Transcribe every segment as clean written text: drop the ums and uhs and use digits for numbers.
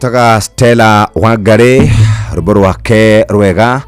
gwetaga Stella Wangari ruboro wake rwega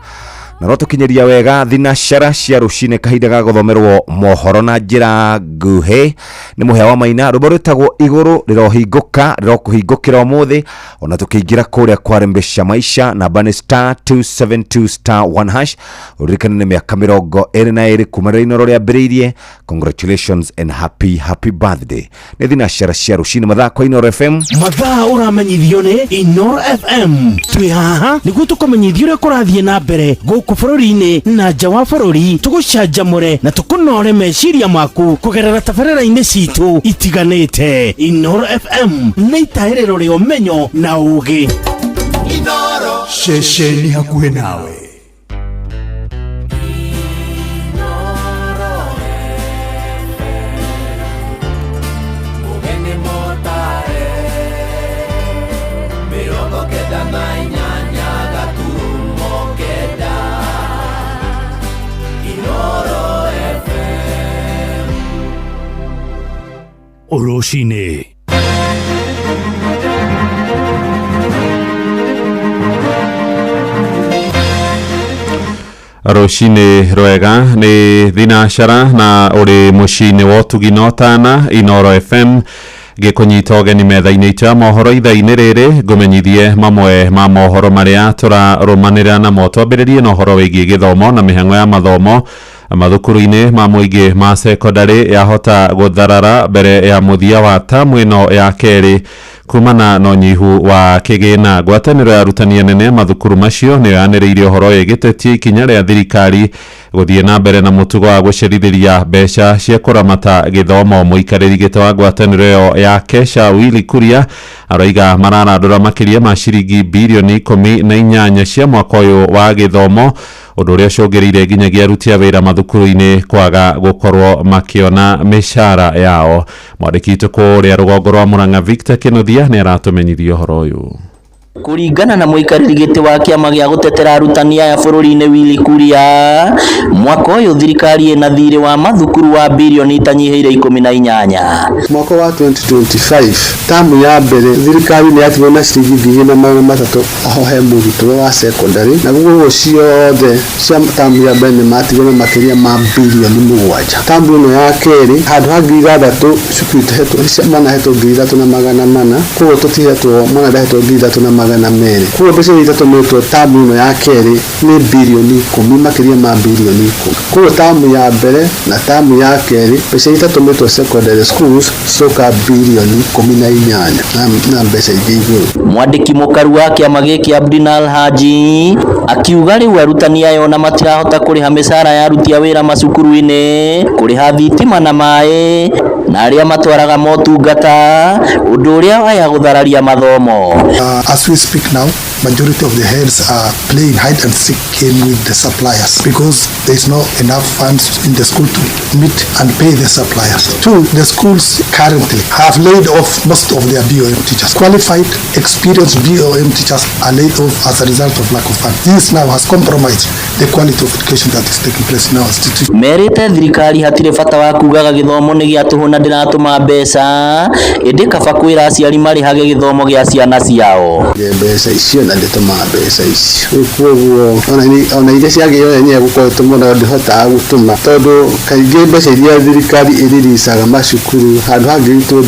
na rotukinyeria wega thinashara cia rucine kahinda ga guthomerwo mohoro na njira nguhe ni muhea wa maina ruboro tagwo iguru rirohinguka rirokuhingukira umuthi ona tukiingira kuria kwarembesha maisha na bani star 272 star 1 hash urikana ni miaka 22 kuma rino ria biririe. Congratulations and happy birthday. Ni thinashara cia rucine mathako Inoro FM mathaa uramenyithio ni Inoro FM twi haha niguo tukomenyithio ria kurathie na mbere guku bururi-ini na nja wa bururi tugucanjamure na tukunore meciria maku kugerera tabarĩra-inĩ citu itiganĩte. Inoro FM nĩ itaĩrĩro rĩa ũmenyo na ũũgĩ. Inoro ceceni hakuhĩ nawe. Oroshine Roshine rwega ni thinashara na uri mushine wotuginotana Inoro FM gikunyita ogeni metha-ini cia mohoro itha-ini riri ngumenyithie mamwe ma mohoro maria turarumanira na mo twambiririe na uhoro wigie githomo na mihango ya mathomo mathukuru-ini ma muingi ma secondary yahota gutharara mbere ya muthia wa tamu ino ya keri kumana na nyihu wa kigina. Ngwataniro ya arutani anene mathukuru macio ni yaniriire uhoro wigitetie ikinya ria thirikari guthie na mbere na mutugo wa gucerithiria mbeca cia kuramata githomo. Muikariri gite wa ngwataniro yo ya Kesha Willy Kuria aroiga mararandura makiria ma ciringi bilioni 18 cia mwaka uyu wa githomo, undu uria cungiriire nginyagia aruti a wira mathukuru-ini kwaga gukorwo makiona mishara yao. Mwandiki kuria rugongo rwa Murang'a Victor Kenothia ni aratumenyithia uhoro uyu. Kuringana na muikariri giti wa kiama gia gutetera arutani aya bururi-ini Willy Kuria, mwaka uyu thirikari ina thiri wa mathukuru wa bilioni itanyihiire 18. Mwaka wa 2025 tamu ya mbere thirikari ni yatigwo na ciringi 2,300 aho he murutwo wa secondary, na guo ciothe cia tamu ya mbere ni matigwo na makiria ma bilioni 7. Tamu ino ya keri handu ha 6,000 cukuru itehetwo mana hetwo 3,400 kuo tutihetwo mwana ndahetwo 3,200 kuo mbeca itatumitwo tamu ino ya keri ni bilioni 10 makiria ma bilioni 10. Kuo tamu ya mbere na tamu ya keri mbeca itatumitwo secondary schools soka bilioni 18 na mbeca ingĩ igũrũ. Mwandiki mukaru wa kiama giki Abdinal Haji akiuga riu arutani ayo na matirahota kuriha mishara ya aruti a wira macukuru-ini, kuriha thitima na mai na aria matwaraga motungata, undu uria waya guthararia mathomo. As we speak now, majority of the heads are playing hide and seek game with the suppliers because there is no enough funds in the school to meet and pay the suppliers. Two, the schools currently have laid off most of their BOM teachers. Qualified, experienced BOM teachers are laid off as a result of lack of funds. This now has compromised the quality of education that is taking place in our institution. Merite thirikari hatire bata wa kugaga githomo ni gia tuhuna ndiratuma mbeca indi kaba kwira aciari marihage githomo gia ciana ciao. Mbeca icio na ndituma mbeca icio kuoguo ona iria ciagĩrĩirwo yenyewe gũkorwo tũmũna ndihota gũtũma tondu kaingĩ mbeca iria thirikari iriricaga macukuru handu ha 22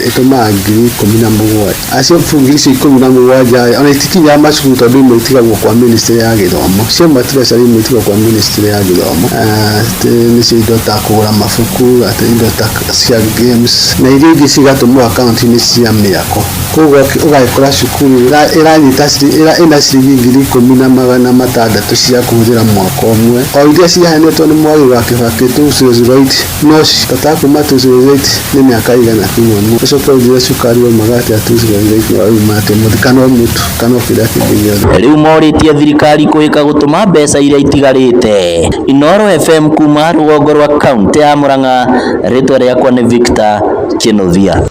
ĩtumaga 17,000 acio ngiri icio 17 ona itikinyaga macukuru tondu imwe itigagwo kwa ministry ya githomo, cio matibesa imwe itigagwo kwa ministry ya githomo. Nĩcio indo ta kũgũra mabuku, indo ta cia games na iria ingĩ cigatũmwo akaunti-inĩ cia mĩako. Koguo ũgagĩkora cukuru ĩranyita ina ciringi 10,600 cia kuhũthĩra mwaka ũmwe. O iria ciaheanĩtwo nĩ mwagi wa Kibaki 2008 no cibata kuma 2008 nĩ mĩaka igana kĩmwe. Ũcoke ũthire cukari waumaga atĩa 2008 wauma atĩ mũthikano mũtu kana kĩrĩa kĩngĩ gĩothe. Rĩu morĩtie thirikari kũhĩka gũtũma mbeca iria itigarĩte. Inoro FM kuma rũgongo rwa kaunti ya Murang'a, rĩtwa rĩakwa nĩ Victor Kenothia.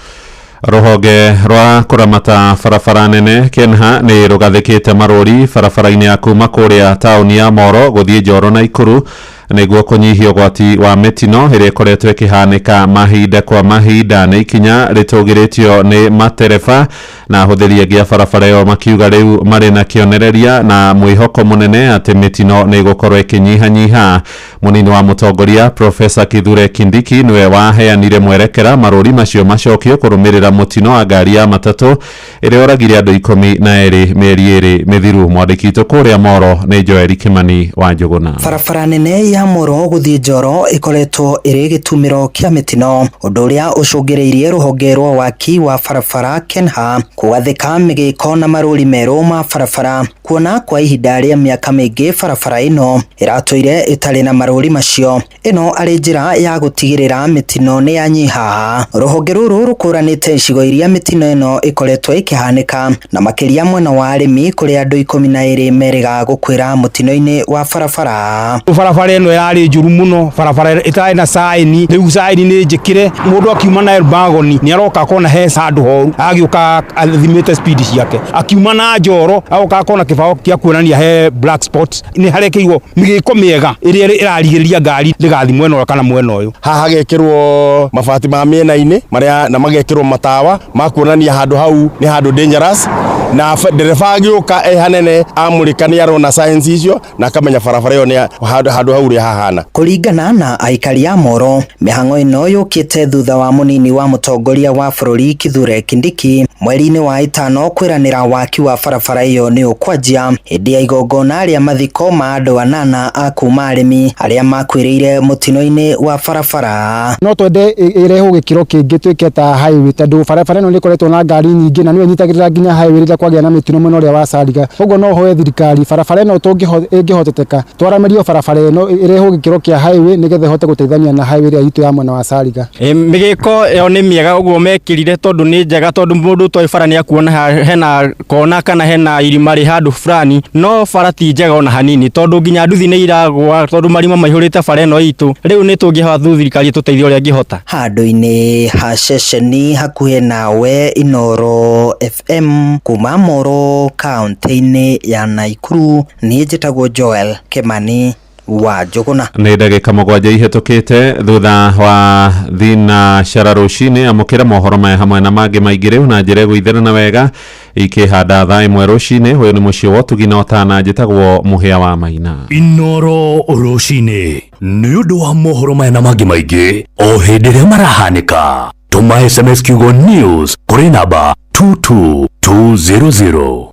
Ruhonge rwa kuramata barabara nene Kenha ni rugathikite marori barabara-ini ya kuma kuria tauni ya Moro guthie Njoro na Ikuru niguo kunyihia ugwati wa mitino iria ikoretwo ikihanika mahinda kwa mahinda na ikinya ritugiritio ni matereba na huthiria gia barabara yo makiuga riu mari na kionereria na mwihoko munene ati mitino ni gukorwo ikinyihanyiha. Munini wa mutongoria Profesa Kithure Kindiki niwe waheanire mwerekera maruri macio macokio kurumirira mutino wa ngari ya matatu iria oragire andu 12 mieri 2 mithiru. Mwandikito kuria Moro ni Joel Kimani wa Njuguna. Barabara nene ya Moro guthii Njoro ikoretwo iri gitumiro kia mitino, undu uria ucungireirie ruhonge rwa waki wa barabara KENHA kugathika migiko na maruri meru ma barabara, kuona kwa ihinda ria miaka mingi barabara ino iratwire itari na maruri macio. Ino ari njira ya gutigirira mitino ni yanyiha. Ruhonge ruru rukuranite icigo iria mitino ino ikoretwo ikihanika na makiria mwena wa arimi kuri andu 12 meriga gukwira mutino-ini wa barabara. Barabara ino yari njuru muno, barabara itari na saini, riu saini ni njikire, mundu akiuma na Elbagoni ni aroka kona he handu horu agiuka athimite speed ciake, akiuma na Njoro agoka kona kibao kia kuonania he black spots, ni harekeirwo migiko miega iria irarigiriria ngari ndigathi mwena kana mwena uyu. Haha gekirwo mabati ma miena-ini maria na magekirwo matawa makuonania handu hau ni handu dangerous, na ndereba agiuka hanene amurika ni arona science icio na akamenya barabara yo ni handu hau ri hahana. Kuringana na aikari ya Moro, mihango ino yukite thutha wa munini wa mutongoria wa bururi Kithure Kindiki mweri-ini wa 5 kwiranira waki wa barabara iyo ni ukwanjia hindi ya igongona ria mathiko ma andu 8 a kuma arimi aria makwiriire mutino-ini wa barabara. No twende ireho gikiro kingi twike ta highway tondu barabara ino ni koretwo na ngari nyingi na niwe nyitagirira nginya highway ria kwagia na mitino mwena ria wa Sariga. Koguo no hoe thirikari barabara ino tungihoteteka twaramerio barabara ino ireho gikiro kia highway nigethe hote guteithania na highway ria itu ya mwena wa Sariga. Migiko yo ni miega uguo mekirire tondu ni njega tondu mundu toi bara ni akuona hena kona kana hena irima ri handu fulani, no bara ti njega ona hanini tondu nginya nduthi ni iragwa tondu marima maihurite bara ino itu. Riu ni tungiha thirikari tuteithio ria ngihota. Handu-ini ha ceceni hakuhe nawe Inoro FM kuma Moro kaunti-ini ya Naikuru. Ni njitagwo Joel Kimani wa Njuguna. Ni ndagika 7 ihetukite thutha wa thina cara rucini amukira mohoro maya hamwe na mangi maingi riu na njire gwitherana wega ikihanda thaa 1 rucini. Uyu ni mucio wa Tugina Otana, njitagwo Muhia wa Maina. Inoro rucini ni undu wa mohoro maya na mangi maingi o hindi ria marahanika. Tuma SMS kiugo news kuri namba 22200.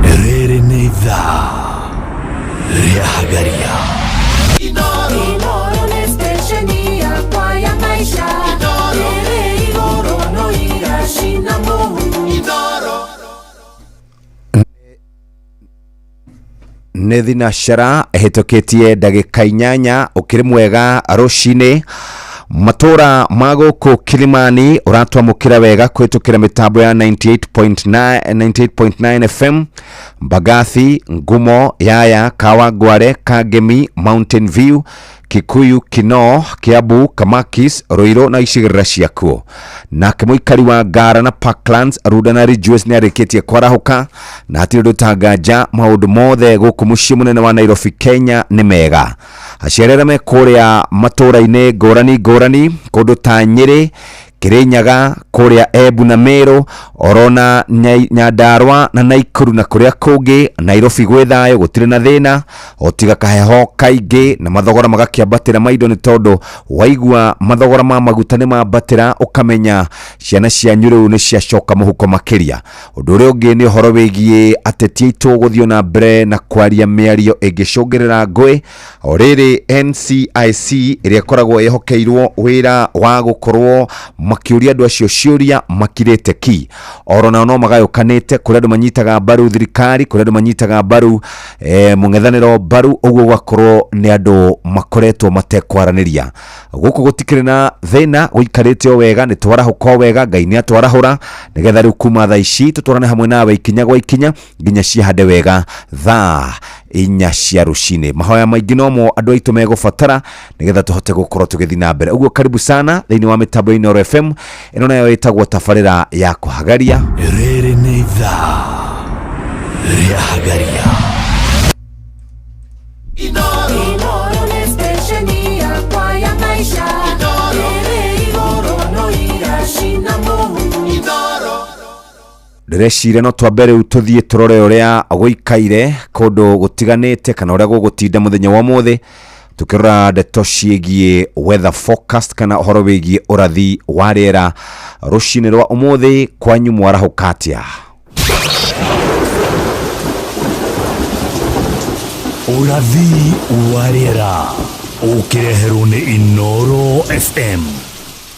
Rere ni idhaa ria hagaria. Inoro ni stesheni yakwa ya maisha. Rere igoro no igashina muhu. Nĩ thinacara ĩhĩtũkĩtie ndagĩka 8 ũkĩrĩ mwega rucini. Matura ma gũkũ Kilimani ũratwamũkĩra wega kũhĩtũkĩra mĩtambo ya 98.9 FM, Mbagathi, Ngumo, Yaya, Kawangware, Kangemi, Mountain View, Kikuyu, Kinoo, Kiambu, Kamakis, Ruiru na icigĩrĩra ciakuo. Nake mũikari wa Ngara na Parklands Rudana Ridgeways nĩ arĩkĩtie kwarahuka na hatirĩ ũndũ ũtanganja maũndũ mothe gũkũ mũciĩ mũnene wa Nairobi, Kenya nĩ mega. Aciarĩra me kũrĩa matũra-inĩ ngũrani kũndũ ta Nyĩrĩ, Kirinyaga, kuria Embu na Meru, Orona, Nyandarua na Naikuru na kuria kungi. Nairobi gwĩ thayũ gũtirĩ na thĩna, otiga kaheho kaingĩ na mathogora magakĩambatĩra maindo nĩ tondũ waigua mathogora ma maguta nĩ mambatĩra ũkamenya ciana cia nyũrũ nĩ ciacoka mũhuko makĩria. Ũndũ ũrĩa ũngĩ nĩ ũhoro wĩgiĩ ateti aitũ gũthiĩ na mbere na kwaria mĩario ĩngĩcũngĩrĩra ngũĩ. O rĩrĩ NCIC ĩrĩa ĩkoragwo ĩhokeirwo wĩra wa gũkorwo makiuria andu acio ciuria makirite ki. Orona no magayukanite kuri andu manyitaga mbaru thirikari, kuri andu manyitaga mbaru mung'ethaniro mbaru, uguo gwakorwo ni andu makoretwo matekwaraneria. Guku gutikire na thina, guikarite o wega, ni twarahuka wega, Ngai ni atwarahura nigetha riu kuma thaa ici tutwarane hamwe nawe ikinya gwa ikinya nginya ciahande wega thaa 4 cia rucini. Mahoya maingi nomo andu aitu megubatara nigetha tuhote gukorwo tugithi na mbere. Uguo karibu sana thiini wa mitambo Inoro FM. Ino nayo itagwo tabarira ya kuhagaria. Rere ni Nitha Riahagaria Inoro ni stesheni yakwa ya maisha. Igoro no igashina Mungu. Ndireciria no twambere ututhie turore uria guikaire kundu gutiganite kana uria gugutinda muthenya wa muthi tukirora ndeto ciegie weather forecast kana uhoro wigie urathi wa riera rucini rwa umuthi kwanyu mwarahukatia. Urathi wa riera ukireherwo ni Inoro FM.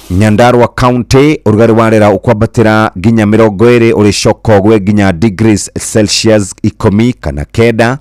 Nyandarua County urugari wa riera ukwambatira nginya 20 uri Shokogwe nginya degrees Celsius 10 kana kenda.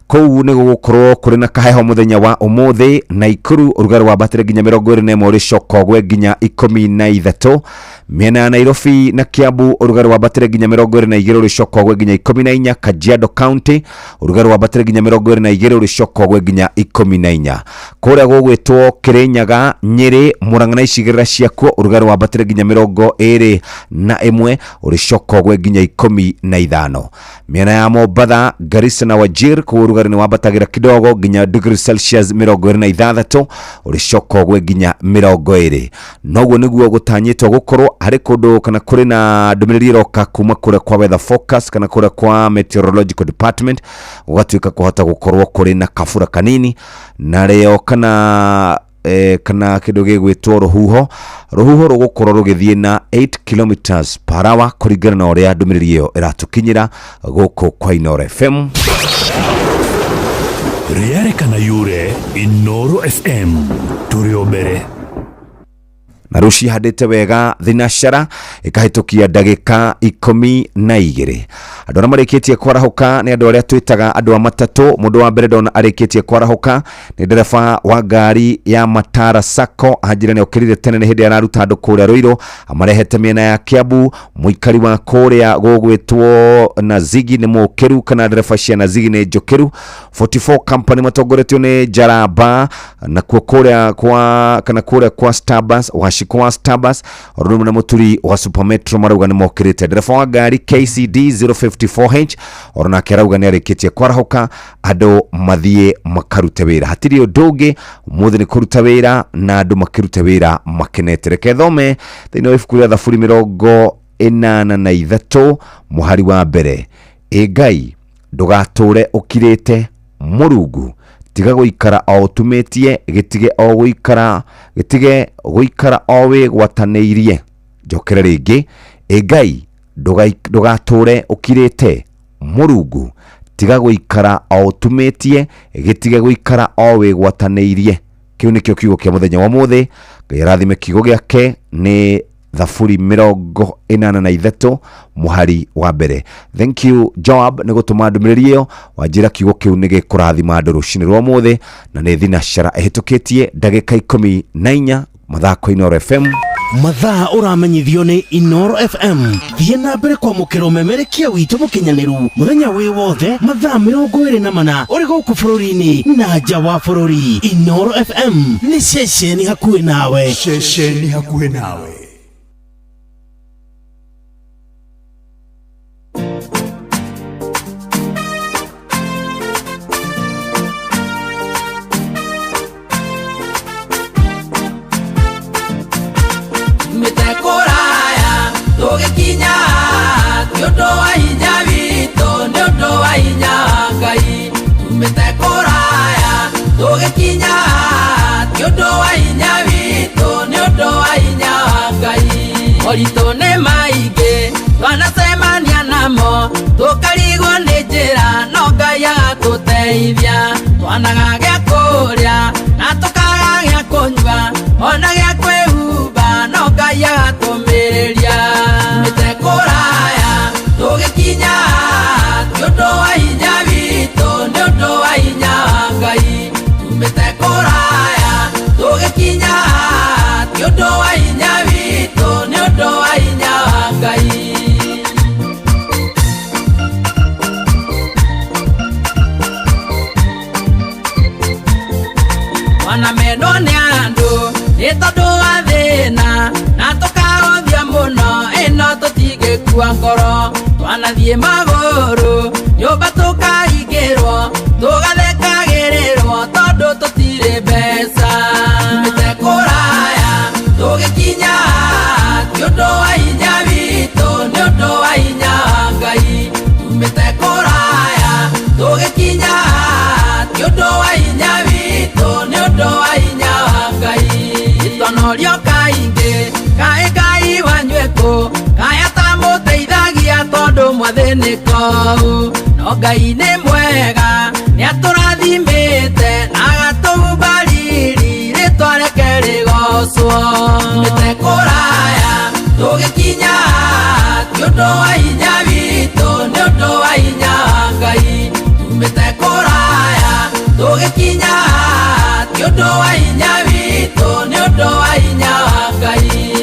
Kou ni gukorwo kuri na kaheho muthenya wa umuthi. Naikuru urugari wa batire nginya 21 uri Shokogwe nginya 13. Miena ya Nairobi na Kiambu urugari wa batire nginya 22 uri Shokogwe nginya 14. Kajiado County urugari wa batire nginya 22 uri Shokogwe nginya 14. Kuria gugwitwo Kirinyaga, Nyeri, Murang'a na icigirira ciakuo urugari wa batire nginya 21 uri Shokogwe nginya 15. Miena ya Mombasa, Garissa na Wajir ku urugari ni wambatagira kidogo nginya degrees Celsius 26 uri Shokogwe nginya 20. Noguo niguo gutanyitwo gukorwo hari kundu kana kuri na ndumiriri roka kuma kure kwa weather forecast kana kure kwa meteorological department ugatuika kuhota gukorwo kuri na kafura kanini na reo kana kindu gigwitwo ruhuho rugukorwo rugithie na 8 km/h kuringana na uria ndumiriri iyo iratukinyira guku kwa Inoro FM. Rierekana yure Inoro FM turio mbere. Na rushi hadete wega thinashara ikahitukia ndagika 12. Andu aria marikitie kwarahuka ni andu aria twitaga andu a matatu. Mundu wa mbere ndona arikitie kwarahuka ni ndereba wa ngari ya Matara Sacco ajira ni okirire tene ni hindi araruta andu kuria Ruiru amarehete miena ya Kiambu. Muikari wa kuria gugwitwo na Zigi ni mukiru kana ndereba cia na Zigi ni njukiru. 44 company matongoretio ni Jaraba na kuria kwa kana kuria kwa Starbucks kwa Starbucks rumu na muturi wa Supermetro marauga ni mokirite. Ndereba wa ngari KCD 054H orona kerauga ni arikitie kwarahuka andu mathie makarute wira. Hatiri undugi umuthi ni kuruta wira na andu makirute wira makenete. Reke thome thini wa ibuku ria Thaburi 83 muhari wa mbere. Ngai ndugature ukirite Murungu tiga guikara o utumetie gitige guikara o we gwataneirie. Njokera ringi. Ngai ndugature ukirite Murungu tiga guikara o utumetie gitige guikara o we gwataneirie. Kiu nikio kiugo kia muthenya wa muthi. Ngai arathime kiugo giake ni Thaburi 83 muhari wa mbere. Thank you Joab ni gutuma ndumiriri iyo wanjira kiugo kiu ni gikurathima andu rucini rwa muthi na ni thinashara ehitukitie ndagika 14 mathako Inoro FM. Mathaa uramenyithio ni Inoro FM. Thie na mbere kwa mukiro memerekia witu mukinyaniru muthenya wi wothe mathaa 24 uri guku bururi-ini na nja wa bururi. Inoro FM ni ceceni hakuhi nawe. Orito ne maige twanasemania namo tukarigwo ni njira no Ngai agatuteithia twanaga gĩa kũrĩa na tukaga gĩa kũnyua ona gĩa kwĩhumba no Ngai agatũmĩrĩria tumĩte kũraya tũgĩkinya nĩ ũndũ wa hinya witũ nĩ ũndũ wa hinya wa Ngai tumĩte kũraya tũgĩkinya nĩ ũndũ wa hinya witũ nĩ ũndũ wa hinya wa Ngai. Wana meno nĩ andũ nĩ tondũ wa thĩna na tũkaũthia mũno ĩno tũtingĩkua ngoro twanathie maguru nyumba tukaingirwo tugathekagirirwo tondu tutire mbeca tumite kuraya tugikinya ti undu wa hinya witu ni undu wa hinya Ngai tumite kuraya tugikinya ti undu wa hinya witu ni undu wa hinya Ngai itonorio kaingi Ngai wanyweku kaya tamuteithagia tondu mwathiniko no Ngai ni mwega niaturathimite na agatubariri ritwa reke rigocwo tumite kuraya tugikinya ti undu wa hinya witu ni undu wa hinya Ngai tumite kuraya tugikinya ti undu wa hinya witu ni undu wa hinya Ngai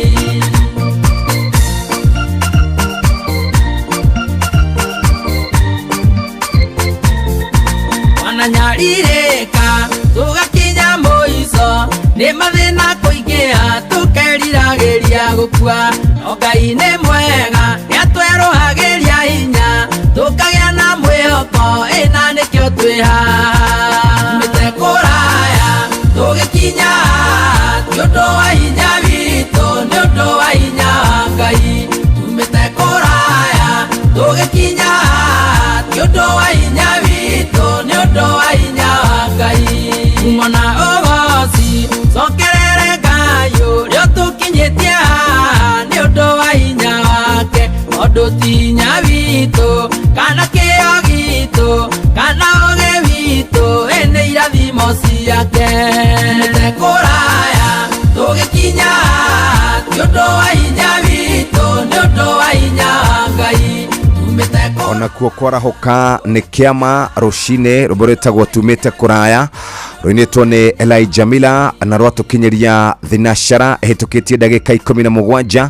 wananyaririka tugakinya muico ni mathina kuingia tukeriragiria gukua no Ngai ni mwega niatweruhagiria hinya tukagia na mwihoko ina nikio twi haha tumite kuraya tugikinya ti undu wa hinya witu ni undu wa hinya Ngai tumite kuraya tugikinya ti undu wa hinya witu ni undu wa hinya Ngai mwana ogoci cokerere Ngai uria tukinyitie haha ni undu wa hinya wake tondu ti hinya witu kana kio gitu kana uge witu ene irathimo ciake tumite kuraya tugikinya ti undu wa hinya witu ni undu wa hinya Ngai ona kuo kwarahoka ni kiama rucine ruboretagwo tumite kuraya ruinitwo ni Elijah Miller na rwatukinyeria thinashara ehitukitie ndagika 17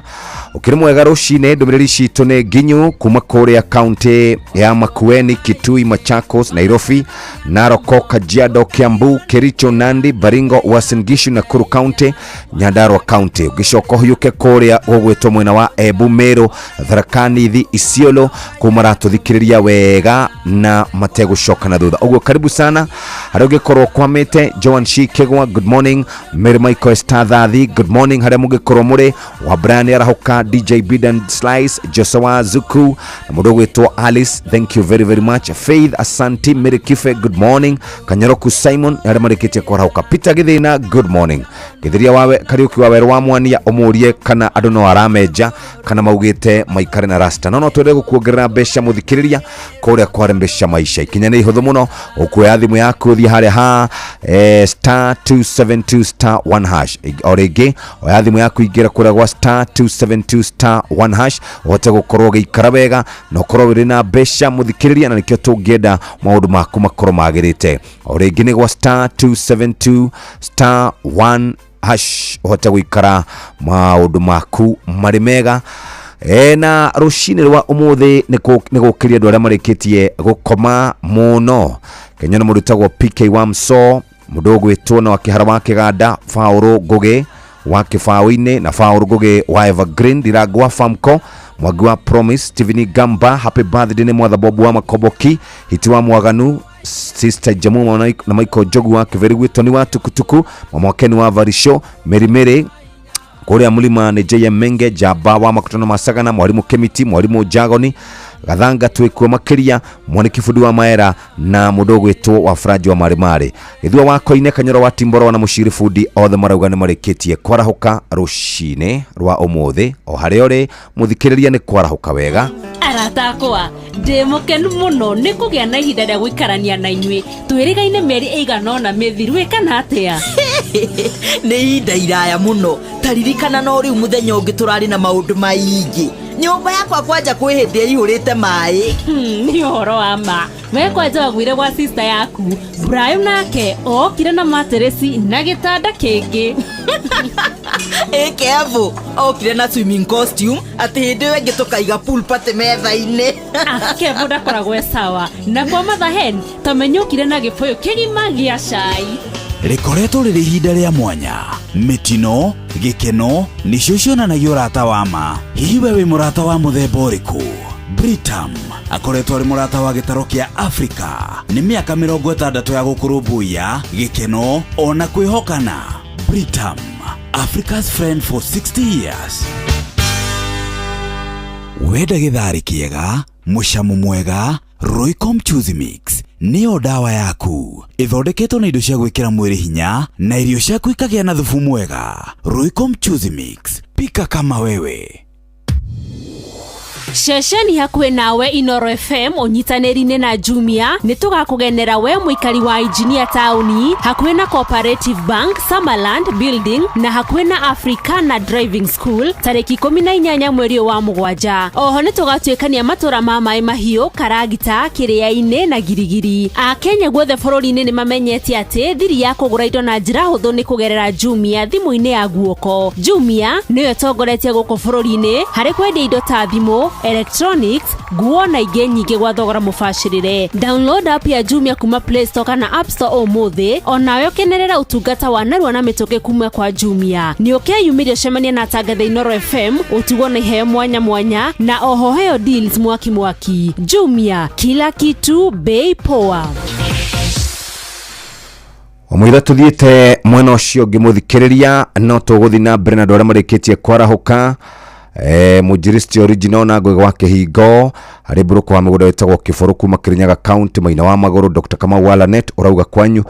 ukiri mwega rucine ndumiriri citu ni nginyu kuma kuria county ya Makueni, Kitui, Machakos, Nairobi, Narok, Kajiado, Kiambu, Kericho, Nandi, Baringo, Uasin Gishu, Nakuru County, Nyandarua County. Ugicoko huyuke kuria gugwitwo mwena wa Embu, Meru, Tharaka Nithi, Isiolo kumara tuthikiriria wega na mategucoka na thutha. Uguo karibu sana hari ugikorwo kwamite Joan Shikegwa, good morning. Mary Michael Estadhathi, good morning. Hari mugikorwo muri wa Brian Arahoka, DJ Bidan Slice, Joshua Zuku na mudogo wetu Alice, thank you very much. Faith Asanti, Mary Kife, good morning. Kanyaroku Simon hari marikite kwarahoka. Peter Githina, good morning. Githiria wawe Kariuki wawe wa mwania umurie kana andu no arameja kana maugite maikare na rasta no twende gukuongerera mbeca muthikiriria kuria kwarembesha maisha ikinya ni ihuthu muno ukuya thimu yaku thi haria ha star 272 star 1 hash orege oya thimu yaku ingira kuria gwa star 272 star 1 hash wote gukorwo giikara wega no korwo wiri na mbeca muthikiriria na nikio tungienda maundu maku makorwo magirite orege ni gwa star 272 star 1 hash hote guikara maundu maku mari mega na rucine rwa umuthi ni gukiria andu aria marikitie gukoma muno Kenya na murutagwo PK Wamso mudogo wetu na wakihara wa Kiganda Fauru Goge wa Kifawi-ine na Fauru Goge wa Evergreen Diragwa Famco Mwagwa Promise Steven Gamba happy birthday ni mwadha Bobu wa Makoboki hiti wa Mwaganu Sister Jamu na Michael Jogu wa Kiveri wetu ni wa Tukutuku mama wakeni wa Varisho Merimere kuria mulima ni JM Menge Jaba wa Makutano Masagana mwalimu Kemiti mwalimu Jagoni Gathanga twekwo makiria mwaniki Fudi wa Maera na mudogo wetu wa Fraji wa Marimare ithwa wako ine Kanyoro wa Timboro na mushiri Fudi othe marauga mareketie kwarahuka rucine rwa umuthi o hariore muthikiriria ni kwarahuka wega aratakwa ndimukenu muno ni kugia na ihinda rĩa guikarania na inyuĩ twĩrĩgaine meri ĩiganona mĩthiru kana atia nĩ ihinda iraya muno taririkana no rĩu muthenya ũngĩ tũrarĩ na maũndũ maingĩ nyũmba yakwa kwanja kwĩ hĩndĩ ĩihũrĩte maĩ nĩ ũhoro wa ma we kwanja wagwire gwa sister yaku Brian nake okire na materesi na gĩtanda kĩngĩ Kevo okire na swimming costume ati hĩndĩ ĩyo ĩngĩ tũkaiga pool party metha-inĩ Kevo ndakoragwo sawa na kwa mathahen tamenyũkire na gĩbũyũ kĩgima gĩa cai rĩkoretwo rĩrĩ ihinda rĩa mwanya mitino gĩkeno nĩcio cionanagia ũrata wa ma hihi we wĩ mũrata wa mũthemba ũrĩkũ Britam akoretwo ari murata wa gitaro kia Afrika ni miaka 60 ya gukurumbuia gikeno ona kwihokana. Britam, Africa's friend for 60 years. Wenda githari kiega, mushamu mwega, Roycom Choose Mix niyo dawa yaku. Ithondeketwo na indo cia gwikira mwiri hinya na irio ciaku ikagia na thufu mwega. Roycom Choose Mix, pika kama wewe. Shesheni hakuhe nawe Inoro FM unyitanĩri-inĩ na Jumia nĩtũgakugenera we mũikari wa Engineer Town hakuhe na Cooperative Bank, Summerland Building na hakuhe na Africana Driving School tarĩki 18 mweri wa Mũgwanja. Oho nĩtũgatuĩkania matũra ma Maĩ Mahiũ, Karagita, Kĩrĩa-inĩ na Girigiri. Akenya guothe bũrũri-inĩ nĩmamenyete atĩ thiri ya kũgũra indo na njĩra hũthũ nĩ kũgerera Jumia thimũ-inĩ ya guoko. Jumia nĩyo ĩtongoretie gũkũ bũrũri-inĩ harĩ kwendia indo ta thimũ, electronics, nguo na ingĩ nyingĩ gwa thogora mũbacĩrĩre. Download app ya Jumia kuma Play Store kana App Store ũmũthĩ. Onawe ũkenerera ũtungata wa narua na mĩtũkĩ kuma kwa Jumia. Nĩ ũkeyumĩria cemania na Tangatha Inoro FM ũtugwo na iheo mwanya mwanya na oho heo deals mwaki mwaki. Jumia, kila kitu bei poa. Omwira tuthiite mwena ucio ngimuthikiriria no tuguthi na mbere na andũ arĩa marĩkĩtie kwarahuka. Mujiristi original na gwega wa Kihingo harĩ mburũko wa mĩgũnda wĩtagwo Kĩbũrũ kuma Kirinyaga County Maina wa Magũrũ. Dr. Kamau Walanet urauga kwanyu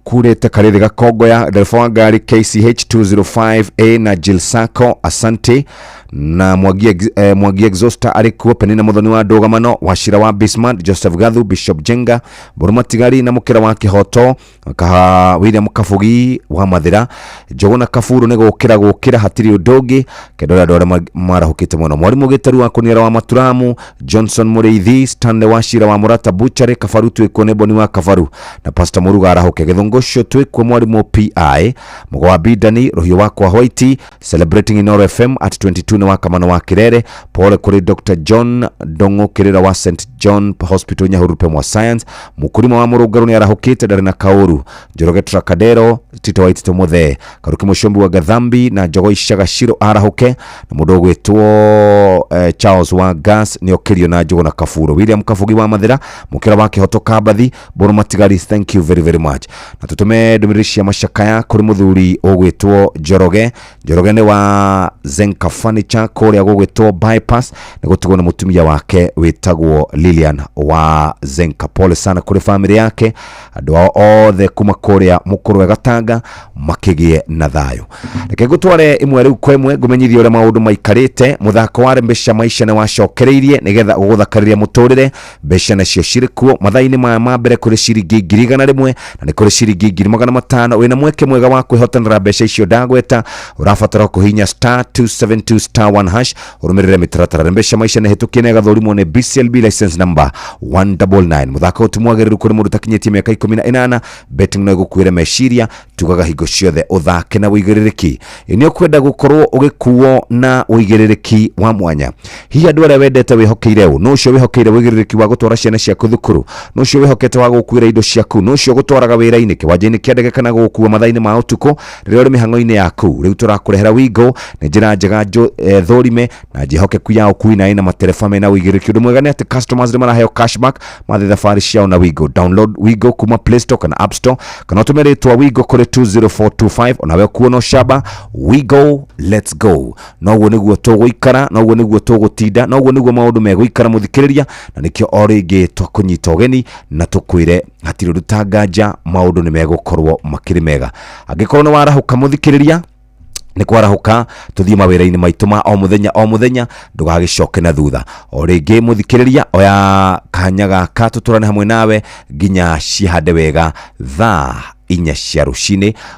kurete Karithi Gakongoya ndereba wa ngari KCH 205A na Jill Sacco asante na Mwangi Exhauster arikuo Penina Muthoni wa Ndugamano, Wachira wa Bismarck, Joseph Gathu, Bishop Jenga, Buruma Tigari na Mukira wa Kihoto, Kaha William Kafugi wa Mathira, Jogona Kafuru nego gukira hatiri udongi kedora dora marahukite muno. Mwarimu Gitaru wa Kuniara wa Maturamu, Johnson Mureithi, Stanley Wachira wa Murata Buchare, Kafaru twikwo Neboni wa Kafaru na Pastor Muruga arahuke Githongosho twikwo mwarimu PI Mugwa Bidani Rohio wa kwa White celebrating Inoro FM at 22 wa Kamano wa Kirere. Pole kuri Dr. John Dongo Kirera wa St. John Hospital Nyahururu Pemwa Science. Mukurima wa Murugaru ni arahukite Darina Kauru, Joroge Trakadero, Tito White Tomothe, Karuki Mushombi wa Gathambi na Jogo Ishaga Shiro arahuke na mudogo wetuo Charles wa Gas ni okirio na Jogo na Kafuro. William Kafugi wa Mathira, Mukira wa Kihoto Kabathi, Buruma Tigari, thank you very very much. Na tutume ndumirishi ya mashakaya kuri muthuri ogwetwo Joroge ni wa Zenka Furniture kuri agogwetwo Bypass na gutugwo na mutumia wake wetagwo Lilian wa Zenka. Pole sana kuri family yake, andu othe kuma kuria mukuru wa Gatanga makigie na thayo. Reke gutware imwe riu kwemwe ngumenyithie ure maundu maikarite. Muthako wa Mbesha Maisha ni wacokereirie nigetha uguthakariria muturire. Mbesha nacio cirikuo mathaini ma mbere kuri ciringi 1,100 na ni kuri ciringi 500. Wina mweke mwega wa kwihotanira mbesha icio ndagweta urafatara kuhinya *272*1# urumirire mitaratara. Mbesha Maisha ni hitukie na gathurimo ni BCLB license number 199. Muthako utumwagiriru kuri mundu takinyetie miaka 18. Betting no gukwira meciria tugaga higo ciothe uthake na uigiririki. Ini ukwenda gukorwo ugikuo na uigiririki wa mwanya. Hihi andu aria wendete wihokeire u no cio wihokeire uigiririki wa gutwara ciana ciaku thukuru, no cio wihokete wa gukwira indo ciaku, no cio gutwaraga wira-ini kiwanja-ini kia ndege kana gukua mathaini ma utuko riria uri mihango-ini yaku. Riu turakurehera Wigo ni njira njega thorime na njihokeku ya ukui na ina matereba mena uigiriki. Undu mwega ni ati customers ni maraheo cashback mathe thabari ciao na Wigo. Download Wigo kuma Play Store kana App Store kana utumiritwa Wigo kuri 20425 onawe kuona shaba Wigo. Let's go. Noguo niguo tuguikara, noguo niguo tugutinda, noguo niguo maundu meguikara muthikiriria na nikio oringi twakunyita ugeni na tukwire hatiri rutanganja maundu ni megukorwo makiri mega. Angikorwo ni warahuka muthikiriria ni kwarahuka tuthie mawira-ini maitu ma o muthenya ndugagicoke na thutha. O ringi muthikiriria oya kanyaga ka tuturane hamwe nawe nginya cihande wega thaa 4 cia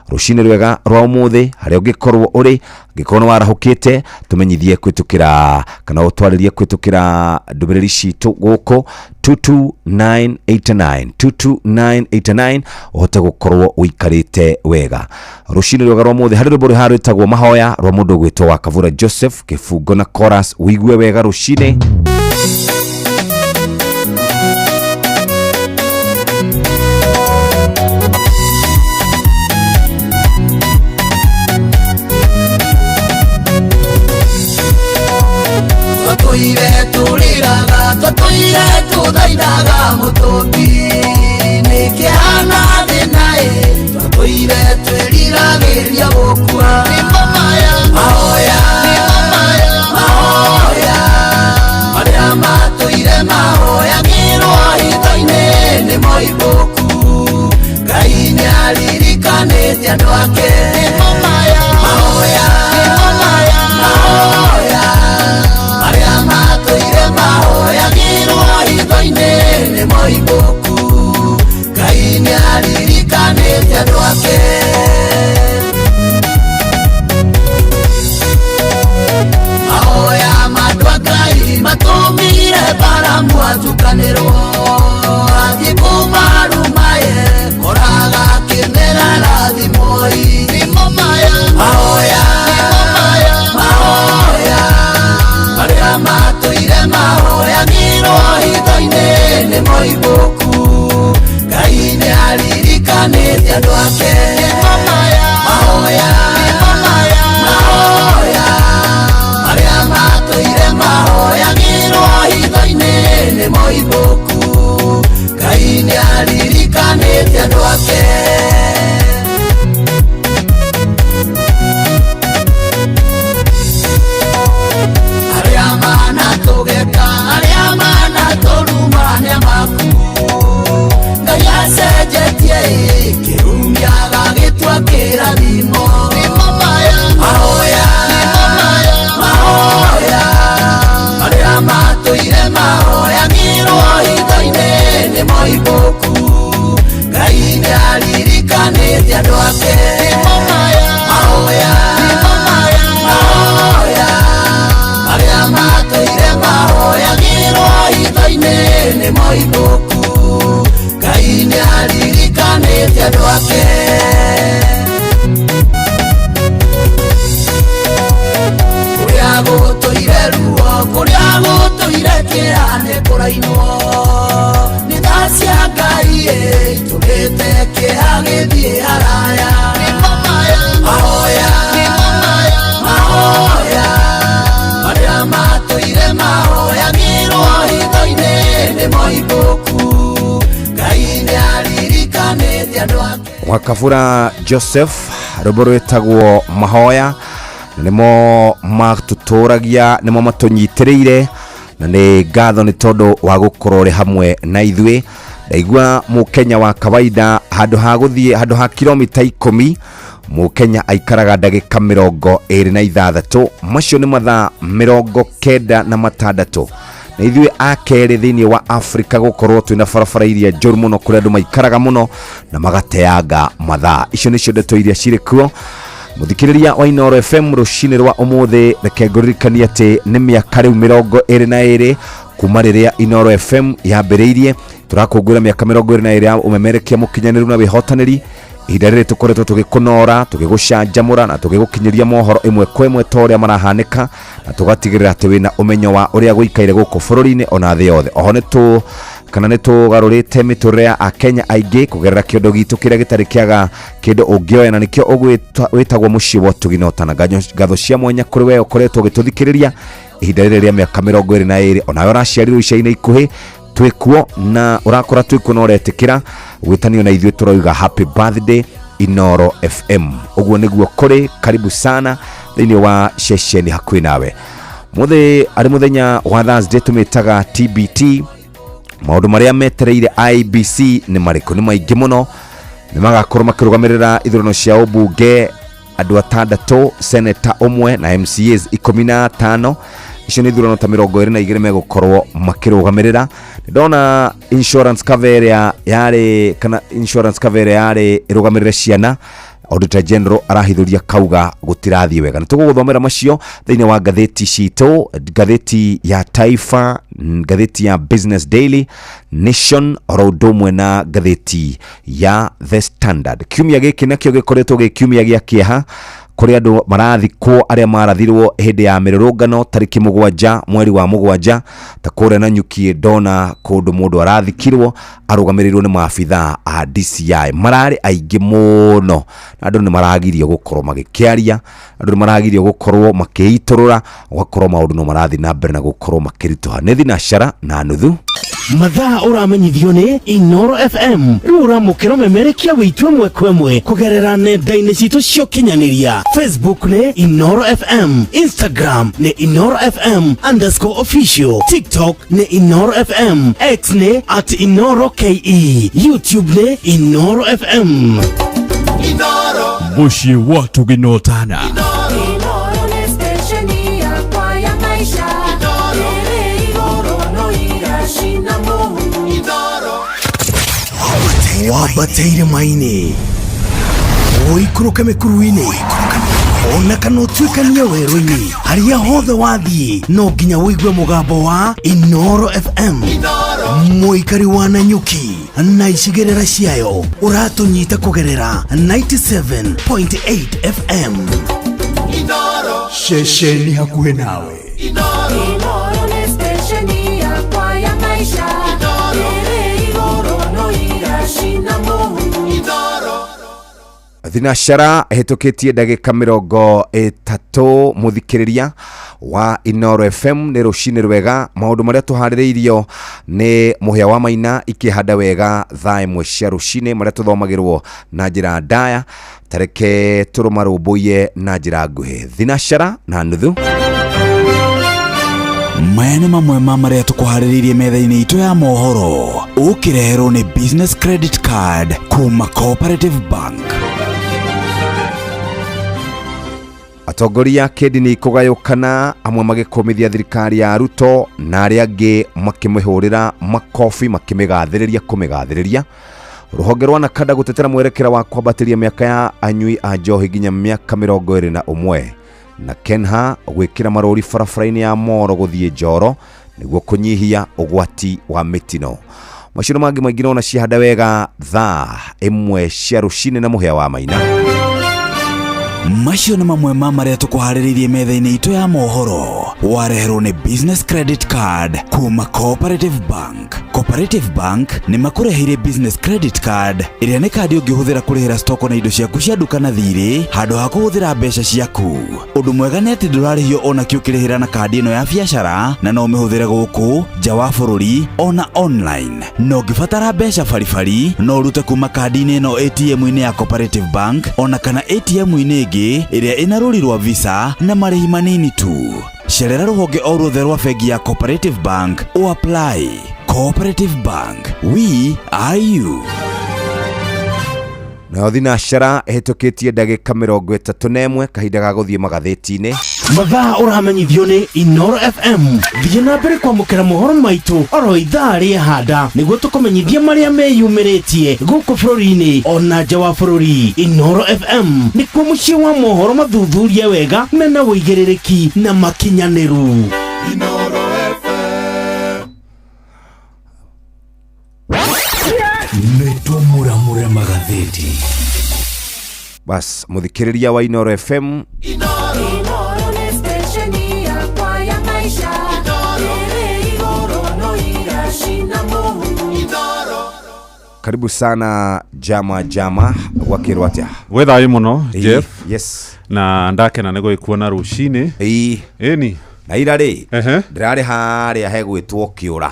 rucini rwega rwa umuthi haria ungikorwo uri ngikorwo warahukite tumenyithie kwitukira kana utwaririe kwitukira ndumiriri citu guko 22989 uhote gukorwo uikarite wega rucini rwega rwa umuthi hari ruburi haritagwo mahoya rwa mundu gwitwo wa Kavura Joseph Kifungo na chorus wigue wega rucini. Turiraga itiganĩte andũ ake mahoya marĩa matũire mahoyagĩrwo hitho-inĩ nĩmo ibũku Ngai nĩaririkanĩte andũ ake mahoya mandũ a Ngai matũmire baramu atukanĩrwo athiĩ kũmarumaye koraga kĩmera rathimo irimo mahoya marĩa matũire mahoyagĩrwo hitho-inĩ nĩmo ibũku Ngai nĩaririkanĩte andũ ake mahoya marĩa matũire mahoyagĩrwo hitho-inĩ nĩmo ibũku Ngai nĩaririkanĩte andũ ake arĩa manatũgeka arĩa manatũruma nĩamaku Ngai acenjetie kĩrumiaga gĩtua kĩrathimo mahoya marĩa matũire mahoyagĩrwo hitho-inĩ nĩmo ibũku Ngai nĩaririkanĩte andũ ake mahoya marĩa matũire mahoyagĩrwo hitho-inĩ nĩmo ibũku Ngai nĩaririkanĩte andũ ake kũrĩa gũtũire ruo kũrĩa gũtũire kĩeha nĩ kũrainwo nĩ tha cia Ngai itũgĩte kĩeha gĩthiĩ haraya mahoya marĩa matũire mahoyagĩrwo hitho-inĩ nĩmo ibũku Ngai nĩaririkanĩte andũ ake Wakabura Joseph rwĩmbo rwĩtagwo mahoya nĩmo matũtũragia nĩmo matũnyitĩrĩire na nĩ ngatho nĩ tondũ wa gũkorwo ũrĩ hamwe na ithuĩ ndaigua mũkenya wa kawaida handũ ha kilomita 10 mũkenya aikaraga ndagĩka 26 macio nĩ mathaa 96 na ithuĩ akerĩ thĩinĩ wa Afrika gũkorwo twĩna barabara iria njũru mũno kũrĩa andũ maikaraga mũno na magateanga mathaa icio nĩcio ndeto iria cirĩ kuo muthikiriria wa Inoro FM rucini rwa umuthi reke ngũririkanie atĩ nĩ mĩaka rĩu 22 kuma rĩrĩa Inoro FM yambĩrĩirie turakũngũĩra mĩaka 22 ya umemerekia mũkinyanĩru na wĩhotanĩri ihinda rĩrĩ tũkoretwo tũgĩkũnora tũgĩgũcanjamũra na tũgĩgũkinyĩria mohoro ĩmwe kwa ĩmwe ta ũrĩa marahanĩka na tũgatigĩrĩra atĩ wĩna ũmenyo wa ũrĩa gũikaire gũkũ bũrũri-inĩ ona thĩ yothe oho nĩ tũgarũrĩte mĩtũrĩre ya Akenya aingĩ kũgerera kĩondo gitũ kĩrĩa gĩtarĩ kĩaga kĩndũ ũngĩoya na nĩkĩo wĩtagwo mũciĩ wa ũtuginota ngatho cia mwanya kũrĩ we ũkoretwo ũgĩtũthikĩrĩria ihinda rĩrĩ rĩa mĩaka 22 onawe ũraciarirwo ica-inĩ ikuhĩ twĩkuo na ũrakora twĩkuo na ũretĩkĩra gwĩtanio na ithuĩ tũroiga happy birthday Inoro FM ũguo nĩguo kũrĩ karibu sana thĩinĩ wa ceceni hakuhĩ nawe arĩ mũthenya wa Thursday tũmĩtaga TBT maũndũ marĩa metereire IBC nĩ marĩkũ nĩ maingĩ mũno nĩ magakorwo makĩrũgamĩrĩra ithurano cia ũmbunge andũ 6 senator ũmwe na MCAs 15 icio nĩ ithurano ta 22 megũkorwo makĩrũgamĩrĩra ndona insurance cover yarĩ ĩrũgamĩrĩre ciana Auditor General arahithũria kauga gũtirathiĩ wega nĩtũgũthomera macio thĩinĩ wa ngathĩti citũ ngathĩti ya Taifa ngathĩti ya Business Daily Nation oro ũndũ ũmwe na ngathĩti ya The Standard kiumia gĩkĩ nakĩo gĩkoretwo gĩ kiumia gĩa kĩeha kuri andũ marathikwo arĩa marathirwo hĩndĩ ya mĩrũrũngano tarĩki 7 mweri wa 7 ta kũrĩa na nyuki ndona kũndũ mũndũ arathikirwo arũgamĩrĩirwo nĩ maabitha a DCI mararĩ aingĩ mũno na andũ nĩ maragirio gũkorwo magĩkĩaria andũ nĩ maragirio gũkorwo makĩitũrũra gũkorwo maũndũ no marathi na mbere na gũkorwo makĩritũha nĩ thinacara na nuthu mathaa ũramenyithio nĩ Inoro FM rĩu ũramũkĩra memerekia wĩtue mwe kwa mwe kũgerera nenda-inĩ citũ cia ũkinyanĩria Facebook nĩ Inoro FM Instagram nĩ Inoro FM _official TikTok nĩ Inoro FM X nĩ @InoroKE YouTube nĩ Inoro FM Muciĩ wa tũginotana. Inoro nĩ stesheni yakwa ya maisha. Ĩrĩ igũrũ no igacina mũhu. Wambateire maini ũikũrũke mĩkuru-inĩ ona kana ũtuĩkanie werũ-inĩ harĩa hothe wathiĩ no nginya wĩigue mũgambo wa Inoro FM mũikari wa Nanyuki na icigĩrĩra ciayo ũratũnyita kũgerera 97.8 FM ceceni hakuhĩ nawe. Inoro nĩ stesheni yakwa ya maisha. Ĩrĩ igũrũ no igacina mũhu. Thinashara hĩtũkĩtie ndagĩka 30 mũthikĩrĩria wa Inoro FM nĩ rũcinĩ rwega. Maũndũ marĩa tũharĩrĩirio nĩ mũhĩa wa maina ikĩhanda wega thaa ĩmwe cia rũcinĩ marĩa tũthomagĩrwo na njĩra ndaya tareke tũrũmarũmbũiye na njĩra nguhĩ. Thinashara na nuthu maya nĩ mamwe ma marĩa tũkũharĩrĩirie metha-inĩ itũ ya mohoro ũkĩreherwo nĩ business credit card kuma Cooperative Bank. Atongoria kĩndini kũgayũkana amwe magĩkũmithia thirikari ya Ruto na arĩa angĩ makĩmĩhũrĩra makofi kũmĩgathĩrĩria. Rũhonge rwa Nakada gũtetera mwerekera wa kwambatĩria mĩaka ya anyui a njohi nginya mĩaka 21 na Kenha gwĩkĩra marũri barabara-inĩ ya Moro gũthiĩ Njoro nĩguo kũnyihia ũgwati wa mĩtino. Maciaro mangĩ maingĩ nona cihanda wega thaa ĩmwe cia rũcinĩ na mũhĩa wa maina. Macio nĩ mamwe ma marĩa tũkũharĩrĩirie metha-inĩ itũ ya mohoro wareherwo nĩ business credit card kuma Cooperative Bank. Cooperative Bank nĩ makũreheire business credit card ĩrĩa nĩ kandi ũngĩhũthĩra kũrĩhĩra stoko na indo ciaku cia duka na thirĩ handũ ha kũhũthĩra mbeca ciaku. Ũndũ mwega nĩ atĩ ndũrarĩhio ona kĩ ũkĩrĩhĩra na kandi ĩno ya biacara na no ũmĩhũthĩre gũkũ nja wa bũrũri ona online. No ũngĩbatara mbeca baribari no ũrute kuma kandi-inĩ ĩno ATM-inĩ ya Cooperative Bank ona kana ATM-inĩ ĩngĩ ĩrĩa ĩna rũri rwa visa na marĩhi manini tu. Cerera rũhonge o ruothe rwa bengi ya Cooperative Bank o apply. Cooperative Bank, we are you. Na Thinashara hĩtũkĩtie ndagĩka 31 kahinda ga gũthiĩ magathĩti-inĩ. Mathaa ũramenyithio nĩ Inoro FM. Thiĩ na mbere kwamũkĩra mohoro maitũ oro ithaa rĩahanda nĩguo tũkũmenyithia marĩa meyumĩrĩtie gũkũ bũrũri-inĩ ona nja wa bũrũri. Inoro FM nĩkuo mũciĩ wa mohoro mathuthurie wega mena wũigĩrĩrĩki na makinyanĩru. Inoro Nĩtũmũramũre magathĩti. Bas mũthikĩrĩria wa Inoro FM. Inoro nĩ stesheni yakwa ya maisha. Ĩrĩ igũrũ no igacina mũhu. Karibu sana jama gwakĩrwo atĩa. Gwĩ thayũ mũno Jeff. Yes. Na ndakena nĩ gũgĩkuona rũcinĩ. Ĩni na ira rĩ ndĩrarĩ harĩa hegwĩtwo Kĩũra.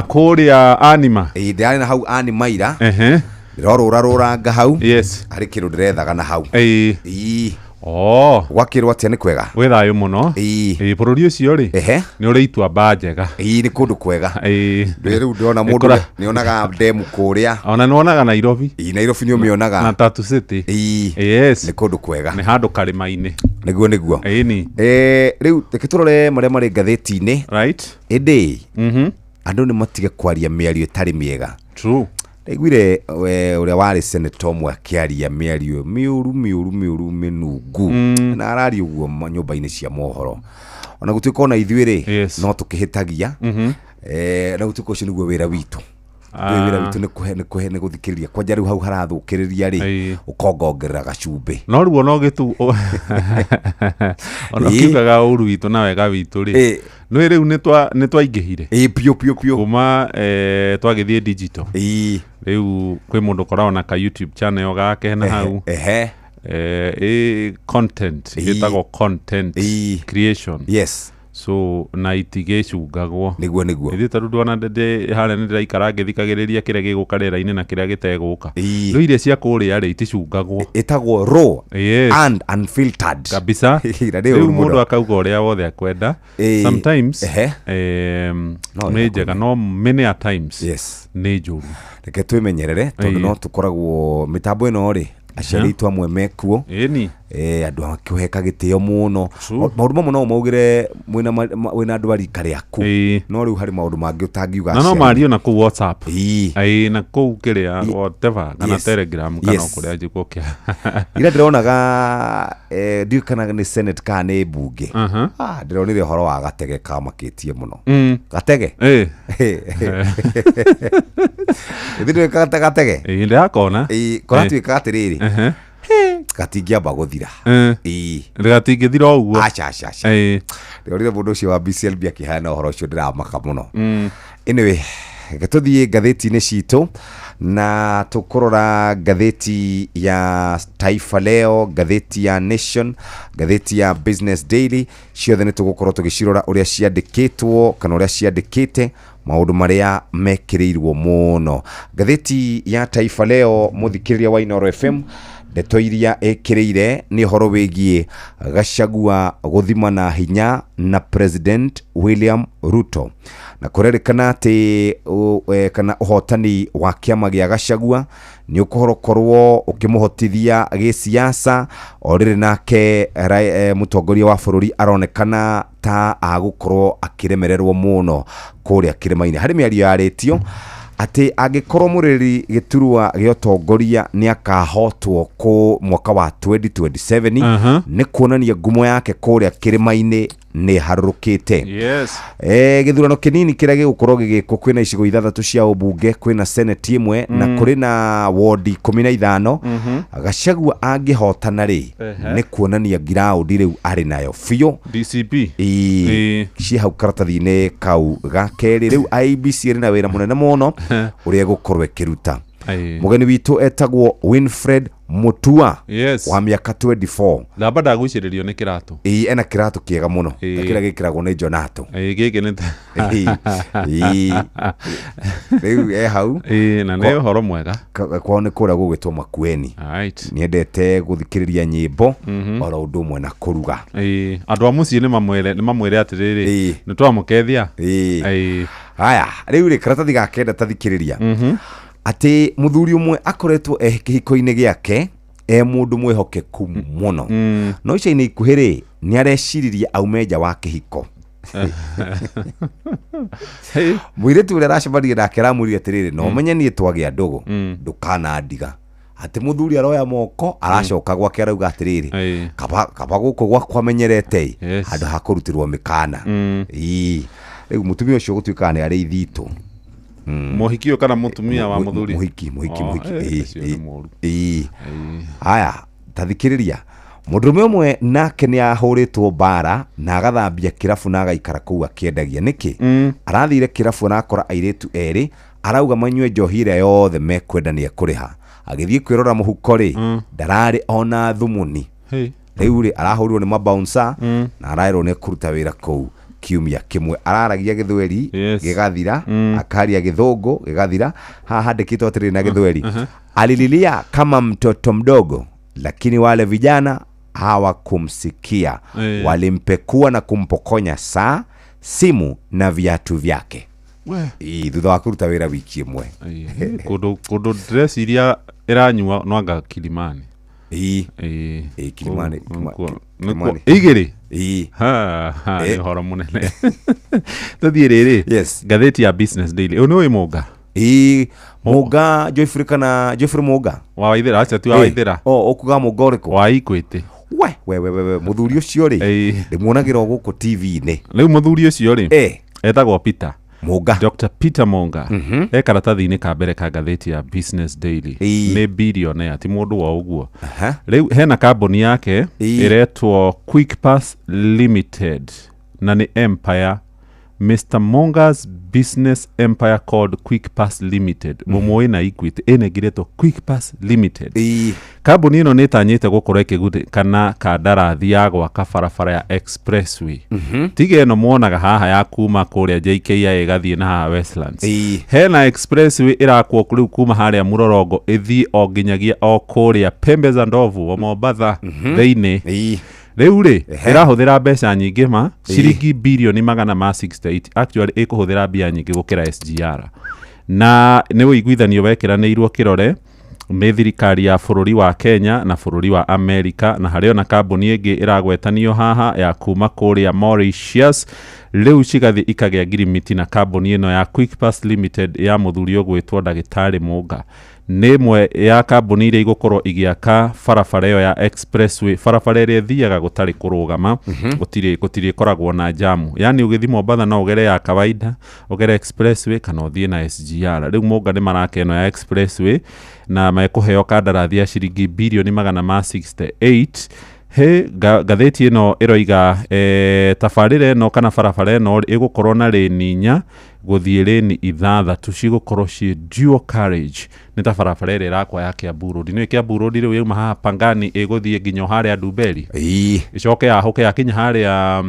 Kũrĩa Anima. Ndĩrarĩ na hau Anima ira. Ndĩrorũranga hau. Harĩ kĩndũ ndĩrethaga na hau. Gwakĩrwo atĩa nĩ kwega. Gwĩ thayũ mũno. Bũrũri ũcio rĩ nĩ ũrĩ itũamba njega. Nĩ kũndũ kwega. Rĩu ndĩrona mũndũ nĩonaga ndemu kũrĩa. Ona nĩwonaga Nairobi. Nairobi nĩ ũmĩonaga. Na Tatu City. Yes. Nĩ kũndũ kwega. Nĩ handũ karĩma-inĩ. Nĩguo. Rĩu reke tũrore marĩa marĩ ngathĩti-inĩ. Right. Ĩndĩ andũ nĩ matige kwaria mĩario ĩtarĩ mĩega. True. Ndaiguire ũrĩa warĩ senator ũmwe akĩaria mĩario mĩũru mĩnungu na araria ũguo nyũmba-inĩ cia mohoro. Ona gũtuĩka ona ithuĩ rĩ no tũkĩhĩtagia na gũtuĩka ũcio nĩguo wĩra witũ. Wĩra witũ nĩ gũthikĩrĩria kwanja rĩu hau harathũkĩrĩria rĩ ũkongongerera gacumbĩ. No rĩu ona ũgĩtu ona ũkiugaga ũru witũ na wega witũ rĩ nĩ rĩu nĩ twaingĩhire piũ kuma twagĩthiĩ digital. Rĩu kwĩ mũndũ ũkoragwo na ka YouTube channel gake na hau content gĩtagwo content creation. Yes. so na itigecungagwo niguo ithuĩ tondũ ndona harĩa nĩ ndĩraikara ngĩthikagĩrĩria kĩrĩa gĩgũkarĩra-inĩ na kĩrĩa gĩtegũka rĩu iria cia kũrĩa rĩ iticungagwo ĩtagwo raw and unfiltered kabisa rĩu mũndũ akauga ũrĩa wothe akwenda sometimes nĩ njega no many a times nĩ njũru reke twĩmenyerere tondũ no tũkoragwo mĩtambo ĩno rĩ aciari aitũ amwe mekuo andũ akĩheka gĩtĩo mũno maũndũ mamwe no maugĩre wĩna andũ arika rĩaku no rĩu harĩ maũndũ mangĩ ũtangiuga no mario na kũu WhatsApp na kũu kĩrĩa whatever kana Telegram kana kũrĩa njĩko kĩa ira ndĩronaga ndiũ kana nĩ Senate kana nĩ mbunge ndĩronire ũhoro wa Gatege kamakĩtie mũno Gatege ndĩreka Gatege ndĩrakona kũratuĩka atĩrĩrĩ gatingĩamba gũthira gatingĩthira ũguo ndĩronire mũndũ ũcio wa BCLB akĩheana ũhoro ũcio ndĩramaka mũno anyway tũthiĩ ngathĩti-inĩ citũ na tũkũrora ngathĩti ya Taifa Leo, ngathĩti ya Nation, ngathĩti ya Business Daily, ciothe nĩ tũgũkorwo tũgĩcirora ũrĩa ciandĩkĩtwo kana ũrĩa ciandĩkĩte maũndũ marĩa mekĩrĩirwo mũno. Ngathĩti ya Taifa Leo mũthikĩrĩria wa Inooro FM ndeto iria ekĩrĩire nĩ horo wĩgiĩ Gachagua gũthima na hinya na President William Ruto na kũrerĩkana atĩ kana ũhotani wa kĩama gĩa Gachagua nĩ ũkũhorokorwo ũkĩmũhotithia gĩsiasa o rĩrĩ nake mũtongoria wa bũrũri aronekana ta agũkorwo akĩremererwo mũno kũrĩa kĩrĩma-inĩ. Harĩ mĩario yarĩtio atĩ angĩkorwo mũrĩrĩ gĩturwa gĩa ũtongoria nĩ akahotwo kũ mwaka wa 2027 nĩ kuonania ngumo yake kũrĩa kĩrĩma-inĩ nĩ harũrũkĩte. Gĩthurano kĩnini kĩrĩa gĩgũkorwo gĩgĩkwo kwĩna icigo ithathatũ cia ũmbunge, kwĩna seneti ĩmwe na kũrĩ na wodi 15. Gachagua angĩhotana rĩ nĩ kuonania ground rĩu arĩ nayo biũ DCP ci hau karatathi-inĩ kau gakerĩ. Rĩu IEBC ĩrĩ na wĩra mũnene mũno ũrĩa gũkorwo ĩkĩruta. Mũgeni witũ etagwo Winfred Mutua wa mĩaka 24. Ndamba ndagũicĩrĩrio nĩ kĩratũ. Ena kĩratũ kĩega mũno kĩrĩa gĩkĩragwo nĩ Jonato. Gĩkĩ nĩ rĩu hau na nĩ ũhoro mwega kwao nĩ kũrĩa gũgĩtwo Makueni. Nĩendete gũthikĩrĩria nyĩmbo oro ũndũ ũmwe na kũruga. Andũ a mũciĩ nĩ mamwĩre atĩrĩrĩ nĩ twamũkethia. Haya rĩu rĩ karatathi gake ndathikĩrĩria atĩ mũthuri ũmwe akoretwo kĩhiko-inĩ gĩake mũndũ mwĩhokeku mũno no ica-inĩ ikuhĩ rĩ nĩ areciria aume nja wa kĩhiko. Mũirĩtu ũrĩa aracemanirie nake aramwĩrire atĩrĩrĩ no menye niĩ twagĩa ndũgũ ndũkanandiga. Atĩ mũthuri aroya moko aracoka gwake arauga atĩrĩrĩ kaba gũkũ gwakwa menyerete handũ ha kũrutĩrwo mĩkana. Rĩu mũtumia ũcio gũtuĩka nĩ arĩ ithitũ mũhiki kana mũtumia wa mũthuri mũhiki. Haya tathikĩrĩria mũndũrũme ũmwe nake nĩ ahũrĩtwo mbara na agathambia kĩrabu na agaikara kũu akĩendagia nĩkĩ arathire kĩrabu na akora airĩtu erĩ arauga manyue njohi ĩrĩa yothe mekwenda nĩ ekũrĩha. Agĩthiĩ kwĩrora mũhuko rĩ ndararĩ ona thumuni. Rĩu rĩ arahũrirwo nĩ mabouncer na araĩrwo nĩ kũruta wĩra kũu kiumia kĩmwe. Araragia gĩthweri gĩgathira akaria gĩthũngũ gĩgathira. Haha handĩkĩtwo atĩrĩ na gĩthweri alililia kama mtoto mdogo lakini wale vijana hawakumsikia. Walimpekua na kumpokonya saa, simu na viatu vyake. Thutha wa kũruta wĩra wiki ĩmwe. Kũndũ ndĩreciria ĩranyua no anga Kilimani. Kilimani igĩrĩ horo mũnene. Tũthiĩ rĩrĩ ngathĩti ya Business Daily. Ũyũ nĩ Mũnga Mũnga Joyfrey kana Joyfrey Mũnga wa Waithĩra. Acha tu wa Waithĩra ũkuga Mũnga ũrĩkũ wa Equity. we mũthuri ũcio rĩ ndĩmuonagĩra gũkũ TV-inĩ. Rĩu mũthuri ũcio rĩ etagwo Peter Mũnga, Dr. Peter Mũnga karatathi-inĩ ka mbere ka ngathĩti ya Business Daily. Nĩ billionaire ti mũndũ wa ũguo. Rĩu hena kambuni yake ĩretwo Quick Pass Limited na nĩ Empire Mr. Monga's business empire called Quick Pass Limited mumwe na Equity enegiretwo Quick Pass Limited. Kambuni ino nitanyite gukora ikigudikana kandarathi ya gwaka barabara ya expressway. Tige ino muonaga haha ya kuma kuria JKIA igathie na haha Westlands. Hena expressway irakwo kuri kuma haria Murorongo ithi o nginyagia o kuria Pembe za Ndovu wa Mombasa theine. Riu ri irahuthira mbeca nyingi ma ciringi bilioni 168 actually ikuhuthira mbia nyingi gukira SGR na ni uiguithanio wekiranirwo kirore ni thirikari ya bururi wa Kenya na bururi wa America na hario na kambuni ingi iragwetanio haha ya kuma kuria Mauritius. Riu cigathi ikagea ngirimiti na kambuni ino ya Quick Pass Limited ya muthuri ogwitwo Ndagitari Munga nemwe ya kambuni ire igukorwo igiaka barabara yo ya expressway barabara ire thiaga gutari kurugama gutiri koragwo na jamu yani ugithi Mombasa no ugere ya kawaida ugere expressway kana uthie na SGR. Riu Munga ni marakeno ya expressway na mekuheo kandarathi ya ciringi bilioni 168. He gatheti ino iroiga tabarire ino kana barabara ino igukorwo na reni guthie reni ithathatu cigukorwo ci dual carriage ni tabarabara ire irakwa ya Kiambu Road ni Kiambu Road riu yuma haha Pangani iguthie nginya haria Ndumberi icoke yahuke yakinya haria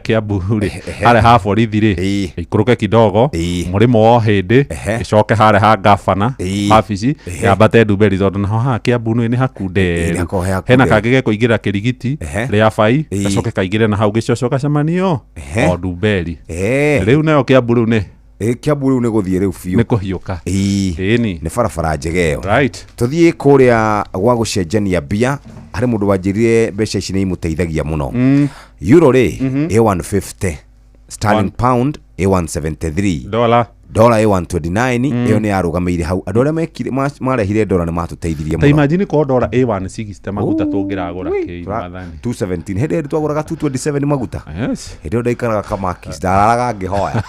Kiambu ri haria ha borithi ri ikuruke kidogo murimo wo hindi icoke haria ha gavana office yambate Ndumberi tondu naho ha Kiambu ni hakunde hena kangige kuingira Kirigiti ria Bai gacoke kaingire na hau gicocoka camanio o Ndumberi. Riu nayo Kiambu riu ni Kiambu riu ni guthie riu fiu ni kuhiuka ni barabara njegeo right. Tuthie kuria gwa gucenjania mbia hari mundu wanjirire mbeca ici ni imuteithagia muno. Euro ri A150 sterling pound A173 dollar A129 iyo ni yarugameire hau andu aria mekire marehire dollar ni matuteithirie muno. Imagine ko dollar A160 maguta tungiragura ki mathani 217 hede twaguraga 227 maguta hede ndaikaraga kamaki ndararaga ngihoya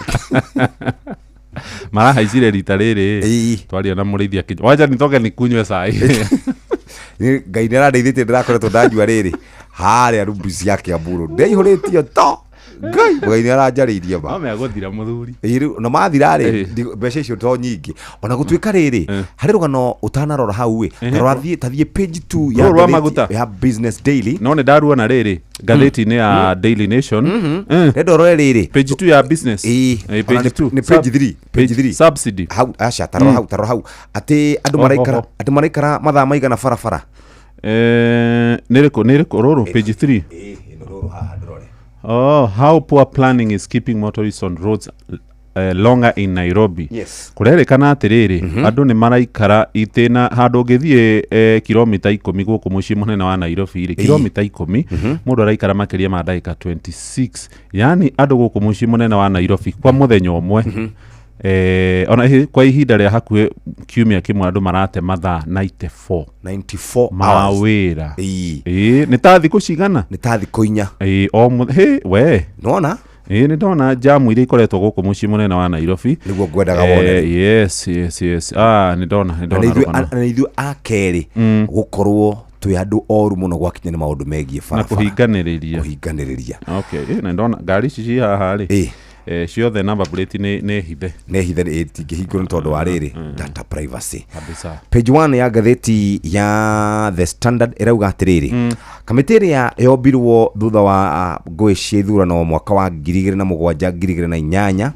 mara haicire rita riri twaria na murithia wacha nitoke nikunywe sai ni gainera ndeithite ndirakoretwo ndanyua riri haria rubuci ya Kiambu ndeihuritie to ngai mugaini aranjariirie ba ame aguthira muthuri no mathira ri mbeca icio to nyingi ona gutwika riri hari rugano utanarora hau we tathie page 2 ya Business Daily no ne ndaruona riri gatheti ni ya Daily Nation ndoro riri page 2 ya business page 2 ni page 3 subsidy hau acha taro hau ati andu maraikara mathaa maigana barabara niriko roro page 3 roro haha ndorore. Oh, how poor planning is keeping motorists on roads longer in Nairobi. Yes. Kurerekana atiriri andu ni maraikara itena handu ngithie kilomita 10 guku mucii munene wa Nairobi ri kilomita 10 mundu araikara makiria ma dakika 26 yani andu guku mucii munene wa Nairobi kwa muthenya umwe ona kwa ihinda ria hakuhe kiumia kimwe andu marate mathaa 94 mawira ni ta thiku cigana ni ta thiku inya we nona ni ndona jamu ile ikoretwo guku mucii munene wa Nairobi niguo ngwendaga wone yes ni ndona na ithu akeri gukorwo twi andu oru muno gwakinya ni maundu megie barabara na kuhinganiriria okay na ndona ngari cici haha ri ciothe number plate ni hithe itingihingwo ni tondu wa riri data privacy kabisa. Page 1 ya gatheti ya The Standard irauga atiriri kamiti ya yombirwo thutha wa ngui cia ithurano mwaka wa 2007-2008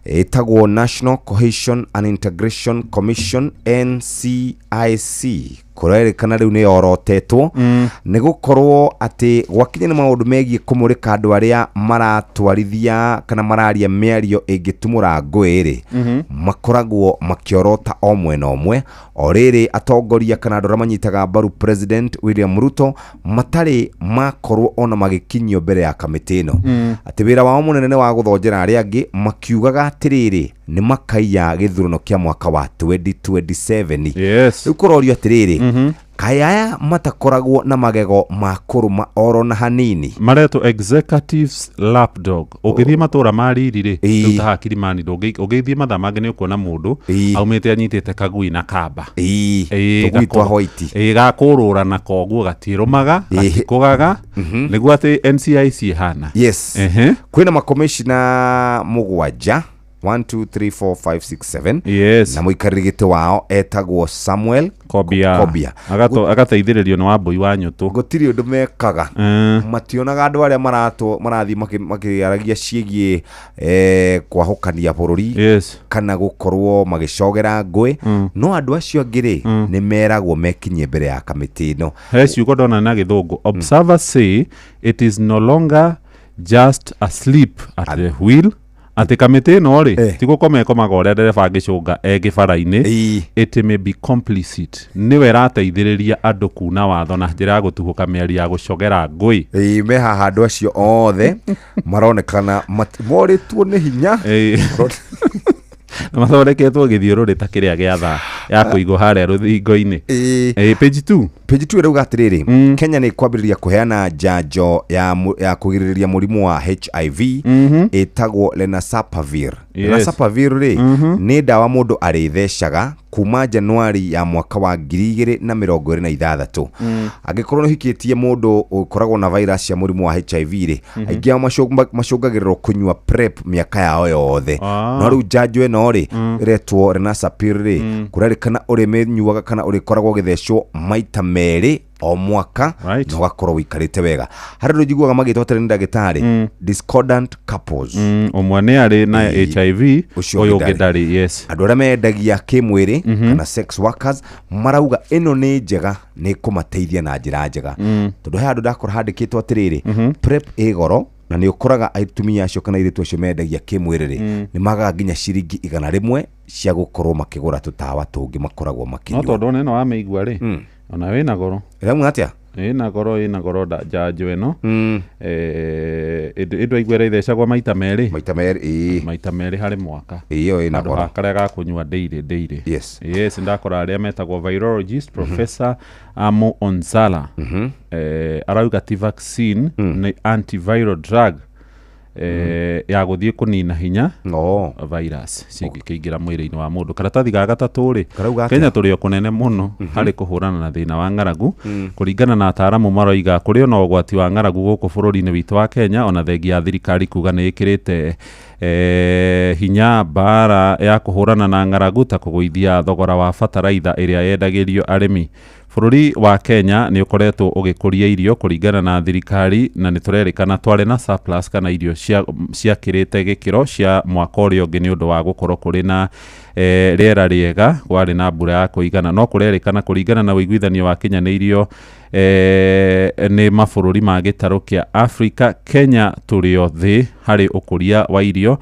etagwo National Cohesion and Integration Commission NCIC kurerekana riu ni yorotetwo ni gukorwo ati gwakinya ni maundu megie kumurika andu aria maratwarithia kana mararia miario ingitumura ngwiri makoragwo makiorota o mwena omwe o riri atongoria kana andu aria manyitaga mbaru President William Ruto matari makorwo ona magikinyio mbere ya kamiti ino ati wira wao munene wa guthonjera aria angi makiugaga atiriri ni makaiya githurano kia mwaka wa 2027 yes riu kurorio atiriri kaya matakoragwo na magego ma kuruma oro na hanini mareto executives lapdog ukithie matura maririre ruta hakiri mani ugithie matha mange ni ukuona mundu aumite anyitite kagui na kamba tugwitwa hoiti gakurura na koguo gatirumaga gatikugaga niguo ati NCIC hana yes kwina makomishina mugwanja 1 2 3 4 5 6 7 yes na muikarigite wao etagwo Samuel Kobia agateithiririo ni Wambui wa Nyutu gutiri undu mekaga mationaga andu aria marathi makiragia ciegie kwahukania bururi kana gukorwo magicogera ngui no andu acio angiri ni meragwo mekinye mbere ya kamiti no ciugo ndona na githungu observers say it is no longer just a sleep at the wheel ati kamite no ri tigo komaga uria ndereba ngicunga gibara-ini it may be complicit niwe rateithiriria andu kuna watho na njira ya gutuhuka miari ya gucogera ngui me haha andu acio othe maronekana moritwo ni hinya mathondeketwo githiururita kiria giatha ya kuigo haria ruthingo-ini page 2 irauga atiriri Kenya ni kwambiriria kuheana njanjo ya kugiriria murimu wa HIV etagwo Lenacapavir. Lenacapavir ri ni dawa mundu aritheshaga kuma Januari ya mwaka wa 2026 agikorwo hikitie mundu ukoragwo na virus ya murimu wa HIV ri aingia macungagirwo kunywa PrEP miaka yao yothe no riu njanjo eno ri retwo Lenacapavir ri kurarikana uri menyuaga kana uri koragwo githecwo maita meri o mwaka no gakorwo wikarite wega hari rujiguaga magitotera ni ndagitari discordant couples omwane ari na HIV oyo gedari yes andu aria mendagia kimwiri kana sex workers marauga ino ni njega ni kumateithia na njira njega tondu he andu ndakora handikitwo atiriri PrEP igoro na ni ukoraga aitumia acio kana iritu acio mendagia kimwiriri ni magaga nginya ciringi 100 cia gukorwo makigura tutawa tungi makoragwo makinywa no tondu neno wameigua ri ona wina goro iramu atia ina goro da njanjo eno indu igwera ithecagwo maita meri hari mwaka iyo ina goro akaria ga kunywa daily yes ndakora aria metagwo virologist professor Amo Onzala arauga ti vaccine ni antiviral drug ya guthie kunina hinya virus cingikiingira mwiri-ini wa mundu karatathi ga gatatu ri Kenya turi o kunene muno hari kuhurana na thina wa ngaragu kuringana na ataramu maroiga kuri ona ugwati wa ngaragu guku bururi-ini witu wa Kenya ona thengi ya thirikari kuga ni ikirite hinya bara ya kuhurana na ngaragu ta kuguithia thogora wa fertilizer iria yendagirio arimi. Bururi wa Kenya ni ukoretwo ugikuria irio kuringana na thirikari na ni turerikana tware na surplus kana irio cia kirite gikiro cia mwaka urio ngi ni undu wa gukorwo kuri na riera riega kwari na mbura ya kuigana no kurerikana kuringana na uiguithanio wa Kenya ni irio ni mabururi ma gitaro kia Africa. Kenya turio thi hari ukuria wa irio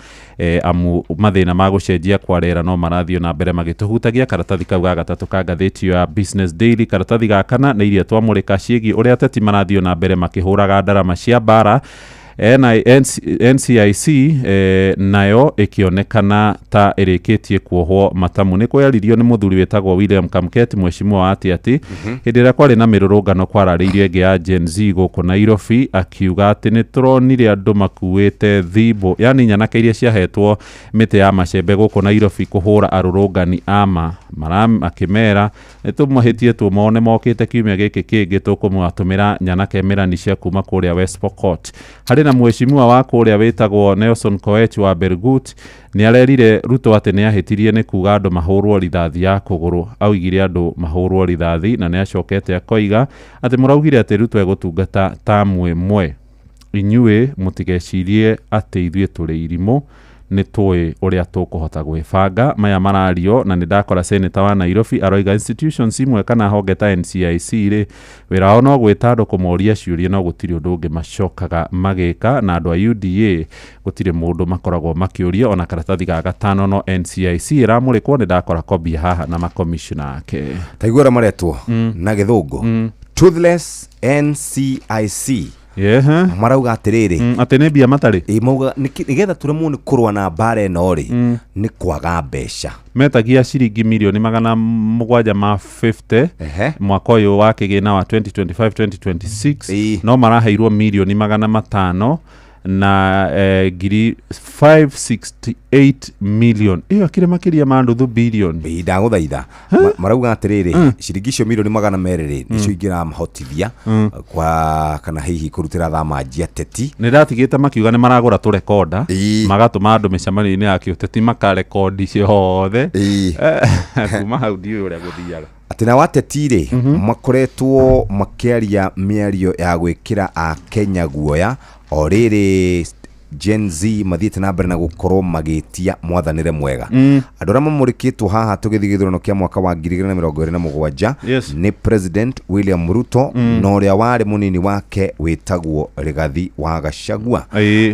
amu mathina ma gucenjia kwa rera no marathio na mbere magituhutagia. Karatathi kau ga gatatu ka ngathĩti ya Business Daily karatathi ga kana na iria twamurika ciegi uria ateti marathio na mbere makihuraga ndarama cia bara. NCIC nayo ikionekana ta irikitie kuohwo matamu ni kweyaririo ni muthuri wetagwo William Kamket mweshimwa wa ati hindira kwari na mirurungano kwarariirie nge ya Gen Z guku Nairobi akiuga ati ni turonire andu makuite thibo yani nyanake iria ciahetwo mite ya macembe guku Nairobi kuhura arurungani ama maram akimera nitumuhitie tumone mokite kiumia giki kingi tukumwatumira nyanake mirani cia kuma kuria West Pokot. Hari na mweshimwa wa kuria wetagwo Nelson Koech wa Bergut ni arerire Ruto ati ni ahitirie ni kuga andu mahurwo rithathi ya kuguru augire andu mahurwo rithathi na ni acokete akoiga ati muraugire ati Ruto egutungata tamwe mwe inyue mutigecirie ati ithue turi irimo ni tuwe uria tukuhota gwibanga maya marario na ni ndakora senator wa Nairobi aroiga institutions imwe kana honge ta NCIC ri wira ono gwita andu kumoria ciuria no gutiri undu ungi macokaga magika na andu a UDA gutiri mundu makoragwo makiuria ona karatathi ga gatano no NCIC iramurikwo ni ndakora Kobia haha na makomishona ake taigura maretwo na githungu toothless NCIC marauga atiriri ati ne bia matari mauga nigetha turemwo ni kurwa na bare no ri ni kwaga mbeca metagia ciringi milioni 750 mwaka uyu wa kigina wa 2025-2026 no maraheirwo milioni 500 na giri 568 million iyo akire makiria mandu billion ndaguthaitha marauga atiriri ciringi cio milioni 200 nicio ingira mahotithia kwa kana hihi kurutira thama njia teti ni ndatigite makiuga ni maragura tu rekorda magatuma andu micamani-ini ya kiuteti makarekondi ciothe kuma hau ndiu uria guthiaga atina watetire makoretwo makiaria miario ya gwikira a Kenya guoya o riri Gen Z mathiete na mbere na gukorwo magitia mwathanire mwega andu aria mamurikitwo haha tugithi githurano kia mwaka wa 2027 ni President William Ruto no ria wari munini wake witagwo Rigathi wa Gachagua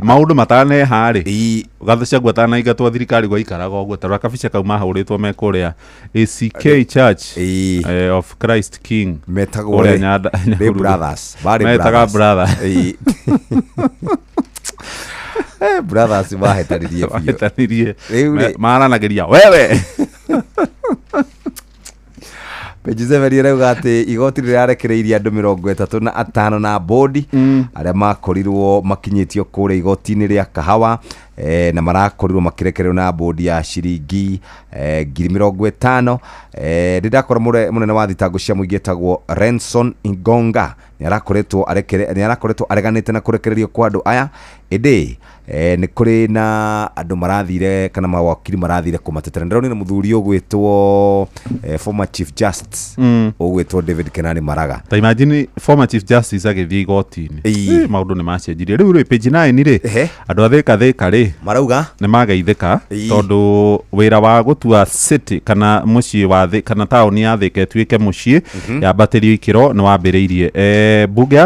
maundu matane hari Gachagua tana igatwa thirikari gwa ikaraga uguo tara kabica kau mahuritwo mekuria ACK Church of Christ King metagwo brothers metaga brother brothers wahetanirie maranageria wewe Pejizeveri rauga ati igoti rirarekereirie andu 35 na bodi aria makorirwo makinyitio kure igoti-ini ria kahawa na marakorirwo makirekererwo na bodi ya ciringi 50,000 ndakora munene wa thitango cia muingi etagwo Renson Ingonga ni arakoretwo areganite na kurekererio kwa andu aya indi ni kuri na andu marathire kana mawakiri marathire kumatetera ndironi na muthuri ugwitwo former chief justice ugwitwo David Kenani Maraga ta imagine former chief justice agithii igoti-ini maundu ni macenjirie riu page 9 ri andu atheka ri marauga ni magaitheka tondu wira wa gutua city kana mucii wa thi kana tauni ya Thika etuike mucii ya baterio ikiro ni wambiriirie bunge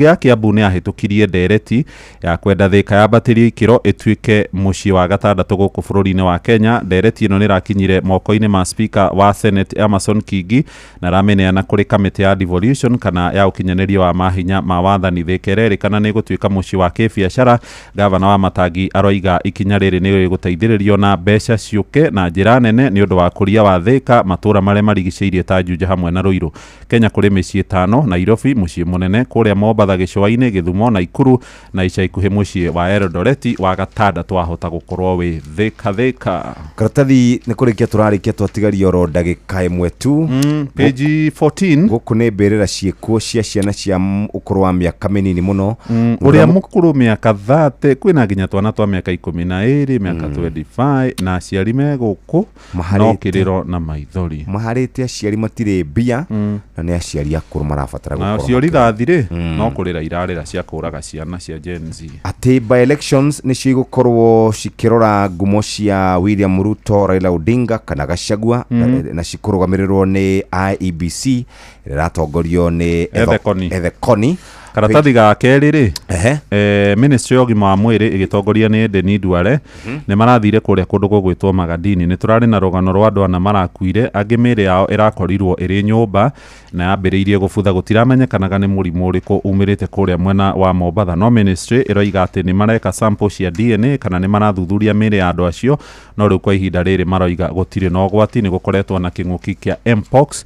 ya Kiambu ni ahitukirie ndereti ya kwenda Thika ya baterio ikiro etuike mucii wa gatandatu guku bururi-ini wa Kenya ndereti ino ni rakinyire moko-ini ma speaker wa Senate Amason Kingi na rameneana kuri kamiti ya devolution kana ya ukinyaniria wa mahinya ma wathani Thika kana ni gutuika mucii wa kibiashara gavana wa Matangi aroiga ikinya riri ni guteithiririo na mbeca ciuke na njira nene ni undu wa kuria wa Thika matura mare marigiceirie ta Juja hamwe na Ruiru Kenya kuri micii 5 Nairobi mucii munene kuria Mombatha Gicua-ini Githumo na Ikuru na ica ikuhi mucii wa Eldoret wa gatandatu ahota gukorwo wi Thika karatathi ni kurikia turarikia twatigario ro ndagika imwe tu page 14 guku ni mbirira ciekuo cia ciana cia ukuru wa miaka minini muno uria mukuru miaka 30 kwina nginya twana twa miaka 12 miaka 25 na aciari me guku no kiriro na maithori maharite aciari matire mbia na ni aciari akuru marabatara gukorwo na aciari thathire no kurira irarira cia kuraga ciana cia Gen Z ati by elections ni cigukorwo cikirora ngumo cia William Ruto Raila Odinga kana Gachagua na cikurugamirirwo ni IEBC riratongorio ni Ethekoni karatathi ga keri ri ministry of gima wa mwiri igitongoria ni Deni Duale ni marathire kuria kundu gugwitwo Magadini ni turari na rogano rwa andu ana marakuire angi miri yao irakorirwo iri nyumba na yambiriirie gubutha gutiramenyekanaga ni murimu uriku umirite kuria mwena wa Mombatha no ministry iroiga ati ni mareka sample cia DNA kana ni marathuthuria miri ya andu acio no riu kwa ihinda riri maroiga gutire no gwati ni gukoretwo na kinguki kia Mpox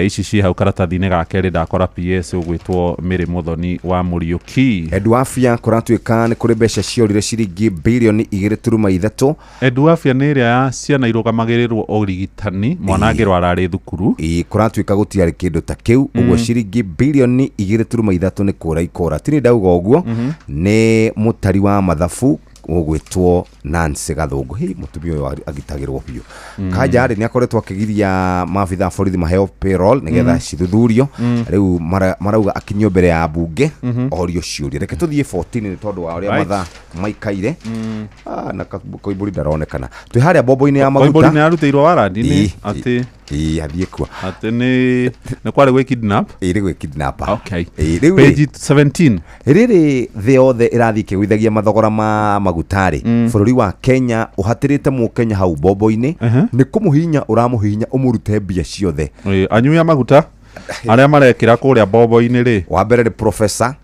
ici ci hau karatathi-ini ga keri ndakora PS ugwitwo Miri Muthoni wa Muriuki Edwafia kuratuika ni kuri mbeca ciorire ciringi bilioni 2.3 Edwafia ni iria ya ciana irugamagirirwo urigitani mwanangirwo arari thukuru kuratuika gutiari kindu ta kiu uguo ciringi bilioni 2.3 ni kura ikora tini ndauga uguo ni mutari wa mathabu ugwitwo Nancy Gathungu mutumia uyu agitagirwo biu kajari ni akoretwo akigiria mafitha borithi maheo payroll nigetha cithuthurio riu marauga akinyo mbere ya bunge orio ciuria reke tuthie 14 ni tondu wa uria matha maikaire na koiburi ndaronekana twi haria bobo-ini ya maguta koiburi ni aruteirwo warandi-ini ati athie kwa ati ni kwari gwe kidnap gwe kidnap okay page 17 riri the othe irathi kigwithagia mathogora ma magutari bururi wa Kenya uhatirite mu Kenya hau bobo-ini ni kumuhinya uramuhinya umurute mbia ciothe anyuya maguta aria marekira kuria bobo-ini ri wa mbere ni professor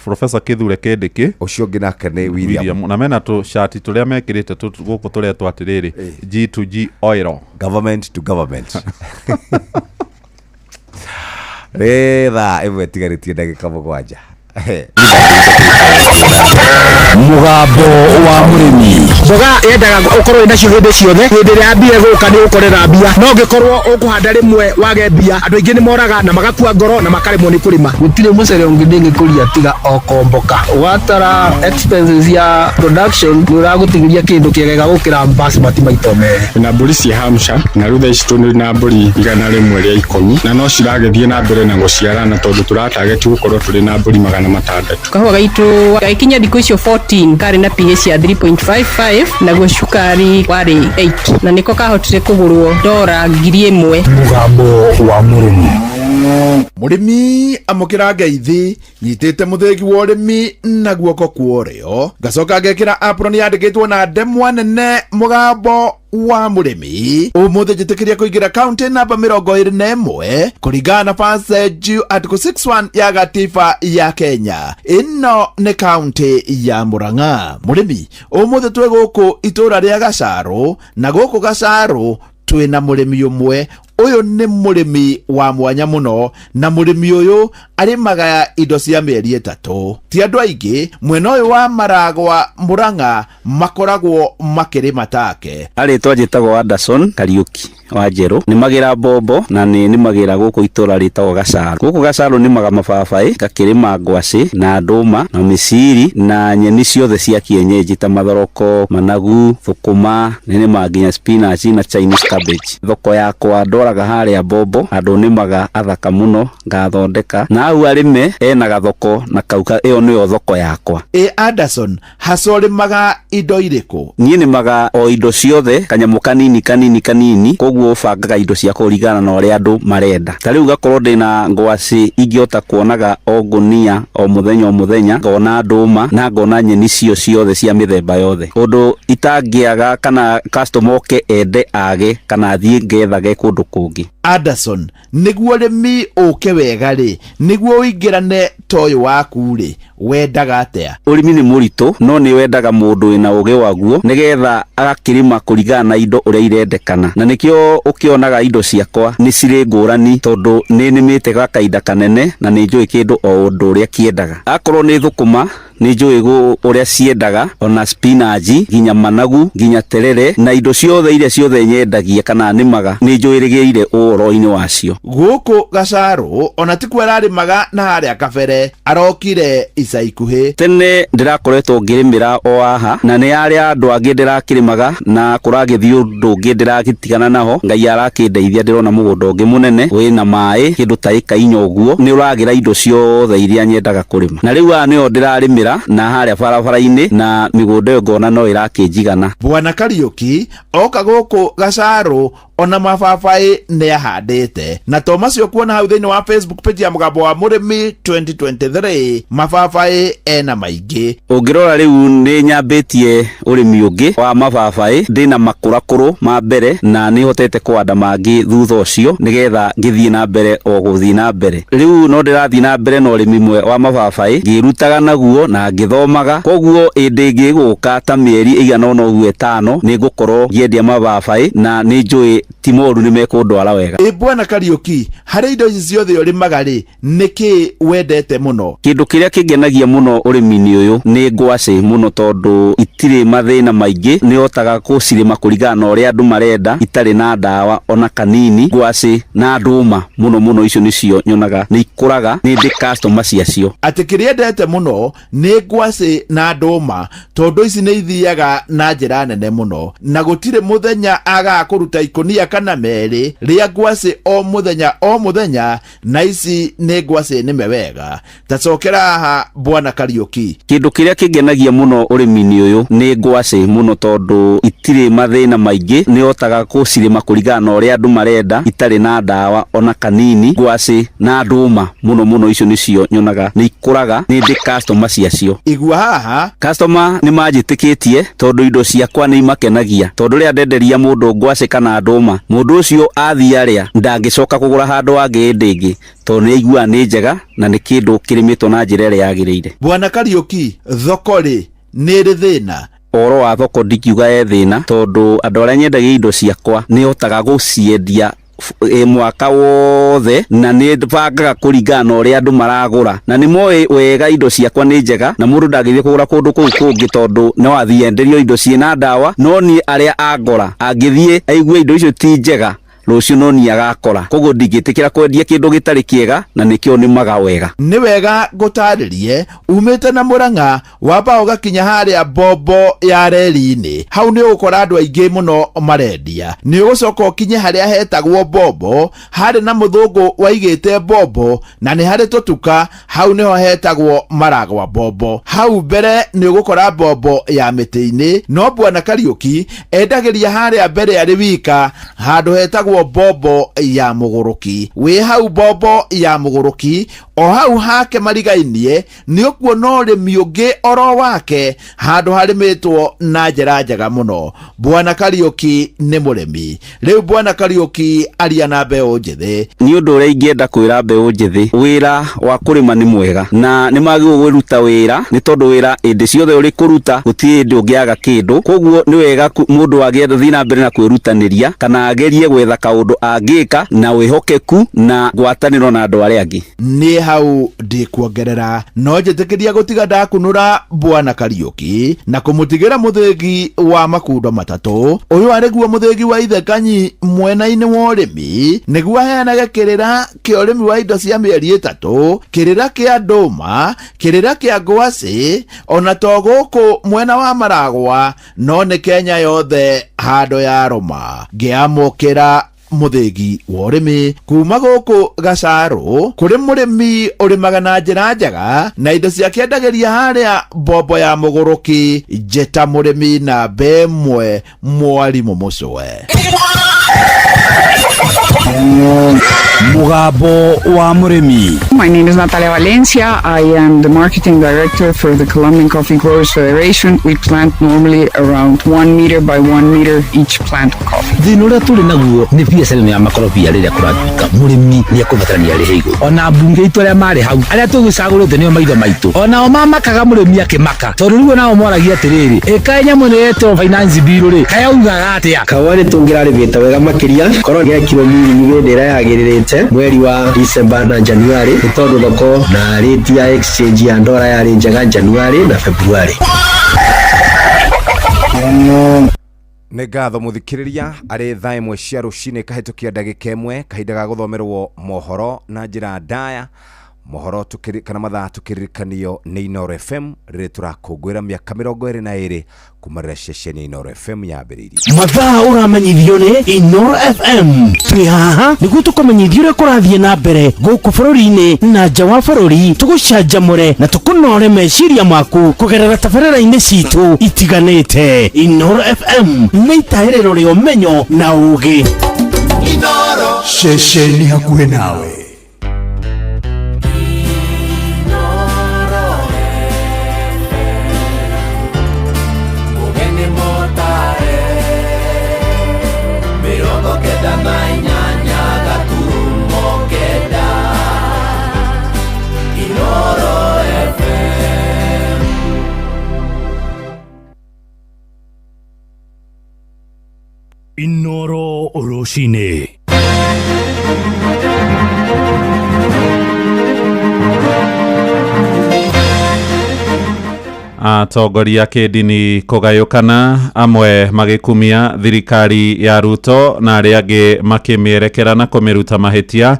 Professor Kithure Kindiki ucio ngi nake ni William na mena tu shati turia mekirite guku turia twatiriri G2G oil government to government retha imwe tigaritie ndagika mugwanja mugambo wa murimi boga yendaga ukorwo inacio hindi ciothe hindi ria mbia guka ni ukorera mbia no ngikorwo ukuhanda rimwe wage mbia andu aingi ni moraga na magakua ngoro na makaremwo ni kurima gutire mucere ungi ndingikuria tiga okomboka watara expenses ya production ni uragutigiria kindu kiegega gukira basmati maito meri na mburi cia Hampshire na rutha ici tuni na mburi igana rimwe ria 10 na no ciragethie na mbere na guciarana tondu turatarget gukorwo turi na mburi 600 kahua gaitu gaikinya thikũ icio 14 kari na pH ya 3.55 naguo cukari wari 8 na niko kahotire kugurwo $1,000 mugambo wa murimi murimi amukira ngeithi nyitite muthegi wa urimi na guoko kuorio gacoka ngekira apron yandikitwo na ndemwa nene mugambo wa murimi umuthi njitikiria kuingira county namba 21 kuringana na passage article 61 ya gatiba ya Kenya. Ino ni county ya Murang'a. Murimi umuthi twe guku itura ria Gacaru na guku Gacaru twina murimi umwe uyu ni murimi wa mwanya muno na murimi uyu arimaga indo cia mieri 3 ti andu aingi mwena uyu wa Maragwa Murang'a makoragwo makirima take ari twajitagwo Anderson Kariuki wa Njeru ni magira bombo na ni magira guku itura ritagwo Gacaru guku Gacaru ni maga mababai gakirima ngwaci na nduma na misiri na nyeni ciothe cia kienyeji ta mathoroko managu thukuma nene maginya spinach na Chinese cabbage thoko yakwa ndoraga haria bombo andu ni maga athaka muno ngathondeka na au arime ena gathoko na kauka iyo niyo thoko yakwa Anderson hasori maga indo iriku nie ni maga o indo ciothe kanyamu kanini koguo bangaga indo cia kurigana na uri andu marenda tari ugakorwo ndina ngwaci ingiota kuonaga o gunia o muthenya ngona nduma na ngona nyeni cio ciothe cia mithemba yothe undu itangiaga kana customer oke ende age kana thie ngethage kundu kungi Anderson niguo rimi uke wega ri niguo uingirane toyo waku ri wendaga atia urimi ni muritu no ni wendaga mundu ina uge waguo nigetha agakirima kurigana na indo uria irendekana na nikio ukionaga indo ciakwa ni ciri ngurani tondu ni nimite ga kaida kanene na ni njui kindu o undu uria kiendaga akorwo ni thukuma ni njui uria ciendaga ona spinach ginya managu ginya terere na indo ciothe iria ciothe nyendagia kana nimaga ni njui rigiire uhoro-ini wacio guku Gacaru ona tikwera maga na haria kabere arokire ica ikuhi tene ndirakoretwo ngirimira o aha na ni aria andu angi ndirakirimaga na kuragithii undu ungi ndiragitigana naho ngai arakindeithia ndirona mugunda ungi munene wina mai kindu ta ika inya uguo ni uragira indo ciothe iria nyendaga kurima na riu ani o ndirarimira na haria barabara-ini na migunda yo ngona no irakinjigana Bwana Kariuki oka guku Gacaru ona mababai ni ahandite na to macio kuona hau thiini wa Facebook page ya mugambo wa murimi 2023 mababai ena maingi ungirora riu ni nyambitie urimi ungi wa mababai ndina makurakuru ma mbere na ni hotete kwanda mangi thutha ucio nigetha ngithie na mbere o guthie na mbere riu no ndirathie na mbere na urimi mwe wa mababai ngirutaga naguo na ngithomaga koguo indi ngiguka ta mieri igana no guo 5 ni ngukorwo ngiendia mababai na ni njui timoru ni mekundwara wega Bwana Kariuki hari indo ici ciothe urimaga ri niki wendete muno kindu kiria kingenagia muno urimi-ini uyu ni ngwaci muno tondu itiri mathina maingi ni hotaga kucirima kurigana na uria andu marenda itari na ndawa ona kanini ngwaci na nduma muno icio nicio nyonaga ni ikuraga ni ndi customer ciacio ati kiria ndete muno ni ngwaci na nduma tondu ici ni ithiaga na njira nene muno na gutire muthenya aga kuruta ikonia kana meri ria ngwaci o muthenya na ici ni ngwaci ni mewega tacokera haha Bwana Kariuki kindu kiria kingenagia muno urimi-ini uyu ni ngwaci muno tondu itiri mathina maingi ni hotaga kucirima kurigana na uria andu marenda itari na ndawa ona kanini ngwaci na nduma muno icio nicio nyonaga ni ikuraga ni ndi customer ciacio igua haha customer ni majitikitie tondu indo ciakwa ni imakenagia tondu ria ndenderia mundu ngwaci kana nduma ndũma mũndũ ũcio athia rĩa ndangĩcoka kũgũra handũ hangĩ ndĩngĩ tondũ nĩ aigua nĩ njega na nĩ kĩndũ kĩrĩmĩtwo na njĩra ĩrĩa yagĩrĩire. Bwana Kariuki, thoko rĩ nĩ rĩ thĩna? Ũhoro wa thoko ndikiuga thĩna tondũ andũ arĩa nyendagia indo ciakwa nĩ hotaga gũciendia mwaka wothe na nĩ bangaga kũringana na ũrĩa andũ maragũra na nĩ moĩ wega indo ciakwa nĩ njega na mũndũ ndangĩthiĩ kũgũra kũndũ kũu kũngĩ tondũ no athiĩ enderio indo ciĩna ndawa, no niĩ arĩa angora angĩthiĩ aigue indo icio ti njega rũciũ no niĩ agakora, koguo ndingĩtĩkĩra kwendia kĩndũ gĩtarĩ kĩega na nĩkĩo nĩmaga wega. Nĩ wega gũtarĩrie umĩte na Mũrang'a wamba ũgakinya harĩa Bombo ya reri-inĩ, hau nĩ ũgũkora andũ aingĩ mũno marendia. Nĩ ũgũcoka ũkinye harĩa hetagwo Bombo, harĩ na mũthũngũ waigĩte Bombo na nĩ harĩ tũtuka, hau nĩho hetagwo Maragwa Bombo. Hau mbere nĩ ũgũkora Bombo ya mĩtĩ-inĩ, no Bwana Kariuki endagĩria harĩa mbere arĩ wika handũ hetagwo Bombo ya Mũgũrũki. Wĩ hau Bombo ya Mũgũrũki o hau hake marigainie nĩ ũkuona ũrĩmi ũngĩ oro wake handũ harĩmĩtwo na njĩra njega mũno. Bwana Kariuki nĩ mũrĩmi. Rĩu Bwana Kariuki aria na mbeũ njĩthĩ. Nĩ ũndũ ũrĩa ingĩenda kwĩra mbeũ njĩthĩ, wĩra wa kũrĩma nĩ mwega na nĩ magĩrĩirwo kwĩruta wĩra nĩ tondũ wĩra hĩndĩ ciothe ũrĩ kũruta gũtirĩ hĩndĩ ũngĩaga kĩndũ, koguo nĩ wega mũndũ agĩetha thiĩ na mbere na kwĩrutanĩria kana agerie gwetha kaũndũ angĩka na wĩhokeku na ngwatanĩro na andũ arĩa angĩ. Nĩ hau ndĩkuongerera no njĩtĩkĩria gũtiga ndakunũra Bwana Kariuki na kũmũtigĩra mũthĩgi wa makundo matatũ. Ũyũ arĩ guo mũthĩgi wa Ithe Kanyi mwena-inĩ wa ũrĩmi nĩguo aheanage kĩrĩra kĩa ũrĩmi wa indo cia mĩeri ĩtatũ, kĩrĩra kĩa ndũma, kĩrĩra kĩa ngwacĩ, ona to gũkũ mwena wa Maragwa no nĩ Kenya yothe handũ ya rũma. Ngĩamũkĩra mũthĩgi wa ũrĩmi kuma gũkũ Gacarũ kũrĩ mũrĩmi ũrĩmaga na njĩra njega na indo ciake endagĩria harĩa Bombo ya Mũgũrũki. Njeta mũrĩmi na mbemwe Mwarimũ Mũcwe. Mugambo wa Murimi. My name is Natalia Valencia. I am the marketing director for the Colombian Coffee Growers Federation. We plant normally around 1 meter by 1 meter each plant of coffee. Thĩna ũrĩa tũrĩ naguo nĩ biacara ya makorobia rĩrĩa kũratuĩka mũrĩmi nĩ ekũbatarania arĩ igũrũ. Ona mbunge itũ arĩa marĩ hau arĩa tũgĩcagũrĩte nĩo maitho maitũ, onao mamakaga mũrĩmi akĩmaka tondũ rĩu nao moragia atĩrĩrĩ, ĩka nyamũ nĩ yetwo finance bill rĩ kayaugaga atĩa kawa nĩ tũngĩrarĩmĩte wega makĩria korwo gĩa kilo miri hĩndĩ ĩrĩa yagĩrĩrĩte mweri wa December na January nĩ tondũ thoko na rate ya exchange ya ndora yarĩ njega January na February. Nĩ ngatho mũthikĩrĩria arĩ thaa ĩmwe cia rũcinĩ kahĩtũkia ndagĩka ĩmwe kahinda ga gũthomerwo mohoro na njĩra ndaya. Mohoro kana mathaa tukĩririkanio nĩ Inooro FM rĩrĩ tũrakũngũĩra mĩaka 22 kumarĩra ceceni Inooro FM yambĩrĩirie. Mathaa ũramenyithio nĩ Inooro FM. Twĩ haha nĩguo tũkũmenyithia ũrĩa kũrathiĩ na mbere gũkũ bũrũri-inĩ na nja wa bũrũri, tũgũcanjamũre na tũkũnore meciria maku kũgerera tabarĩra-inĩ citũ itiganĩte. Inooro FM nĩ itaĩrĩro rĩa ũmenyo na ũũgĩ. Inooro ceceni hakuhĩ nawe. Inooro Oroshine. Atongoria kĩndini kũgayũkana, amwe magĩkumia thirikari ya Ruto na arĩa angĩ makĩmĩerekera na kũmĩruta mahĩtia.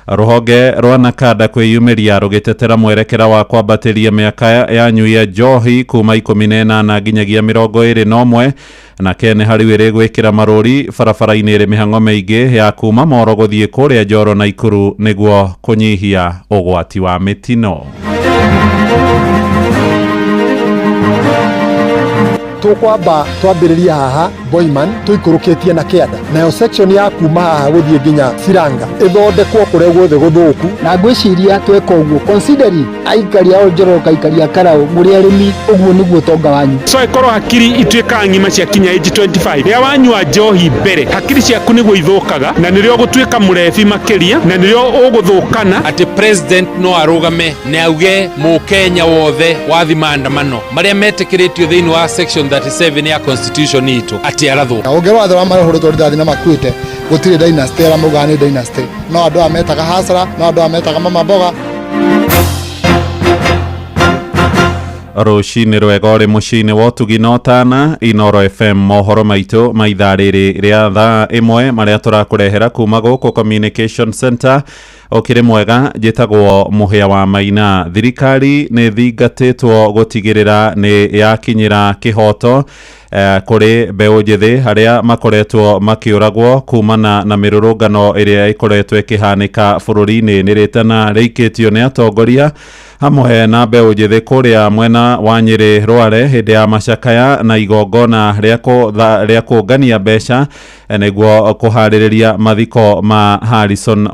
Rũhonge rwa Nakada kwĩyumĩria rũgĩtetera mwerekera wa kwambatĩria mĩaka yanyu ya njohi kuma 18 nginyagia 21 na kene harĩ wĩrĩ gwĩkĩra marũri barabara-inĩ ĩrĩ mĩhang'o mĩingĩ ya kuma Moro gũthiĩ kũrĩa Njoro na Ikuru nĩguo kũnyihia ũgwati wa mĩtino. tukwamba twambĩrĩria haha Boiman tuikũrũkĩtie na kĩanda nayo section ya kuma haha gũthiĩ nginya Siranga ĩthondekwo kũrĩa guothe gũthũku na ngwĩciria tweka ũguo considering aikari ao Njoroka aikari a Karaũ mũrĩ arĩmi ũguo nĩguo tonga wanyu so ĩkorwo hakiri ituĩka ng'ima cia kinya age 25 rĩrĩa wanyua njohi mbere hakiri ciaku nĩguo ithũkaga na nĩrĩo gũtuĩka mũrebi makĩria na nĩrĩo ũgũthũkana atĩ president no arũgame na auge mũkenya wothe wathi maandamano marĩa metĩkĩrĩtio thĩinĩ wa section 37 ya constitution itũ atĩ arathũka ũngĩrwo atho marahũrĩtwo rithathi na makuĩte gũtirĩ dynasty aramuga nĩ dynasty no andũ ametaga hasara no andũ ametaga mama mboga Rũcinĩ rwega ũrĩ mũciĩ-inĩ wa ũtugi na ũtana Inoro FM mohoro maitũ ma ithaa rĩrĩ rĩa thaa ĩmwe marĩa tũrakũrehera kuma gũkũ Communication Center okĩrĩ mwega njĩtagwo Mũhĩa wa Maina. Thirikari nĩ thingatĩtwo gũtigĩrĩra nĩ yakinyĩra kĩhoto kũrĩ mbeũ njĩthĩ harĩa makoretwo makĩũragwo kumana na mĩrũrũngano ĩrĩa ĩkoretwo ĩkĩhanĩka bũrũri-inĩ nĩrĩtana rĩikĩtio nĩ atongoria hamwe na mbeũ njĩthĩ kũrĩa mwena wa Nyĩrĩ Rware hĩndĩ ya macakaya na igongona rĩa kũngania mbeca nĩguo kũharĩrĩria mathiko ma Harrison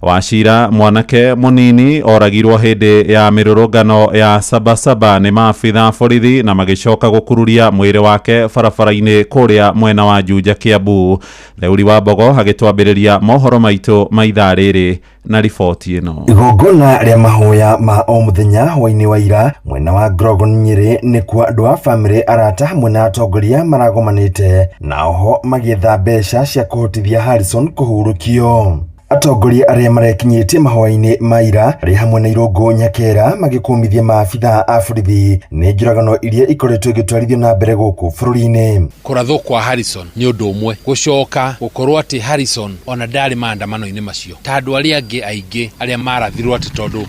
Wachira mwanake mũnini oragirwo hĩndĩ ya mĩrũrũngano ya Sabasaba nĩ maabitha borithi na magĩcoka gũkururia mwĩrĩ wake barabara-inĩ kũrĩa mwena wa Juja Kiambu. Theuri wa Mbogo agĩtwambĩrĩria mohoro maitũ ma ithaa rĩrĩ na riboti ĩno. Igongona rĩa mahoya ma o mũthenya hwainĩ wa ira mwena wa Grogon Nyĩrĩ nĩkuo andũ a bamĩrĩ arata hamwe na atongoria maragomanĩte na oho magĩetha mbeca cia kũhotithia Harrison kũhurũkio. Atongoria arĩa marekinyĩtie mahoya-inĩ ma ira arĩ hamwe na Irũngũ Nyakera magĩkũmithia maabitha a borithi nĩ njũragano iria ikoretwo igĩtwarithio na mbere gũkũ bũrũri-inĩ. Kũrathwo kwa Harrison nĩ ũndũ ũmwe gũcoka gũkorwo atĩ Harrison ona ndarĩ maandamano-inĩ macio ta andũ arĩa angĩ aingĩ arĩa marathirwo atĩ tondũ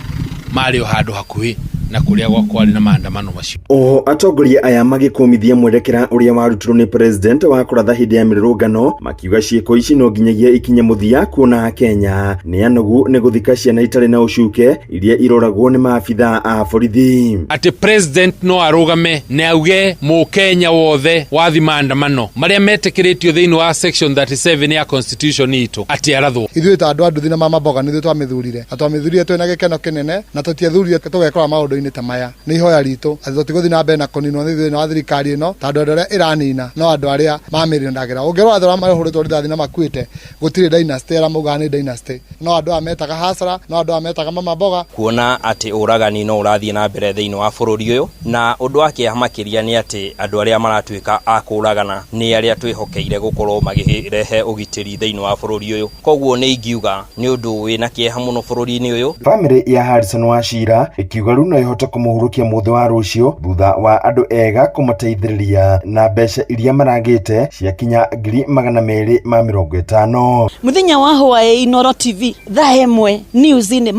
marĩ o handũ hakuhĩ na kũrĩa gwakwari na maandamano macio. O atongoria aya magĩkũmithia mwerekera ũrĩa warutirwo nĩ president wa kũratha hĩndĩ ya mĩrũrũngano makiuga ciĩko ici no nginyagia ikinye mũthia kuona Kenya nĩ anogu nĩ gũthika ciana itarĩ na ũcuke iria iroragwo nĩ maabitha a borithi. Atĩ president no arũgame na auge mũkenya wothe wathi maandamano marĩa metĩkĩrĩtio thĩinĩ wa section 37 ya constitution itũ atĩ arathwo. Ithuĩ ta andũ a nduthi na mama mboga nĩ twamĩthurire na twamĩthurire twĩna gĩkeno kĩnene na tũtiathurire tũgekora maũndũ nĩ tamaya nĩ ihoya ritũ atĩ tũtigũthiĩ na mbere na kũninwo nĩ thĩinĩ wa thirikari ĩno tondũ andũ arĩa ĩranina no andũ arĩa mamerĩndagĩra. Ũngĩrora andũ arĩa marahũrĩtwo rithathi na makuĩte gũtirĩ dynasty aramuga nĩ dynasty no andũ ametaga hasara no andũ ametaga mama mboga. Kuona atĩ ũragani no ũrathiĩ na mbere thĩinĩ wa bũrũri ũyũ na ũndũ wa kĩeha makĩria nĩ atĩ andũ arĩa maratuĩka a kũragana nĩ arĩa twĩhokeire gũkorwo magĩrehe ũgitĩri thĩinĩ wa bũrũri ũyũ. Koguo nĩ ingiuga nĩ ũndũ wĩna kĩeha mũno bũrũri-inĩ ũyũ. Bamĩrĩ ya Harrison Wachira ĩkiuga rĩu no ĩhote kũmũhurũkia mũthĩ wa rũciũ thutha wa andũ ega kũmateithĩrĩria na mbeca iria maragĩte ciakinya 250. Mũthenya wa hwaĩ Inoro TV thaa ĩmwe news-inĩ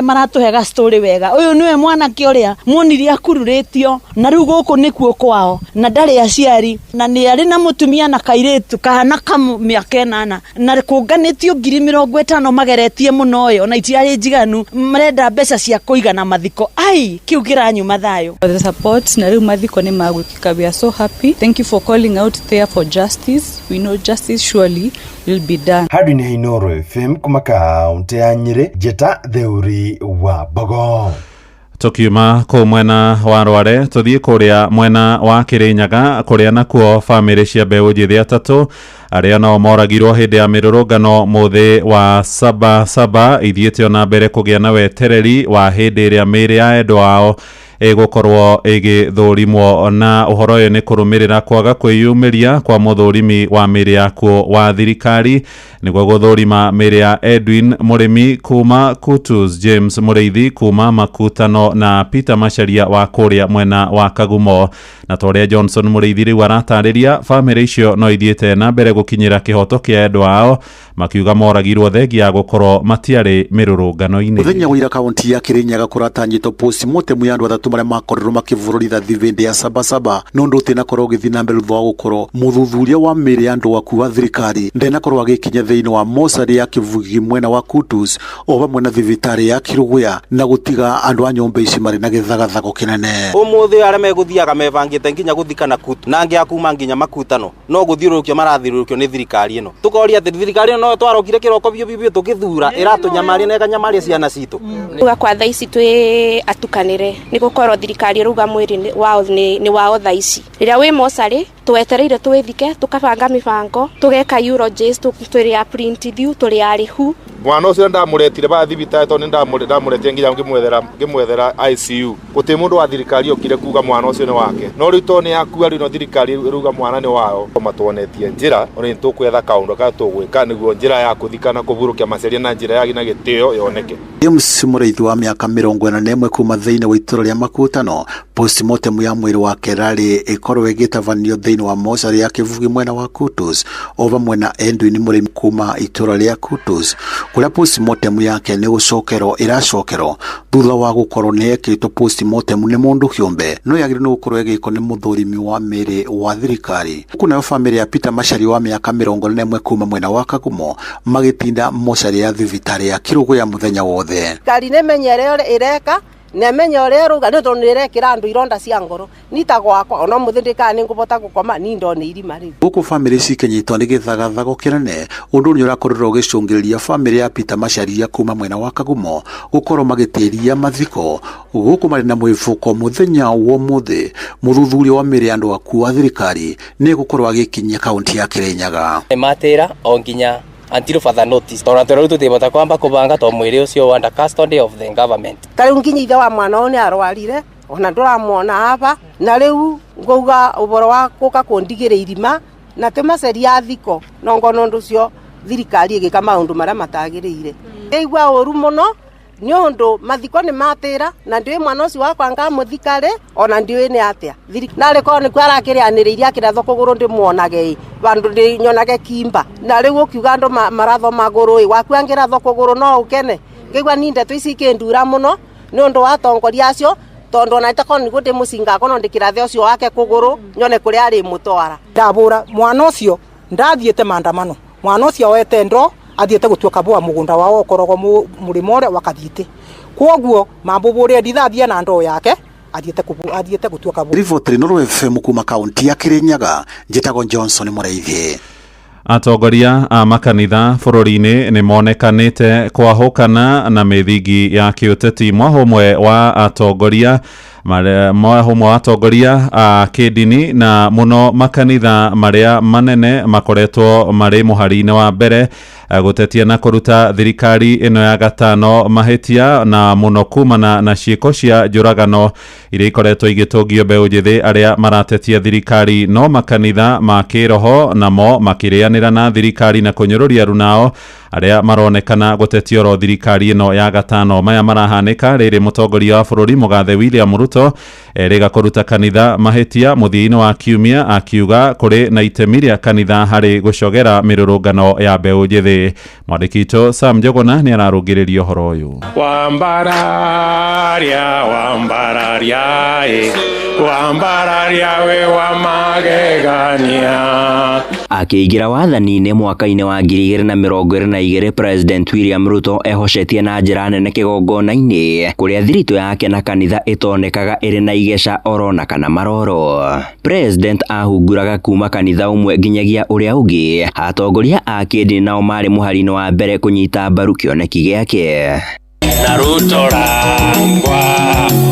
maratũhega story wega. Ũyũ nĩwe mwanake ũrĩa muonirie akururĩtio na rĩu gũkũ nĩkuo kwao na ndarĩ aciari na nĩ arĩ na mũtumia na kairĩtu kahana kamĩaka 8 na kũnganĩtio 50,000 mageretie mũno ũyũ na itiarĩ njiganu marenda mbeca cia kũigana mathiko. Ai kiu kiranyuma thayo. The support na rĩu mathiko nĩ magwĩkĩka. We are so happy. Thank you for calling out there for justice. We know justice surely will be done. Hadi ni Inoro FM kuma kaunti ya Nyĩrĩ njeta Theuri wa Mbogo. Tukiuma kũ mwena wa Rware tuthiĩ kũrĩa mwena wa Kĩrĩnyaga kũrĩa nakuo bamĩrĩ cia mbeũ njĩthĩ atatũ arĩa nao moragirwo hĩndĩ ya mĩrũrũngano mũthĩ wa Sabasaba ithiĩte ona mbere kũgĩa na wetereri wa hĩndĩ ĩrĩa mĩĩrĩ ya endwa ao ĩgũkorwo ĩgĩthũrimwo na ũhoro ũyũ nĩ kũrũmĩrĩra kwaga kwĩyumĩria kwa mũthũrimi wa mĩĩrĩ yakuo wa thirikari nĩguo gũthũrima mĩĩrĩ ya Edwin mũrĩmi kuma Kutus, James mũrĩithi kuma Makutano na Peter Macharia wa kũrĩa mwena wa Kagumo. Na torĩa Johnson mũrĩithi rĩu aratarĩria bamĩrĩ icio no ithiĩte na mbere gũkinyĩra kĩhoto kĩa endwa ao makiuga moragirwo thengia ya gũkorwo matiarĩ mĩrũrũngano-inĩ. Mũthenya wa ira kaunti ya Kĩrĩnyaga kũratanyĩtwo post mote mu yandu atatũ maundu maria makorirwo makivururitha thivindi ya Sabasaba nundu utinakorwo ugithi na mbere thutha wa gukorwo muthuthuria wa mĩĩrĩ ya andu akuua thirikari ndenakorwo agikinya thiini wa mocarĩ ya Kivugi mwena wa Kutus o vamwe na thibitari ya Kiruguya na gutiga andu a nyumba ici mari na githagathago kinene. Umuthi aria meguthiaga mebangite nginya guthikana Kutu na ngia kuma nginya makutano no guthiurukio marathiurukio ni thirikari ino tukoria ati thirikari no twarokire kiroko biu tukithura iratunyamaria na ikanyamaria ciana citu ruga kwa thaa ici twi atukanire ni gukorwo thirikari ruga mwiri wao ni wao thaa ici riria wi mocari twetereire twithike tukabanga mibango tugeka urologist turi a print thiu turi arihu mwana ucio ndamuretire ba thibitari to ndamuretie nginya ngimwethera ICU guti mundu wa thirikari okire kuga mwana ucio ni wake no rito ni akua rino thirikari ruga mwana ni wao matuonetie njira uri tukwetha kaundu ka tugwika niguo njira ya kuthikana kuburukia maceria na njira ya gina gitio yoneke. James Mureithi wa miaka 41 kuma thiini wa itura ria Makutano postmortem ya mwiri wake rari ikorwo igitavanio thiini wa mocarĩ ya Kivugi mwena wa Kutus o vamwe na Edwin Murimi kuma itura ria Kutus kuria postmortem yake ni gucokerwo iracokerwo thutha wa gukorwo ni ekitwo postmortem ni mundu kiumbe no yagire no gukorwo egiko ni muthurimi wa mĩĩrĩ wa thirikari. Kuna family ya Peter Machari wa miaka 41 kuma mwena wa Kagumo magitinda mocarĩ ya thibitari ya Kiruguya muthenya wothe. Kari ne menyere ireka ne menyore ruga ni tonire andu ironda cia ngoro nita gwakwa ona muthindika ni ngubota gukoma ni ndone irima ri guku family cikenyitwo ni githagathago kinene undu ni urakorwo gicungiriria family ya Peter Machari kuma mwena wa Kagumo gukorwo magitiria mathiko guku mari na mwifuko muthenya wo muthe muthuthuria wa mĩĩrĩ andu akuua thirikari ni gukorwo agikinyia kaunti ya Kirinyaga matira onginya until further notice tona toro tutibota kwamba kubanga to mwiri ucio under custody of the government kari nginyi ithe wa mwana oni arwarire ona nduramuona hapa na riu ngauga uboro wa kuka kundigire irima na tumaceria thiko nongo nondu cio thirikari igika maundu maria matagirire igwa oru muno ni undu mathiko ni matira na ndiwe mwana ucio wakwa ngamuthikare ona ndiwe ni atia nari ko ni kwarakirianiriria akira thoko guru ndimuonage bandu ndi nyonage kimba na riu ukiuga andu marathoma guru wakuangira thoko guru no ukene ngigwa ninde twisi kindura muno ni undu wa tongoria acio tondu ona itako ni guti mucinga kono ndikirathe ucio wake kuguru nyone kuri ari mutwara ndabura mwana ucio ndathiete maandamano mwana ucio wete ndo athiete gutuika bwa mugunda wao okorogo murimo ore wakathite kwoguo mambubure ndithathia na ndo yake athiete gutuika bwa Rivotri Noro FM kuma kaunti ya Kirinyaga njitagwo Johnson Mureithi. Atongoria a makanitha bururi-ini ni monekanite kwahukana na mithingi ya kiuteti mwahumwe wa atongoria a kidini na muno makanitha maria manene makoretwo mari muhari-ini wa mbere gutetia na kuruta thirikari ino ya gatano mahitia na muno kumana na ciiko cia njuragano iria ikoretwo igitungio mbeũ njithi aria maratetia thirikari no makanitha ma kiroho namo makirianira na thirikari na kunyururia runao aria maronekana gutetio ro thirikari ino ya gatano maya marahanika riri mutongoria wa bururi Mugathe William Ruto eriga kuruta kanitha mahitia muthii-ini wa kiumia akiuga kuri na itemi ria kanitha hari gucogera mirurungano ya mbeũ njithi. Mwandiki witũ Sam Njuguna ni ararugiriria uhoro uyu. Wambararia we wa magegania. Akiingira wathani-ini mwaka-ini wa 2022 President William Ruto ehocetie na njira nene kigongona-ini kuria thirito yake na kanitha itonekaga iri na igeca orona kana maroro. President ahunguraga kuma kanitha umwe nginyagia uria ungi atongoria a kidini nao mari muhari-ini wa mbere kunyita mbaru kioneki giake.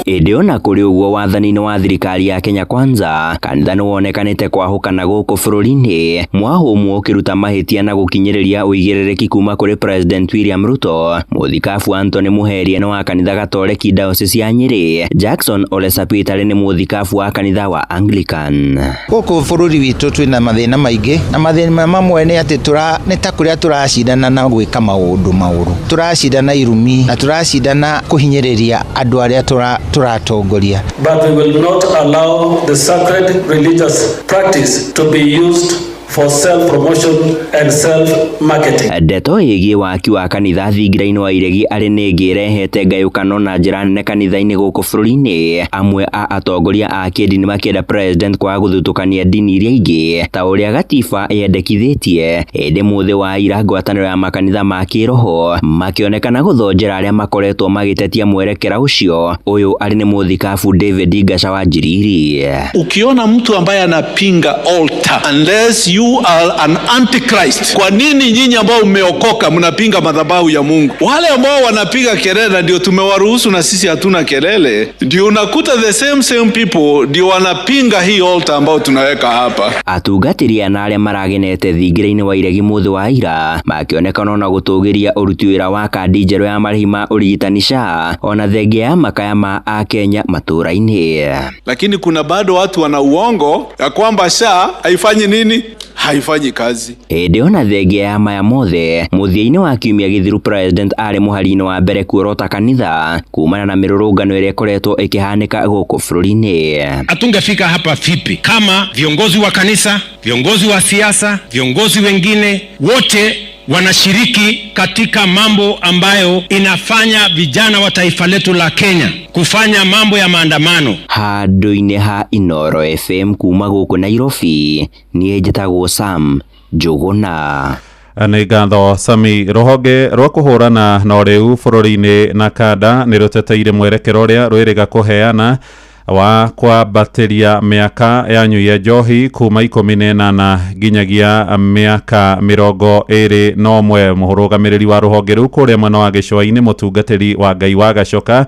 Indi ona kuri uguo wathani-ini wa thirikari ya Kenya Kwanza kanitha ni wonekanite kwahukana guku bururi-ini mwahumwo ukiruta mahitia na gukinyiriria uigiririki kuma kuri President William Ruto. Muthikabu Anthony Muheria ni wa kanitha Gatoreki Diocese ya Nyeri. Jackson Ole Sapitali ni muthikabu wa kanitha wa Anglican. Guku bururi witu twina mathina maingi na mathina mamwe ni ati ni ta kuria turacindana na gwika maundu mauru turacindana irumi na turacindana kuhinyiriria andu aria turatongoria. But we will not allow the sacred religious practice to be used for self-promotion and self-marketing. Ndeto ĩgiĩ waki wa kanitha thingira-inĩ wa Iregi arĩ nĩngĩ ĩrehete ngayũkano na njĩra nene kanitha-inĩ gũkũ bũrũri-inĩ. Amwe a atongoria a kĩndini makĩenda president kwaga gũthutũkania ndini iria ingĩ ta ũrĩa gatiba yendekithĩtie. Ĩndĩ mũthĩ wa ira ngwatanĩro ya makanitha ma kĩroho makĩonekana gũthonjera arĩa makoretwo magĩtetia mwerekera ũcio. Ũyũ arĩ nĩ mũthikabu David Gasha wa Njiriri. Ukiona mtu ambaye anapinga altar, unless you are an antichrist, kwa nini nyinyi ambao mmeokoka mnapinga madhabahu ya Mungu? Wale ambao wanapiga kelele ndio tumewaruhusu na sisi hatuna kelele, ndio unakuta the same people ndio wanapinga hii altar ambao tunaweka hapa. Atungatĩri na arĩa maragenete thingira-inĩ wa Iregi mũthĩ wa ira makĩonekana na gũtũgĩria ũruti wĩra wa kandi njerũ ya marĩhi ma ũrigitani SHA ona thengia ya makaya ma Akenya matũra-inĩ. Lakini kuna bado watu wana uongo ya kwamba SHA haifanyi nini? Haifanyi kazi. Ĩndĩ ona thengia ya maya mothe mũthia-inĩ wa kiumia gĩthiru president arĩ mũhari-inĩ wa mbere kuorota kanitha kumana na mĩrũrũngano ĩrĩa ĩkoretwo ĩkĩhanĩka gũkũ bũrũri-inĩ. Hatungefika hapa vipi kama viongozi wa kanisa, viongozi wa siasa, viongozi wengine wote wanashiriki katika mambo ambayo inafanya vijana wa taifa letu la Kenya kufanya mambo ya maandamano. Handũ-inĩ ha Inoro FM kuma gũkũ Nairobi, niĩ njĩtagwo Sam Njũgũna. Nĩ ngatho Sami. Rũhonge rwa kũhũrana na ũrĩu bũrũri-inĩ na kanda nĩ rũteteire mwerekero ũrĩa rwĩrĩga kũheana wa kwambatĩria mĩaka ya nyui njohi kuma 18 nginyagia mĩaka 21. Mũrũgamĩrĩri wa rũhonge rũu kũrĩa mwena wa gĩcũa-inĩ mũtungatĩri wa Ngai wa Gacoka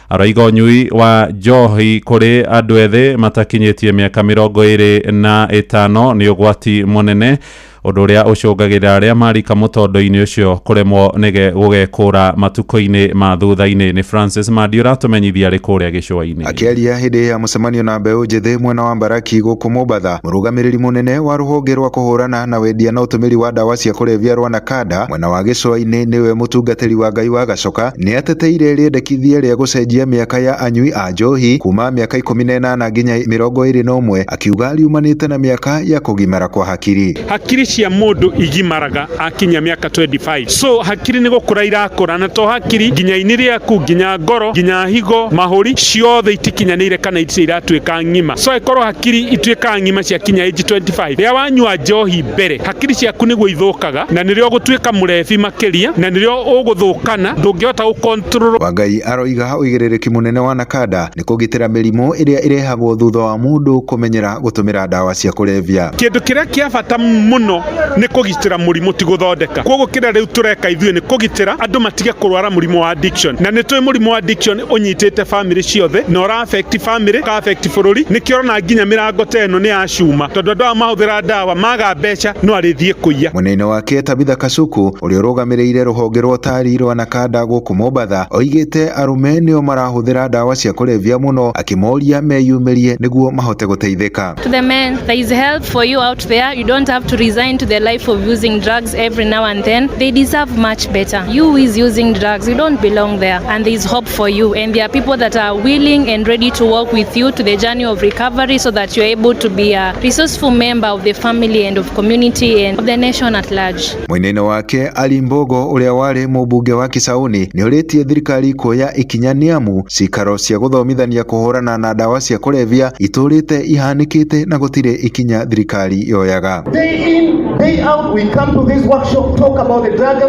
arauga nyui wa njohi kũrĩ andũ ethĩ matakinyĩtie mĩaka 25 nĩ ũgwati mũnene, ũndũ ũrĩa ũcũngagĩrĩra arĩa marika mũtondo-inĩ ũcio kũremwo nĩ gũgekũra matukũ-inĩ ma thutha-inĩ. Nĩ Francis Madi ũratũmenyithia arĩ kũrĩa gĩcũa-inĩ. Akĩaria hĩndĩ ya mũcemanio na mbeũ njĩthĩ mwena wa Mbaraki gũkũ Mombatha, mũrũgamĩrĩri mũnene wa rũhonge rwa kũhũrana na wendia na ũtũmĩri wa ndawa cia kũrebia rwa Nakada mwena wa gĩcũa-inĩ nĩwe mũtungatĩri wa Ngai wa Gacoka nĩ ateteire rĩendekithia rĩa gũcenjia mĩaka ya anyui a njohi kuma mĩaka 18 nginya 21, akiuga riumanĩte na mĩaka ya kũgimara kwa hakiri. Hakiri cia mundu igimaraga akinya miaka 25. So hakiri ni gukura irakura na to hakiri nginya iniria ku nginya ngoro nginya higo mahuri ciothe itikinyanire kana iratuika ngima. So ikorwo hakiri ituika ngima cia kinya age 25. Ria wanyua njohi mbere hakiri ciaku niguo ithukaga na nirio gutuika murebi makiria na nirio uguthukana ndungihota gukontrol. Wangai aroiga uigĩrĩrĩki munene wa Nakada ni kugitira mĩrimũ ĩrĩa irehagwo thutha wa mundu kumenyera gutumira ndawa cia kulevya. Kindu kiria kia bata muno ni kugitira murimu ti guthondeka. Koguo kira riu tureka ithuĩ ni kugitira andu matige kurwara murimu wa addiction. Na nitwe murimu wa addiction unyitite family ciothe na ura affect family ka affect bururi. Nikio na nginya mirango teno ni acuma tondu andu amahuthira ndawa maga mbeca no arithie kuiya. Munene wake Tabitha Kasuku uria urugamiriire ruhonge rwa utari rwa Nakada gũkũ Mombatha oigite arume nio marahuthira ndawa cia kulevya muno, akimoria meyumirie niguo mahote guteithika. To the men, there is help for you out there. You don't have to resign to the life of using drugs every now and then. They deserve much better. You who is using drugs, you don't belong there, and there is hope for you, and there are people that are willing and ready to walk with you to the journey of recovery so that you're able to be a resourceful member of the family and of community and of the nation at large. Mwene wake Ali Mbogo uria wari mubunge wa Kisauni ni uritie thirikari kuoya ikinya niamu cikaro cia guthomithania kuhurana na ndawa cia kulevya iturite ihanikite na gutire ikinya thirikari yoyaga. Day in, day out, we come to this workshop, talk about the drug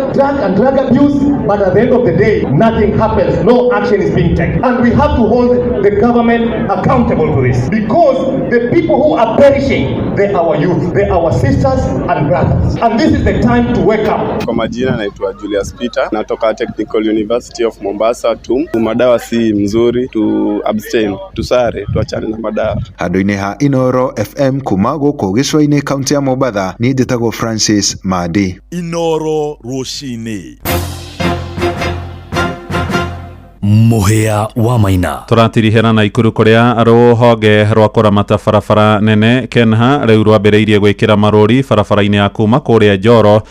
and drug abuse, but at the end of the day, nothing happens, no action is being taken. And we have to hold the government accountable to this, because the people who are perishing, they're our youth, they're our sisters and brothers. And this is the time to wake up. Kwa majina naitwa Julius Peter, natoka Technical University of Mombasa. Madawa si mzuri, tu abstain, tusare, tuachane na madawa. Handũ-inĩ ha Inoro FM kuma gũkũ gĩcũa-inĩ kaunti ya Mombatha, ni njĩtagwo Francis Madi. Inoro Rũcinĩ. Mũhĩa wa Maina. Tũratirihĩra na Ikuru kũrĩa rũhonge rwa kũramata barabara nene KENHA rĩu rwambĩrĩirie gwĩkĩra marũri barabara-inĩ ya kuma kũrĩa Njoro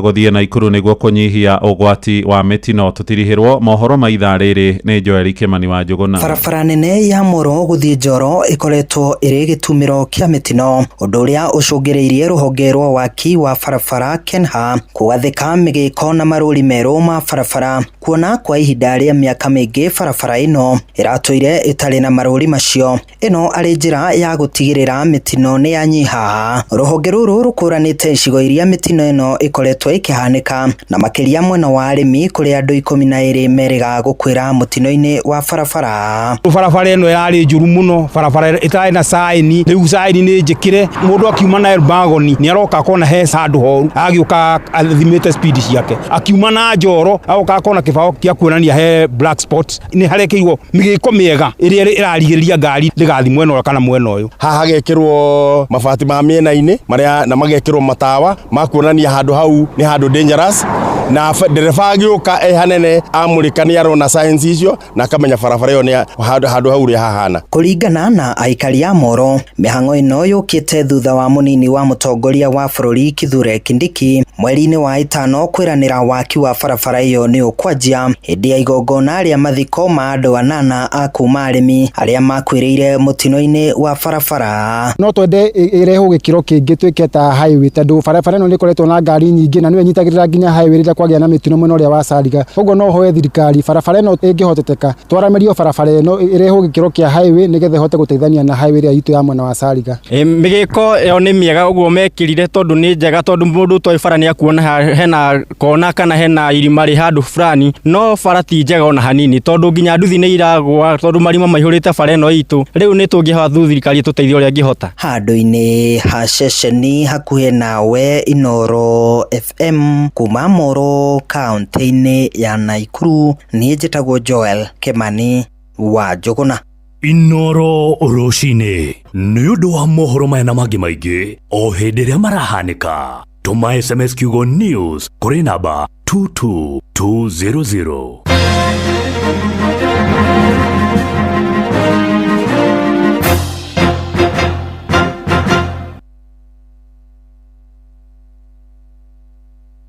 guthie Naikuru niguo kunyihia ugwati wa mitino. Tutirihirwo mohoro ma ithaa riri ni Joel Kimani wa Njuguna. Barabara nene ya Moro guthie Njoro ikoretwo iri gitumiro kia mitino, undu uria ucungiriirie ruhonge rwa waki wa barabara KENHA kugathika migiko na maruri meru ma barabara, kuona kwa ihinda ria miaka mingi barabara ino iratoire itari na maruri macio. Ino ari njira ya gutigirira mitino ni yanyiha. Ruhonge ruru rukuranite icigo iria mitino ino ikoretwo ikihanika, na makiria mwena wa arimi kuri andu 12 meriga gukwira mutino-ini wa barabara. Barabara ino yari njuru muno, barabara itari na saini, riu saini ni njikire, mundu akiuma na Elbagoni ni aroka kona he sandu horu, agiuka athimite speed ciake, akiuma na Njoro agoka kona kibao kia kuonania he black spot, ni harekeirwo migiko miega iria irarigiria ngari ndigathi mwena kana mwena uyu. Haha gekirwo mabati ma miena-ini maria na magekirwo matawa makuonania handu hau ni handu dangerous, na dereva agiuka hanene amurikania arona science icio na akamenya barabara iyo ni handu hau ri hahana. Kuringana na aikari a Moro, mihango ino yukite thutha wa munini wa mutongoria wa bururi Kithure Kindiki mweri-ini wa 5 kwiranira waki wa barabara iyo ni ukwanjia hindi ya igongona ria mathiko ma andu 8 a kuma arimi aria makwiriire mutino-ini wa barabara. No twende ireho gikiro kingi twiketa highway tondu barabara ino ni koretwo na ngari nyingi na niwe nyitagirira nginya highway ria kwagia na mitino mwena uria wa Sariga. Koguo no hoe thirikari barabara ino ingihoteteka twaramirio barabara ino ireho gikiro kia highway nigethe hote guteithania na highway ria itu ya mwena wa Sariga. Migiko yo ni miega uguo mekirire tondu ni njega tondu mundu to ibara ni akuona hena kona kana hena irima ri handu fulani, no farati njega ona hanini tondu nginya nduthi ni iragwa tondu marima maihurite bara ino itu. Riu ni tungihoa thirikari tuteithie uria ngihota. Handu-ini ha ceceni hakuhe nawe Inoro FM kuma Moro kaunti-ini ya Naikuru, ni njitagwo Joel Kimani wa Njuguna. Inoro rucini ni undu wa mohoro maya na mangi maingi o hindi ria marahanika. Tuma SMS kiugo news kuri namba 22200.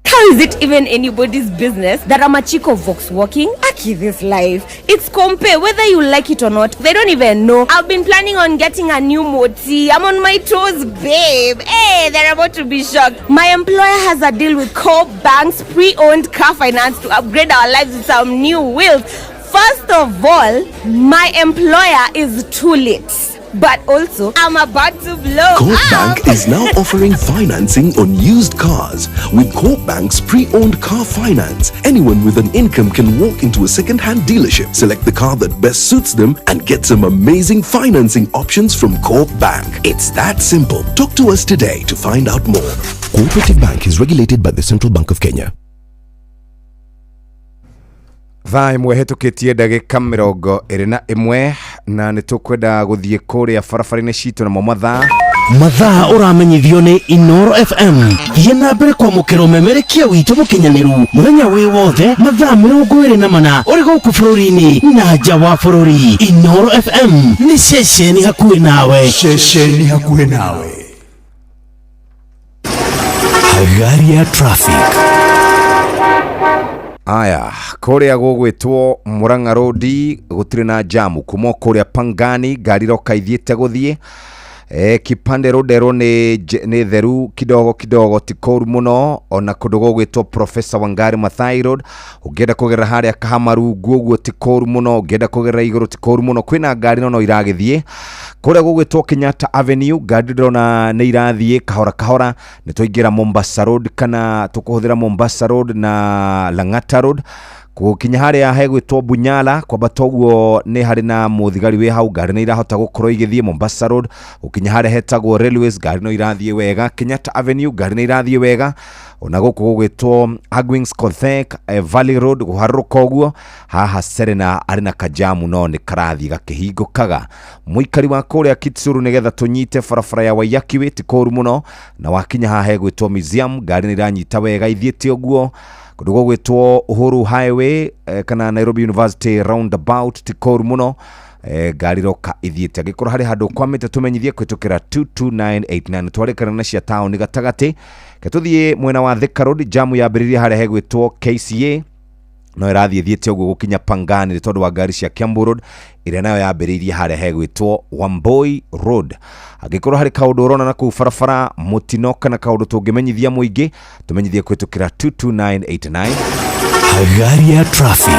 How is it even anybody's business that I'm a chick of Vox walking? Aki, this life. It's compare whether you like it or not. They don't even know. I've been planning on getting a new moti. I'm on my toes, babe. Hey, they're about to be shocked. My employer has a deal with Coop Bank's pre-owned car finance to upgrade our lives with some new wheels. First of all, my employer is too late. But also, I'm about to blow Coop up. Bank is now offering financing on used cars. With Coop Bank's pre-owned car finance, anyone with an income can walk into a second-hand dealership, select the car that best suits them, and get some amazing financing options from Coop Bank. It's that simple. Talk to us today to find out more. Cooperative Bank is regulated by the Central Bank of Kenya. Thaa imwe hitukitie ndagika 21 na nitukwenda guthie kuria barabara-ini citu na mathaa uramenyithio ni Inoro FM. Thie na mbere kwa mukiro memerekia witu mukinyaniru muthenya wi wothe mathaa 24 uri guku bururi-ini na nja wa bururi. Inoro FM ni ceceni hakuhi nawe. Ceceni hakuhi nawe. Hagari ya traffic. Aya, kuria gugwitwo Murang'a Road gutire na jamu kuma kuria Pangani ngari roka ithiete guthie Kipande Road ero ni theru kidogo tikoru muno, ona kundu gugwitwo Professor Wangari Maathai Road ugenda kugera haria Kahamaru guguo tikoru muno, ugenda kugera iguru tikoru muno, kwina ngari no iragithie kuria gugwitwo Kenyatta Avenue ngari ndona ni irathie kahora ni tuingira Mombasa Road kana tukuhuthira Mombasa Road na Lang'ata Road kukinya haria hegwitwo Bunyala kwa batoguo ni hari na muthigari we hau ngari ni irahota gukorwo igithie Mombasa Road. Ukinya haria hetagwo Railways ngari no irathie wega, Kenyatta Avenue ngari ni irathie wega, ona guku gugwitwo Agwings Kothek Valley Road guharuka uguo haha Serena ari na kajamu no ni karathi gakihingukaga. Muikari wa kuria Kitsuru nigetha tunyite barabara ya Waiyaki we tikoru muno, na wakinya haha hegwitwo Museum ngari ni iranyita wega ithiete uguo kudugo gwitwo Uhuru Highway kana Nairobi University roundabout tikoru muno ngari roka ithiete angĩkorwo harĩ handũ kwamĩte tũmenyithie kũhĩtũkĩra 22989 twarĩkana na cia taũni gatagatĩ ketũthiĩ mwena wa Thika Road jamu yambĩrĩria harĩa hegwĩtwo KCA no ĩrathiĩ thiĩte ũguo gũkinya Pangani nĩ tondũ wa ngari cia Kiambu Road ĩrĩa nayo yambĩrĩirie harĩa hegwĩtwo Wamboi Road. Angĩkorwo harĩ kaũndũ ũrona na kũu barabara mũtino kana kaũndũ tũngĩmenyithia mũingĩ tũmenyithie kũhĩtũkĩra 22989. Hagari ya traffic.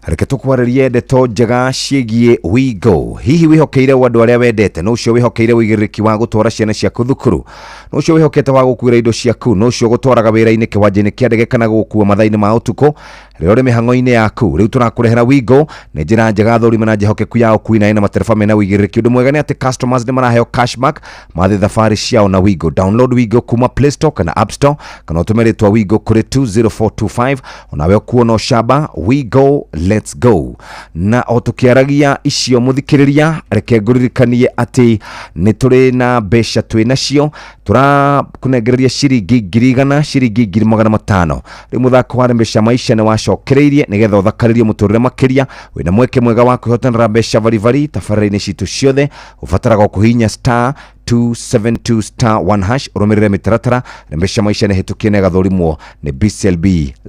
Reke tukwarĩrie ndeto njega ciĩgiĩ WeGo. Hihi wĩhokeire andũ arĩa wendete, no ũcio wĩhokeire wĩigĩrĩrĩki wa gũtwara ciana ciaku thukuru, no ũcio wĩhokete wa gũkuĩra indo ciaku, no ũcio gũtwaraga wĩra-inĩ kĩwanja-inĩ kĩa ndege kana gũkua mathaa-inĩ ma ũtukũ, rĩrĩa ũrĩ mĩhang'o-inĩ yaku. Rĩu tũrakũrehera WeGo nĩ njĩra njega thũrima na njĩhokeku ya ũkui na ĩna matereba mena wĩigĩrĩrĩki. Ũndũ mwega nĩ atĩ customers nĩ maraheo cashback mathiĩ thabarĩ ciao na WeGo. Download WeGo kuma Play Store kana App Store kana ũtũme rĩtwa WeGo kũrĩ 20425 onawe ũkuona ũcamba. WeGo, let's go. Na o tũkĩaragia icio mũthikĩrĩria, reke ngũririkanie atĩ nĩ tũrĩ na mbeca twĩ nacio, tũrakũnengereria ciringi 100, ciringi 500. Rĩu mũthako wa mbeca maisha nĩ wacokereirie nĩgetha ũthakarĩrie mũtũrĩre makĩria wĩna mweke mwega wa kwĩhotanĩra mbeca barivari tabarĩra-inĩ citũ ciothe. Ũbataraga kũhihinya star 272 star 1 hash ũrũmĩrĩre mĩtaratara na mbeca maisha nĩ hĩtũkie na gathũrimwo nĩ BCLB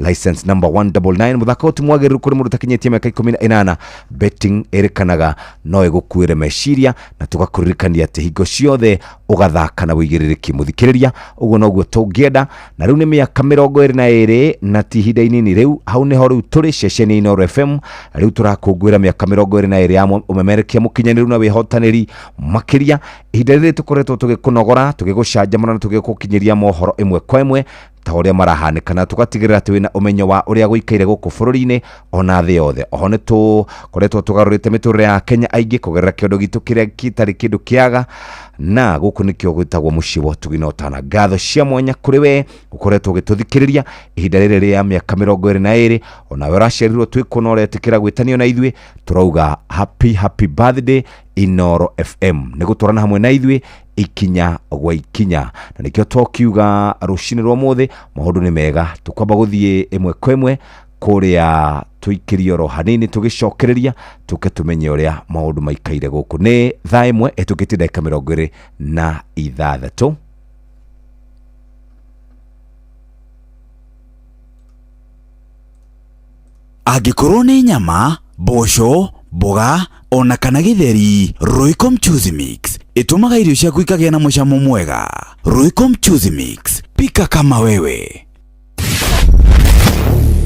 license number 199. Mũthako ũtimwagĩrĩru kũrĩ mũndũ ũtakinyĩtie mĩaka 18. Betting ĩrĩkanaga no ĩgũkuĩre meciria na tũgakũririkania atĩ hingo ciothe ũgathaka na wĩigĩrĩrĩki mũthikĩrĩria. Ũguo noguo tũngĩenda, na rĩu nĩ mĩaka 22 na ti ihinda inini rĩu. Hau nĩho rĩu tũrĩ ceceni Inooro FM. Rĩu tũrakũngũĩra mĩaka 22 ya ũmemerekia mũkinyanĩru na wĩhotanĩri makĩria. Ihinda rĩrĩ tũkoretwo tũgĩkũnogora, tũgĩgũcanjamũra na tũgĩgũkinyĩria mohoro ĩmwe kwa ĩmwe ta ũrĩa marahanĩka na tũgatigĩrĩra atĩ wĩna ũmenyo wa ũrĩa gũikaire gũkũ bũrũri-inĩ ona thĩ yothe. Oho nĩ tũkoretwo tũgarũrĩte mĩtũrĩre ya Kenya aingĩ kũgerera kĩondo gitũ kĩrĩa gĩtarĩ kĩndũ kĩaga, na gũkũ nĩkĩo gwĩtagwo mũciĩ wa ũtugi na ũtana. Ngatho cia mwanya kũrĩ we ũkoretwo ũgĩtũthikĩrĩria ihinda rĩrĩ rĩa mĩaka 22. Onawe ũraciarirwo twĩkwo na ũretĩkĩra gwĩtanio na ithuĩ, tũrauga happy birthday Inooro FM. Nĩ gũtwarana hamwe na ithuĩ ikinya gwa ikinya, na nĩkĩo tũkiuga rũcinĩ rwa mũthĩ maũndũ nĩ mega. Tũkwamba gũthiĩ ĩmwe kwa ĩmwe kũrĩa tũikĩrio ro hanini tũgĩcokereria tũke tũmenye ũrĩa maũndũ maikaire gũkũ. Nĩ thaa ĩmwe ĩtũkĩtie ndagĩka 26. Angĩkorwo nĩ nyama, mboco, mboga ona kana gĩtheri, Royco Mchuzi Mix ĩtũmaga irio ciaku ikagĩa na mũcamo mwega. Royco Mchuzi Mix, pika kama wewe.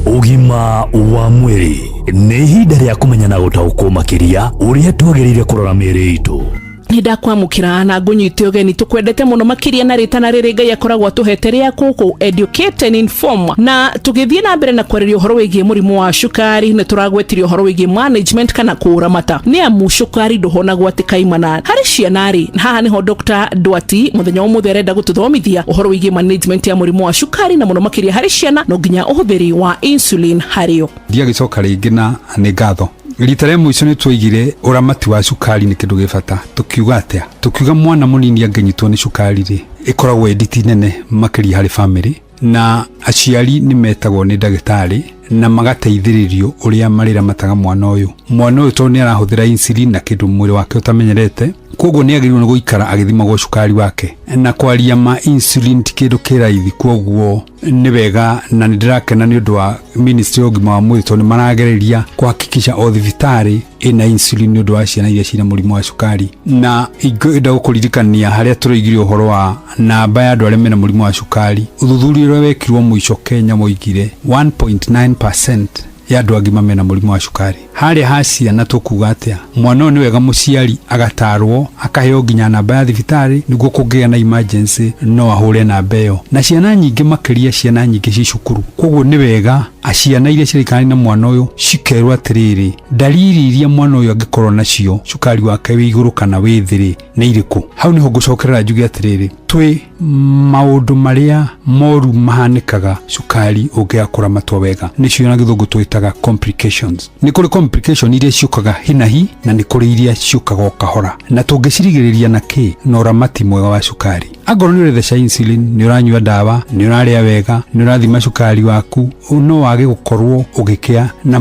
Ũgima wa mwĩrĩ nĩ ihinda rĩa kũmenya na gũtaũkwo makĩria ũrĩa twagĩrĩire kũrora mĩĩrĩ itũ. Nĩndakwamũkĩra na ngũnyite ũgeni, tũkwendete mũno makĩria na rĩtana rĩrĩ Ngai akoragwo atũhete rĩa kũkũ educate and inform, na tũgĩthiĩ na mbere na kwarĩria ũhoro wĩgiĩ mũrimũ wa cukari. Nĩ tũragwetirio ũhoro wĩgiĩ management kana kũramata, nĩ amu cukari ndũhonagwo atĩ kaimana harĩ ciana rĩ. Haha nĩho Dr. Dwati mũthenya wa mũthĩ arenda gũtũthomithia ũhoro wĩgiĩ management ya mũrimũ wa cukari na mũno makĩria harĩ ciana, no nginya ũhũthĩri wa insulin harĩo. Ndiagĩcoka rĩngĩ na nĩ ngatho. Rita rĩa mũico nĩ twaigire ũramati wa cukari nĩ kĩndũ gĩbata. Tukiuga atĩa? Tukiuga mwana mũnini angĩnyitwo nĩ cukari rĩ, ĩkoragwo editi nene makĩria harĩ family, na aciari nĩ metagwo nĩ ndagĩtarĩ na magateithĩrĩrio ũrĩa marĩramataga mwana ũyũ. Mwana ũyũ tondũ nĩ arahũthĩra insulin na kĩndũ mwĩrĩ wake ũtamenyerete, koguo nĩ agĩrĩirwo nĩ gũikara agĩthimagwo cukari wake, na kwaria ma insulin ti kĩndũ kĩraithi. Koguo nĩ wega na nĩ ndĩrakena nĩ ũndũ wa ministry of ũgima wa mwĩrĩ tondũ nĩ maragereria kuhakikisha o thibitarĩ ĩna insulin nĩ ũndũ wa ciana iria cina mũrimũ wa cukari. Na ingĩenda gũkũririkania harĩa tũraigire ũhoro wa namba ya andũ arĩa mena mũrimũ wa cukari, ũthuthuria ũrĩa wekirwo mũico Kenya moigire 1.9% ya andũ agima mena mũrimũ wa cukari. Harĩa ha ciana tũkuga atĩa? Mwana ũyũ nĩ wega mũciari agatarwo akaheo nginya namba ya thibitarĩ nĩguo kũngĩgĩa na emergency no ahũre namba ĩyo. Na ciana nyingĩ makĩria ciana nyingĩ ci cukuru, koguo nĩ wega aciana iria cirikani na mwana ũyũ cikerwo atĩrĩrĩ, dalili iria mwana ũyũ angĩkorwo nacio cukari wake wĩ igũrũ kana wĩ thĩ nĩ irĩkũ. Hau nĩho ngũcokerera njuge atĩrĩrĩ, twĩ maũndũ marĩa moru mahanĩkaga cukari ũngĩakũra matwa wega, nĩcio na gĩthũngũ twĩtaga complications. Nĩ kũrĩ complication iria ciũkaga hinahi na nĩ kũrĩ iria ciũkaga kahora, na tũngĩcirigĩrĩria na kĩ? Na ũramati mwega wa cukari. Angorwo nĩ ũretheca insulin, nĩ ũranyua ndawa, nĩ ũrarĩa wega, nĩ ũrathima cukari waku, no wage gũkorwo ũgĩkĩa na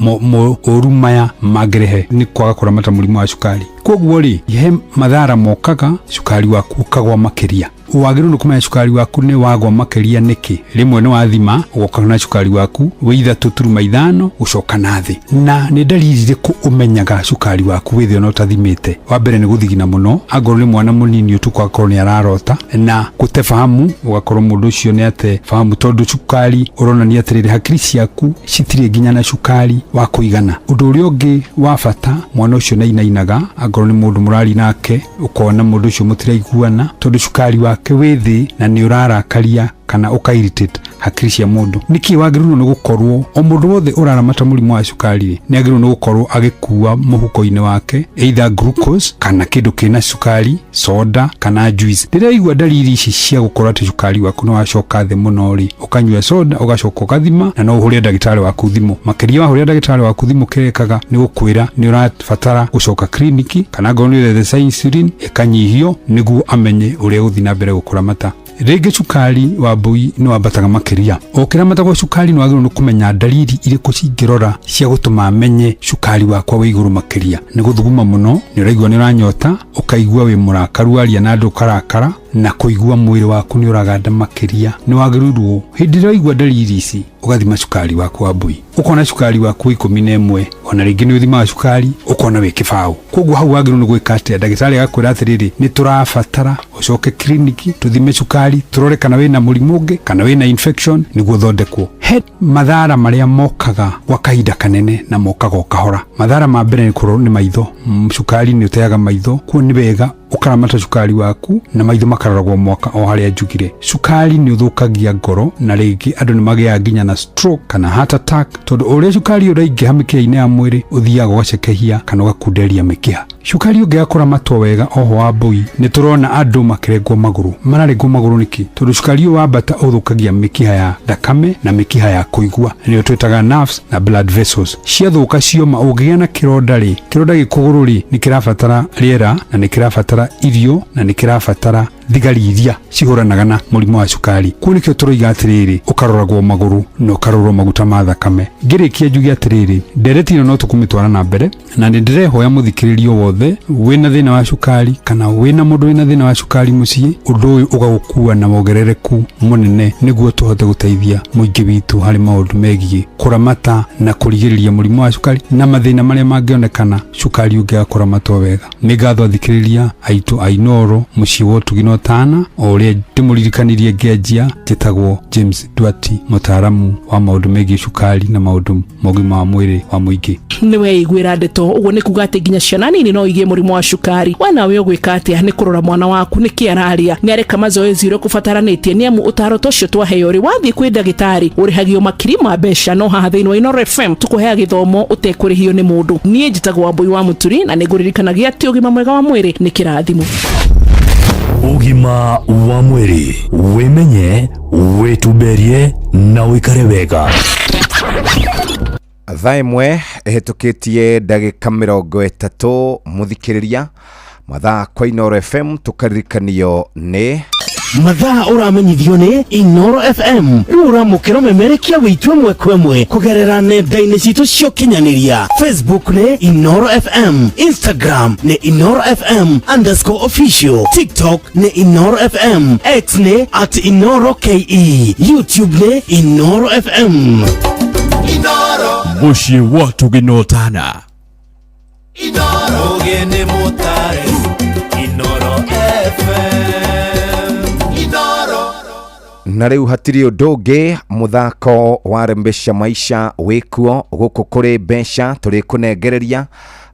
moru maya mangĩrehe nĩ kwaga kũramata mũrimũ wa cukari. Koguo rĩ, he mathara mokaga cukari waku ukagwa makĩria. Wagĩrĩirwo nĩ kũmenya cukari waku nĩ wagwa makĩria nĩkĩ. Rĩmwe nĩ wathima ũgoka na cukari waku wĩ 3.5 gũcoka na thĩ. Na nĩ dalili irĩkũ ũmenyaga cukari waku wĩ thĩ ona ũtathimĩte? Wa mbere nĩ gũthigina mũno, angorwo nĩ mwana mũnini ũtukũ akorwo nĩ ararota, na gũte fahamu, ũgakorwo mũndũ ũcio nĩ ate fahamu tondũ cukari ũronania atĩrĩrĩ hakiri ciaku citirĩ nginya na cukari wa kũigana. Ũndũ ũrĩa ũngĩ wa bata, mwana ũcio nainainaga, angorwo nĩ mũndũ mũrari nake ũkona mũndũ ũcio mũtiraiguana tondũ cukari wake wĩ thĩ na nĩ ũrarakaria kana uka-irritate hakiri cia mundu. Niki wagĩrĩirwo nĩ gũkorwo o mũndũ wothe ũraramata mũrimũ wa cukari nĩ agĩrĩirwo nĩ gũkorwo agĩkua mũhuko-inĩ wake either glucose kana kĩndũ kĩna cukari, soda kana juice. Rĩrĩa igua dalili ici cia gũkorwo atĩ cukari waku nĩ wacoka thĩ mũno rĩ, ũkanyua soda ũgacoka ũgathima na no ũhũrĩre ndagĩtarĩ waku thimũ. Makĩria wahũrĩra ndagĩtarĩ waku thimũ kĩrekaga nĩ gũkwĩra nĩ ũrabatara gũcoka kliniki kana ngorwo nĩ ũrethe insulin ĩkanyihio nĩguo amenye ũrĩa gũthiĩ na mbere gũkũramata. Rĩngĩ cukari wa mbũi nĩ wambataga makĩria. Ũkĩramata gwa cukari nĩ wagĩrĩirwo nĩ kũmenya dalili irĩkũ cingĩrora cia gũtũma amenye cukari wakwa wĩ igũrũ makĩria. Nĩ gũthuguma mũno, nĩ ũraigua nĩ ũranyota, ũkaigua wĩ mũrakaru waria na andũ ũkarakara, na kũigua mwĩrĩ waku nĩ ũraganda makĩria. Nĩ wagĩrĩirwo hĩndĩ ĩrĩa waigua dalili ici ũgathima cukari waku wa mbũi. Ũkona cukari waku 11, ona rĩngĩ nĩ ũthimaga cukari ũkona wĩ kĩbaũ. Koguo hau wagĩrĩirwo nĩ gwĩka atĩa? Ndagĩtarĩ agakwĩra atĩrĩrĩ, nĩ tũrabatara ũcoke kliniki tũthime cukari tũrore kana wĩna mũrimũ ũngĩ kana wĩna infection nĩguo thondekwo. He mathara marĩa mokaga gwa kahinda kanene na mokaga o kahora. Mathara ma mbere nĩ kũrorwo nĩ maitho. Cukari nĩ ũteaga maitho, kuo nĩ wega ũkaramata cukari waku na maitho makaroragwo mwaka o harĩa njugire. Cukari nĩ ũthũkagia ngoro na rĩngĩ andũ nĩ magĩaga nginya na stroke kana heart attack tondũ ũrĩa cukari ũraingĩha mĩkiha-inĩ ya mwĩrĩ ũthiaga ũgacekehia kana ũgakunderia mĩkiha. Cukari ũngĩaga kũramatwo wega oho wa mbũi nĩ tũrona andũ makĩrengwo magũrũ. Mararengwo magũrũ nĩkĩ? Tondũ cukari ũyũ wambata ũthũkagia mĩkiha ya thakame na mĩkiha ya kũigua, nĩyo twĩtaga nerves na blood vessels. Ciathũka cioma ũngĩgĩa na kĩronda rĩ, kĩronda gĩkũgũrũ rĩ, nĩ kĩrabatara rĩera na nĩ kĩrabatara irio na nĩ kĩrabatara thigari iria cihũranaga na mũrimũ wa cukari. Kuo nĩkĩo tũroiga atĩrĩrĩ, ũkaroragwo magũrũ na ũkarorwo maguta ma thakame. Ngĩrĩkia njuge atĩrĩrĩ, ndereti ĩno no tũkũmĩtwara na mbere na nĩ ndĩrehoya mũthikĩrĩrio wothe wĩna thĩna wa cukari kana wĩna mũndũ wĩna thĩna wa cukari mũciĩ, ũndũ ũyũ ũgagũkua na wongerereku mũnene nĩguo tũhote gũteithia mũingĩ witũ harĩ maũndũ megiĩ kũramata na kũrigĩrĩria mũrimũ wa cukari na mathĩna marĩa mangĩonekana cukari ũngĩaga kũramatwo wega. Nĩ ngatho athikĩrĩria aitũ a Inooro, mũciĩ wa Ũtugi Tana, o ũrĩa ndĩmũririkanirie ngĩanjia njĩtagwo James Duati, mũtaaramu wa maũndũ megiĩ cukari na maũndũ mogima wa mwĩrĩ wa mũingĩ. Nĩ weiguĩra ndeto, ũguo nĩ kuga atĩ nginya ciana nini no igie mũrimũ wa cukari. We nawe ũgwĩka atĩa nĩ kũrora mwana waku nĩkĩ araria, nĩ areka mazoezi ũrĩa kũbataranĩtie, nĩ amu ũtaaro ũcio twaheo rĩ, wathiĩ kwĩ ndagĩtarĩ ũrĩhagio makiri ma mbeca, no haha thĩinĩ wa Inooro FM tũkũheaga gĩthomo ũtekũrĩhio nĩ mũndũ. Niĩ njĩtagwo Wambui wa Mũturi na nĩ ngũririkanagia atĩ ũgima mwega wa mwĩrĩ nĩ kĩrathimo. Ugima wa mwĩrĩ, wĩmenye, wĩtumberie na wĩikare wega. Thaa ĩmwe ĩhĩtũkĩtie ndagĩka 30 mũthikĩrĩria, mathaa kwa Inooro FM tũkaririkanio nĩ mathaa ũramenyithio nĩ Inooro FM. Rĩu ũramũkĩra ũmemerekia wĩtũ ĩmwe kwa ĩmwe kũgerera nenda-inĩ citũ cia ũkinyanĩria. Facebook nĩ Inooro FM, Instagram nĩ Inooro FM_official, TikTok nĩ Inooro FM, X nĩ @InooroKE, YouTube nĩ Inooro FM. Inooro mũciĩ wa Ũtugi Tana. Inooro gene motare Inooro FM. Inooro na rĩu hatirĩ ũndũ ũngĩ, mũthako wa Rembesha Maisha wĩkuo gũkũ kũrĩ mbeca tũrĩkũnengereria.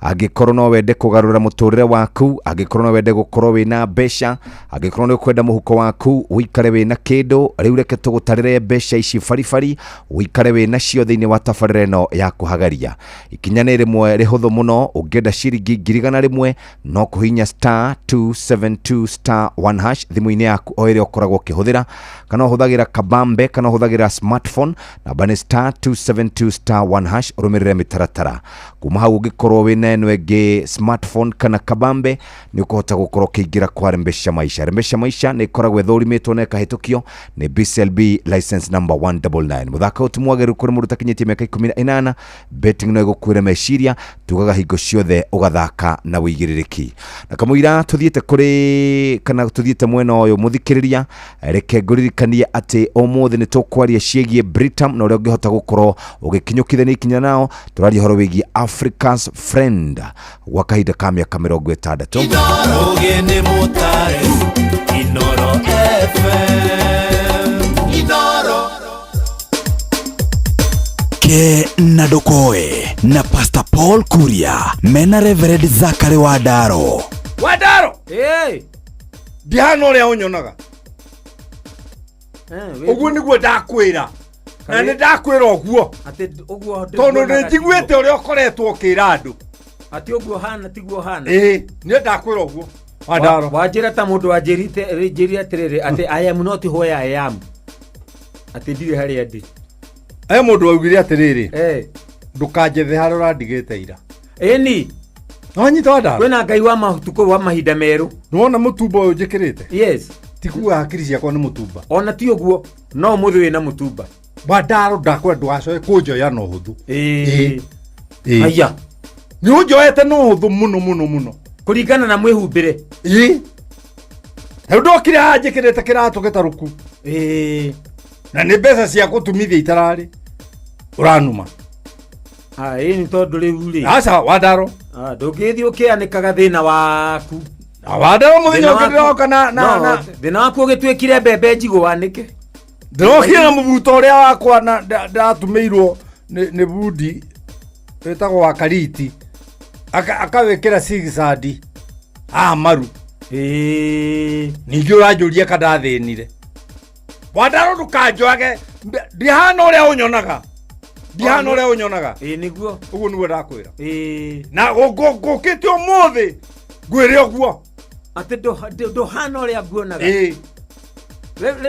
Angĩkorwo no wende kũgarũra mũtũrĩre waku, angĩkorwo no wende gũkorwo wĩna mbeca, angĩkorwo nĩ kwenda mũhuko waku ũikare wĩna kĩndũ, rĩu reke tũgũtarĩre mbeca ici baribari ũikare wĩna cio thĩinĩ wa tabarĩra ĩno ya kũhagaria. Ikinya nĩ rĩmwe rĩhũthũ mũno, ũngĩenda ciringi 100 no kũhinya *272*1# thimũ-inĩ yaku o ĩrĩa ũkoragwo ũkĩhũthĩra, kana ũhũthagĩra kabambe kana ũhũthagĩra smartphone, namba nĩ *272*1# ũrũmĩrĩre mĩtaratara. Kuma hau ũngĩkorwo wĩna na eno ege smartphone kana kabambe ni ukuhota gukorwo kiingira kwa Rembesha Maisha. Rembesha Maisha ni koragwo thorimetwo na kahitukio ni BCLB license number 199. Muthaka utimwageru kuri mundu takinyitie miaka 18. Betting no igukwira meciria tugaga hingo ciothe ugathaka na wigiririki. Na kamuira tuthiete kuri kana tuthiete mwena uyu muthikiriria reke nguririkanie ati umuthi ni tukwaria ciegie Britam na uria ungihota gukorwo ugikinyukithania ikinya nao turaria horo wigi Africa's friend wa kahinda ka miaka 60. Ugende mutare Inoro FM Inoro Ke Nadokoe na Pastor Paul Kuria mena Reverend Zachary Wadaro. Dihano ria unyonaga uguo niguo ndakwira na ni ndakwira uguo ati uguo tondu ni njiguite uria ukoretwo ukira andu ati uguo hana tiguo hana ni ndakwira uguo Wadaro wajira ta mundu wajirite jiria tiriri ati I am not who I am ati ndire hari andi mundu waugire atiriri ndukanjethe hari urandigite ira ni Wanyita Wadaro kwena ngai wa mahutuko wa mahinda meru nuona mutumba uyu njikirite yes tikuwa hakiri ciakwa ni mutumba ona ti uguo no muthi wina mutumba Wadaro ndakwenda wacoe kunjoya no huthu aya ni unjoete no huthu muno kuringana na mwihumbire ndokire hanjikirite kiratu gitaruku na ni mbeca cia gutumithia itarari uranuma ni tondu riu ri aca Wadaro ndungithi ukianikaga thina waku Wadaro muthenya ukirioka na thina waku ugitwikire mbembe njigo wanike ndokire na mubuto uria wakwa na ndatumirwo ni budi etagwo wa kariti akawekera sigisadi maru ningi uranjuria kada thinire Wadaro ndukanjoage ndihana uria unyonaga niguo uguo niwe ndakwira na gukite umuthi ngwire uguo ati nduhana uria nguonaga riu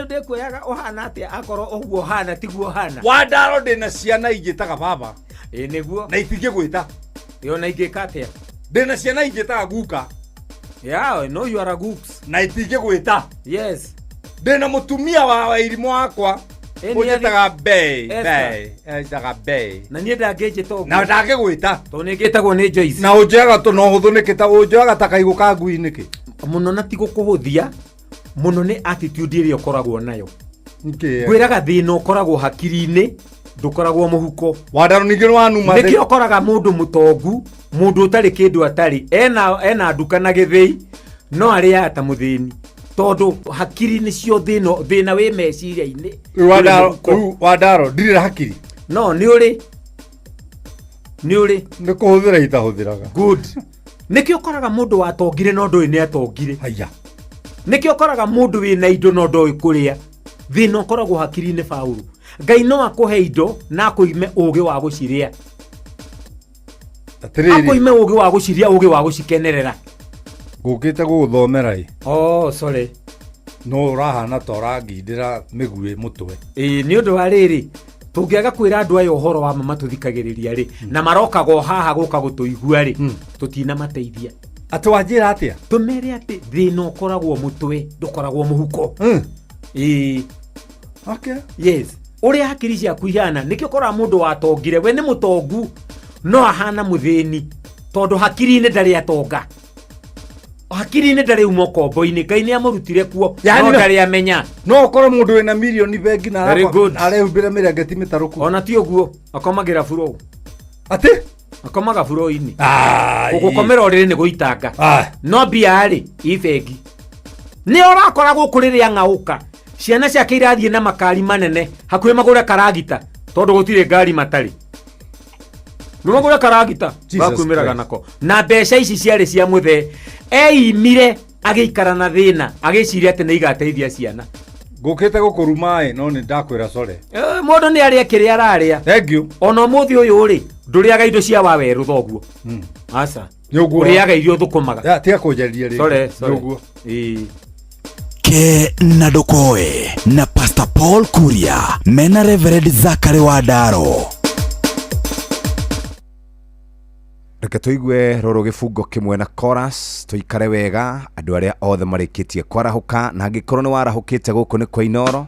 ndikuyaga uhana atia akorwo uguo hana tiguo hana Wadaro ndina ciana ingitaga baba niguo na itingigwita na ingika atia ndina ciana ingitaga guka no you are a gooks na itingigwita yes ndina mutumia wa irimo wakwa ujitaga bei na nie ndangĩnjĩta ũguo na ndangĩgwĩta tondũ nĩngĩtagwo nĩ Joyce na ũnjoyaga to no hũthũ nĩkĩ ũnjoyaga ta kaigũ ka ngui nĩkĩ mũno na ti gũkũhũthia mũno nĩ attitude ĩrĩa ũkoragwo nayo ngwĩraga thĩna ũkoragwo hakiri-inĩ ndũkoragwo mũhuko Wadaro ningĩ wanuma nĩkĩo ũkoraga mũndũ mũtongu mũndũ ũtarĩ kĩndũ atarĩ ena nduka na gĩthĩi no arĩa ta mũthĩni tondu hakiri nicio thina wi meciria-ini Wadaro ndirira hakiri no ni uri ni kuhuthira itahuthiraga good nikio koraga mundu watongire no ndoi ni atongire haya nikio koraga mundu wina indo no ndoi kuria thina koragwo hakiri-ini Paulu Ngai no akuhe indo na akuime ugi wa guciria akuime ugi wa guciria ugi wa gucikenerera ngukite guthomera sorry no urahana torangindira migui mutwe ni undu wa riri tungiaga kwira andu ayo uhoro wa mama tuthikagiriria ri na marokago haha guka gutuigua ri tutina mateithia ati wanjira atia tumere ati thina ukoragwo mutwe ndukoragwo muhuko okay yes uri hakiri ciaku ihana nikio kora mundu watongire we ni mutongu no ahana muthini tondu hakiri-ini ndari atonga hakiri-ini ndari umo kombo-ini Ngai ni amurutire kuo no ndari amenya no ukoro mundu wina milioni bengi na arehumbira mirangeti mitaruku ona ti uguo akomagira furo ati akomaga furo-ini gukomera uriri ni guitanga no bia ri ibengi ni urakora gukuriria ngauka ciana ciake irathie na makari manene hakuhi magure karagita tondu gutire ngari matari numagure karagita bakumiraga nako na mbeca ici ciari cia muthe eimire agikara na thina agiciria ati ni igateithia ciana ngukite gukuruma no ni ndakwira sore mundu ni aria kiri araria thank you ona muthi uyu ri nduriaga indo cia waweru thoguo asa uriaga irio thukumaga tia kunjariria ri sore Ke Nadokoe na Pastor Paul Kuria mena Reverend Zachary Wadaro. reke tuigue roro gifungo kimwe na chorus tuikare wega andu aria othe marikitie kwarahuka na angikorwo ni warahukite guku ni kwa Inoro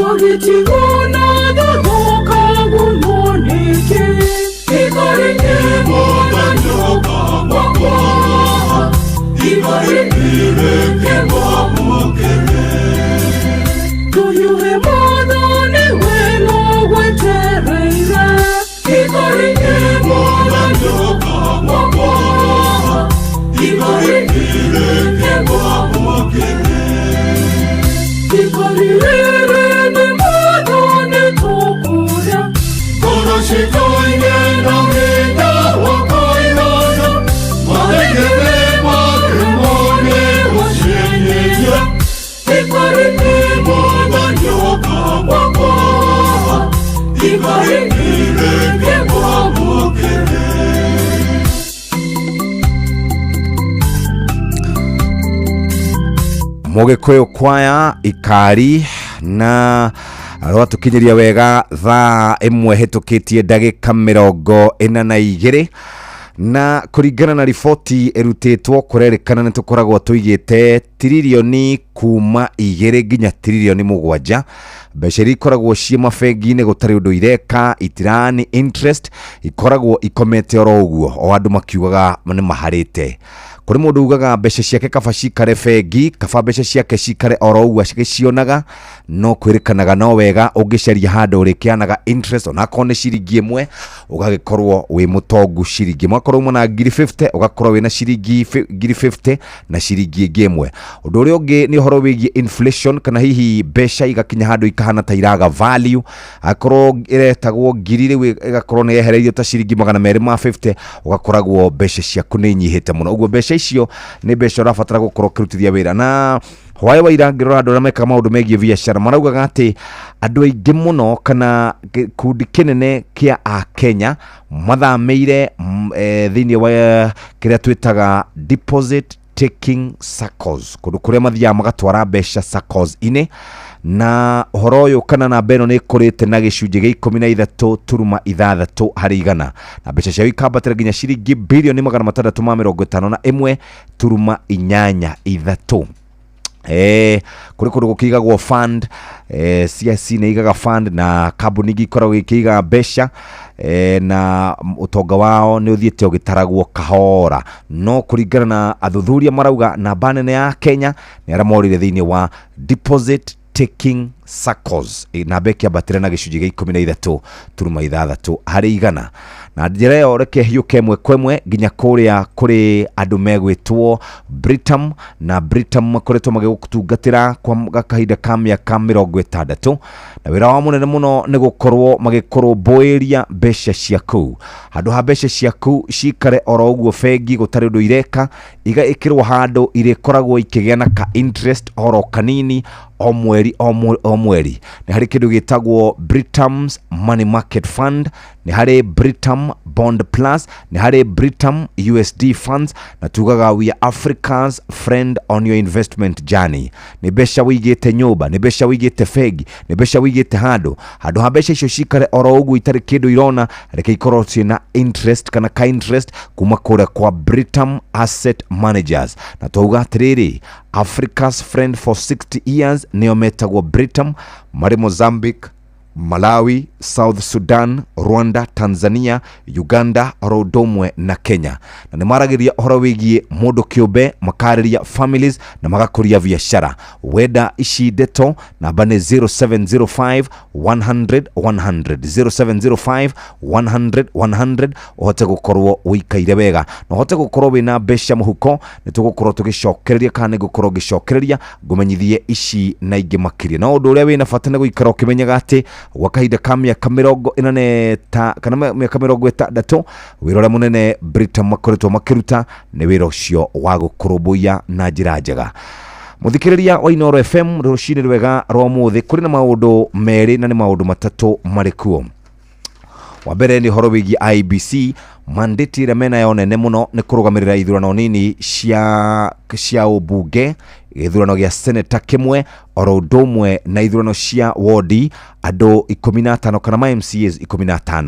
Wakati kuna Mugikuyu kwaya ikari na rwatukinyiria wega thaa imwe hitukitie ndagika 42 na kuringana na riboti erutitwo kurerekana nitukoragwo tuigite tirilioni kuma 2 nginya tirilioni 7 mbeca ikoragwo cie mabengi-inĩ gũtarĩ ũndũ ireka itirani interest ikoragwo ikomete oro ũguo o andũ makiugaga nĩ maharĩte kuri mundu ugaga mbeca ciake kaba cikare bengi kaba mbeca ciake cikare oro ũguo cicionaga no kwirikanaga no wega ungicaria handu urikianaga interest ona kone ciringi imwe ugagikorwo wi mutongu ciringi mwakorwo muna ngiri 50 ugakorwo wina ciringi ngiri 50 na ciringi imwe undu uri ungi ni horo wigie inflation kana hihi mbeca igakinya handu ikahana ta iraga value akorwo iretagwo ngiri riu igakorwo ni yehereirio ta ciringi 250 ugakoragwo mbeca ciaku ni nyihite muno uguo mbeca icio ni mbeca urabatara gukorwo kirutithia wira na hwae wa irangirora andu rameka maundu megie biashara maraugaga ati andu aingi muno kana kundi kinene kia a Kenya mathameire thiini wa kiria twitaga deposit taking circles kundu kuria mathia magatwara mbeca circles ine na horo yo kana na beno ni kurite na gicunje gia 13.6 hari igana na mbeca cia ikambatira nginya ciringi bilioni 651.83 kuri kundu gukigagwo fund CIC ni igaga fund na kambuni gikoragwo ikiga mbeca na utonga wao ni uthiete ugitaragwo kahora no kuringana na athuthuria marauga na banene ya Kenya ni aramorire thiini wa deposit taking circles na beki abatire na gicunje gia 13.6 hari igana na njira yo reke hiuke mwe kwemwe nginya kuria kuri andu megwitwo Britam na Britam makoretwo magigutungatira kwa gakahinda ka miaka 60 na wira wa munene muno ni gukorwo magikorwo boeria mbeca ciaku handu ha mbeca ciaku cikare oro uguo bengi gutari undu ireka iga ikirwo handu irikoragwo ikigiana ka interest oro kanini o mweri ni hari kindu gitagwo Britam's Money Market Fund ni hari Britam Bond Plus ni hari Britam USD Funds na tugaga we are Africa's friend on your investment journey ni besha wigite nyumba ni besha wigite fegi ni besha wigite handu ha besha icio cikare oro ugu itari kindu irona reke ikorwo na interest kana ka interest kuma kure kwa Britam Asset Managers na tuga atiriri Africa's friend for 60 years nio metagwo Britam mari Mozambique Malawi, South Sudan, Rwanda, Tanzania, Uganda, Rodomwe na Kenya. Na ni maragiria horo wigie mundu kiumbe makariria families na magakuria biashara. Weda ici deto na bane 0705 100 100 0705 100 100 uhote gukorwo wikaire wega na uhote gukorwo wina mbeca muhuko nitugukorwo tugicokereria kana gukorwo gicokereria gumenyithie ici na ingi makiria na undu uria wina bata ni guikara ukimenyaga ati wakaida kamya kamerogo inane ta kana miaka 60 wirora munene Britam makoretwo makiruta ni wira ucio wa gukurubuya na njira njega muthikiriria wa Inoro FM rucini rwega rwa muthi kuri na maundu meri na ni maundu matatu marikuo wa mbere ni horo wigi IBC mandate ira mena yo nene muno ni kurugamirira ithurano nini cia ubunge githurano gia senator kimwe oro domwe na ithurano cia wodi ando 15 kana ma MCAs 15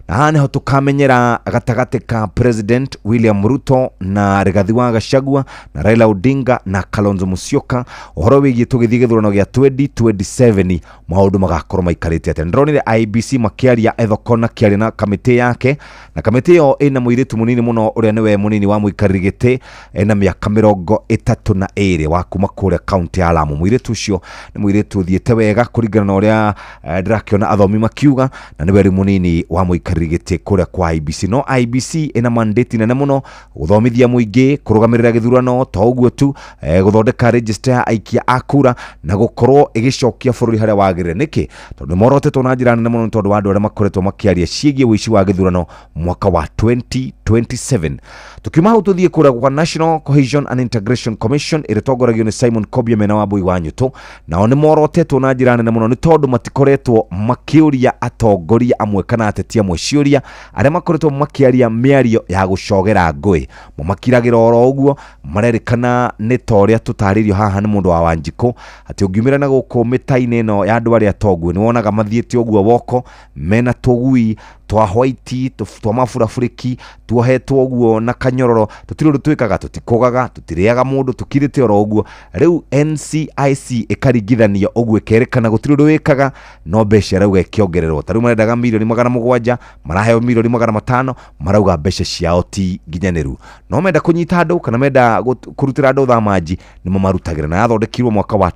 na hane ho tukamenyera gatagate ka President William Ruto na Rigathi wa Gachagua na Raila Odinga na Kalonzo Musyoka ohoro wigie tugithie githurano gia 2027 maundu magakorwo maikarite ate ndronire IBC makiaria ethokona kiaria na kamiti yake na kamiti yo ina muiritu munini muno uria niwe munini wa muikarigite ena miaka 32 wa kuma kuria county ya Lamu. Muiritu ucio ni muiritu thiete wega kurigana na uria ndirakiona athomi makiuga na niwe munini wa muikarigite kuria kwa IBC. No IBC ina mandate nene muno guthomithia muingi kurugamirira githurano to uguo tu guthondeka register ya aikia akura na gukorwo igicokia bururi haria wagirire niki tondu morotetwo na njira nene muno tondu andu aria makoretwo makiaria ciigie wici wa githurano mwaka wa 2027. Tukiuma hau tuthie kuria kwa National Cohesion and Integration Commission iritongoragio ni Simon Kobia mena wa Bui wa Nyuto nao ni morotetwo na njira nene muno ni tondu matikoretwo makiuria atongoria amwe kana ateti amwe ciuria aria makoretwo makiaria miario ya gucogera ngui mumakiragira oro uguo marerikana ni toria tutaririo haha ni mundu wa Wanjiko ati ungiumira na guku mitaine no ya andu aria tongu ni wonaga mathiete uguo woko mena tugui twa white twa mafurafuriki tuohetwo uguo na kanyororo tutiro twikaga tutikogaga tutiriaga mundu tukirite oro uguo riu NCIC ikaringithania uguo kerekana gutiro wikaga no besha rauga ikiongererwo tariu marendaga milioni 700 maraheo milioni 500 marauga besha ciao ti nginyaniru no menda kunyita andu kana menda kurutira andu thamaji nimo marutagira na yathondekirwo mwaka wa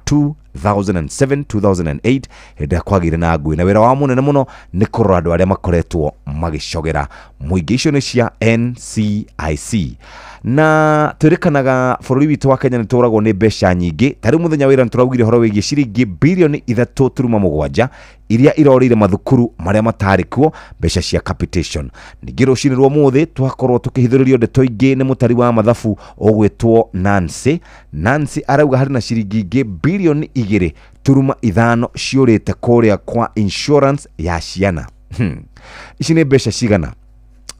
2007-2008 henda kwagire na ngui na wira wa munene muno ni kurora andu aria makoretwo magicogera muingi icio ni cia NCIC na turikanaga bururi witu wa Kenya ni turagwo ni besha nyingi tari muthenya wira turaugire horo wigie ciringi bilioni 3.7 iria irorire mathukuru maria matarikuo besha cia capitation nigiro cinirwo muthi twakorwo tukihithuririo ndeto ingi ni mutari wa mathafu ogwetwo Nancy arauga hari na ciringi bilioni 2.5 ciurite kuria kwa insurance ya ciana ici ni besha cigana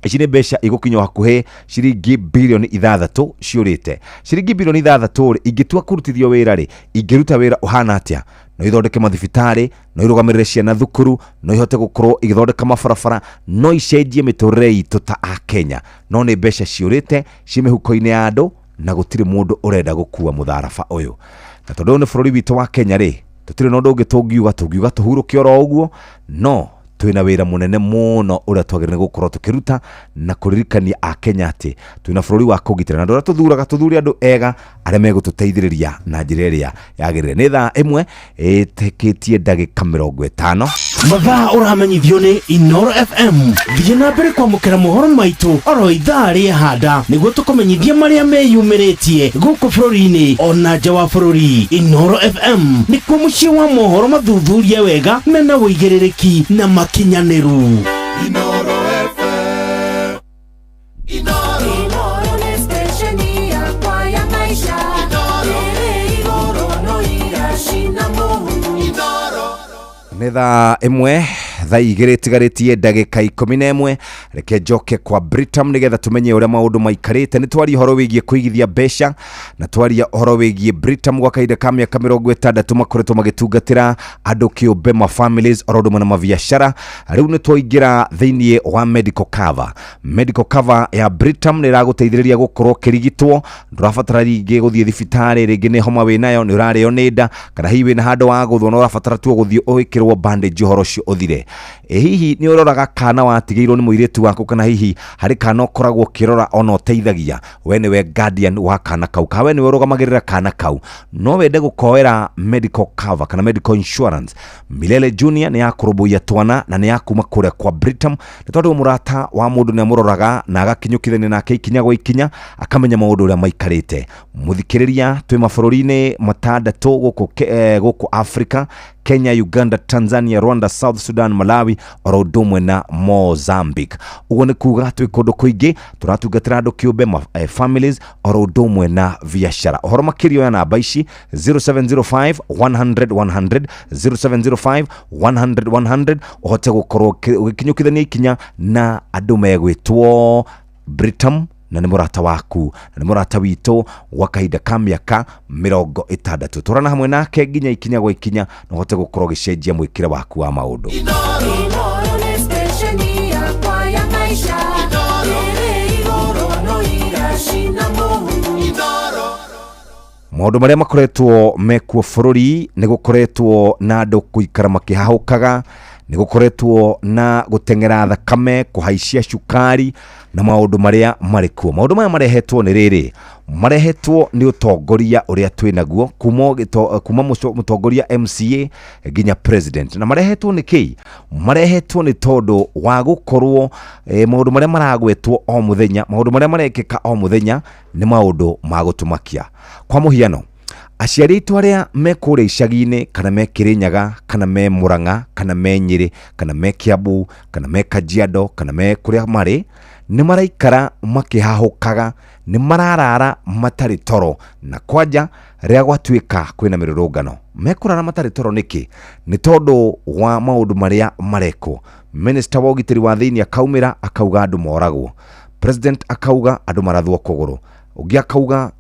ici ni besha igukinywa hakuhe ciringi bilioni 6 ciurite ciringi bilioni 6 ingitua kurutithio wira ri ingiruta wira uhana atia no ithondeke mathibitari no irugamirire ciana thukuru no ihote gukorwo igithondeka mabarabara no icenjie miturire itu ta a Kenya no ni besha ciurite cimihuko-ini ya andu na gutiri mundu urenda gukua mutharaba uyu na tondu ni bururi witu wa Kenya ri tutire no ndungi tungiuga tuhuruke oro uguo no twina wira munene muno uria twagirine gukorwo tukiruta na kuririkania a Kenya ati twina bururi wa kugitira na ndora tuthuri andu ega aria megututeithiriria na njira iria yagirire ni thaa imwe itekitie ndagika 50 mathaa uramenyithio ni Inoro FM thie na mbere kwamukira mohoro maitu oro ithaa ria handa niguo tukumenyithia maria meyumiritie guku bururi-ini ona nja wa bururi. Inoro FM ni kuo mucii wa mohoro mathuthurie wega mena wigiririki na makinyaniru. Inoro FM Inoro ni stesheni yakwa ya maisha Inoro no irashina mungu Inoro ni thaa imwe thaa igiri tigaritie ndagika 11 reke njoke kwa Britam nigetha tumenye uria maundu maikarite ni twari horo wigie kuigithia besha na twari horo wigie Britam gwa kaida ka miaka 60 makoretwo magitungatira andu kiumbe ma families orodo na mabiashara riu ni twaingira thiini wa medical cover ya Britam ni raguteithiriria gukorwo kirigitwo ndurabatara ringi guthie thibitari ringi ni homa winayo ni urario ni nda kana hiwi na handu wa guthwo no urabatara tu guthie uikirwo bandage horo cio uthire hihi ni uroraga kana watigeirwo ni muiritu waku kana hihi hari kana ukoragwo kirora ona uteithagia we ni we guardian wa kana kau kawe ni urugamagirira kana kau no wende gukoera medical cover kana medical insurance Milele Junior ni yakurubuya twana na ni yakuma kuria kwa Britam ni tondu murata wa mundu ni muroraga na agakinyukithania nake ikinya gwa ikinya akamenya maundu uria maikarite muthikiriria twi mabururi-ini matandatu guku Africa Kenya, Uganda, Tanzania, Rwanda, South Sudan, Malawi, orodomwe na Mozambique. Ugo ni kuga twi kundu kuingi turatungatira andu kiumbe families orodomwe na biashara. Ohoro makirio ya namba ici 0705 100 100 0705 100 100 ohote gukorwo ugikinyukithania ikinya na andu megwitwo Britam na nĩ mũrata waku na nĩ mũrata witũ gwa kahinda ka mĩaka 60. tũrana hamwe nake nginya ikinya gwa ikinya na ũhote gũkorwo gĩcenjia mwĩkĩre waku wa maũndũ. Maũndũ marĩa makoretwo mekuo bũrũri nĩ gũkoretwo na andũ kũikara makĩhahũkaga, nĩ gũkoretwo na gũteng'era thakame, kũhaicia cukari na maũndũ marĩa marĩ kuo. Maũndũ maya marehetwo nĩ rĩrĩ, marehetwo nĩ ũtongoria ũrĩa twĩ naguo kuma mũtongoria MCA nginya president. Na marehetwo nĩ kĩĩ? Marehetwo nĩ tondũ wa gũkorwo maũndũ marĩa maragwetwo o mũthenya, maũndũ marĩa marekĩka o mũthenya nĩ maũndũ ma gũtũmakia. Kwa mũhiano, aciari aitũ arĩa me kũrĩa icagi-inĩ kana me Kĩrĩnyaga kana me Mũrang'a kana me Nyĩrĩ kana me Kiambu kana me Kajiado kana me kũrĩa marĩ, nĩ maraikara makĩhahũkaga, nĩ mararara matarĩ toro, na kwanja rĩrĩa gwatuĩka kwĩna mĩrũrũngano mekũrara matarĩ toro. Nĩkĩ? Nĩ tondũ wa maũndũ marĩa marekwo. Minister wa ũgitĩri wa thĩinĩ akaumĩra akauga andũ moragwo, president akauga andũ marathwo kũgũrũ, ũngĩ akauga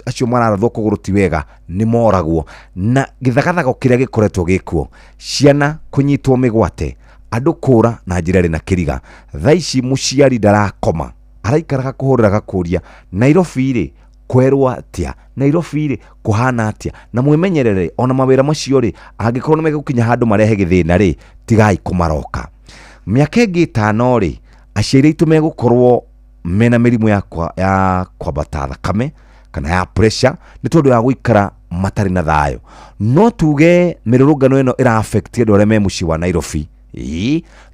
acio mararathwo kũgũrũ ti wega nĩ moragwo, na gĩthagathago kĩrĩa gĩkoretwo gĩkuo, ciana kũnyitwo mĩgwate, andũ kũra na njĩra ĩrĩ na kĩriga. Thaa ici mũciari ndarakoma, araikaraga kũhũrĩraga kũria Nairobi rĩ kwerwo atĩa, Nairobi rĩ kũhana atĩa, na mwĩmenyerere ona mawĩra macio rĩ angĩkorwo nĩ megũkinya handũ marehe gĩthĩna rĩ tigai kũmaroka. Mĩaka ĩngĩ 5 rĩ aciari aitũ megũkorwo mena mĩrimũ ya kwambata thakame kana ya pressure nĩ tondũ ya gũikara matarĩ na thayũ. No tuge mĩrũrũngano ĩno ĩra affect andũ arĩa me mũciĩ wa Nairobi,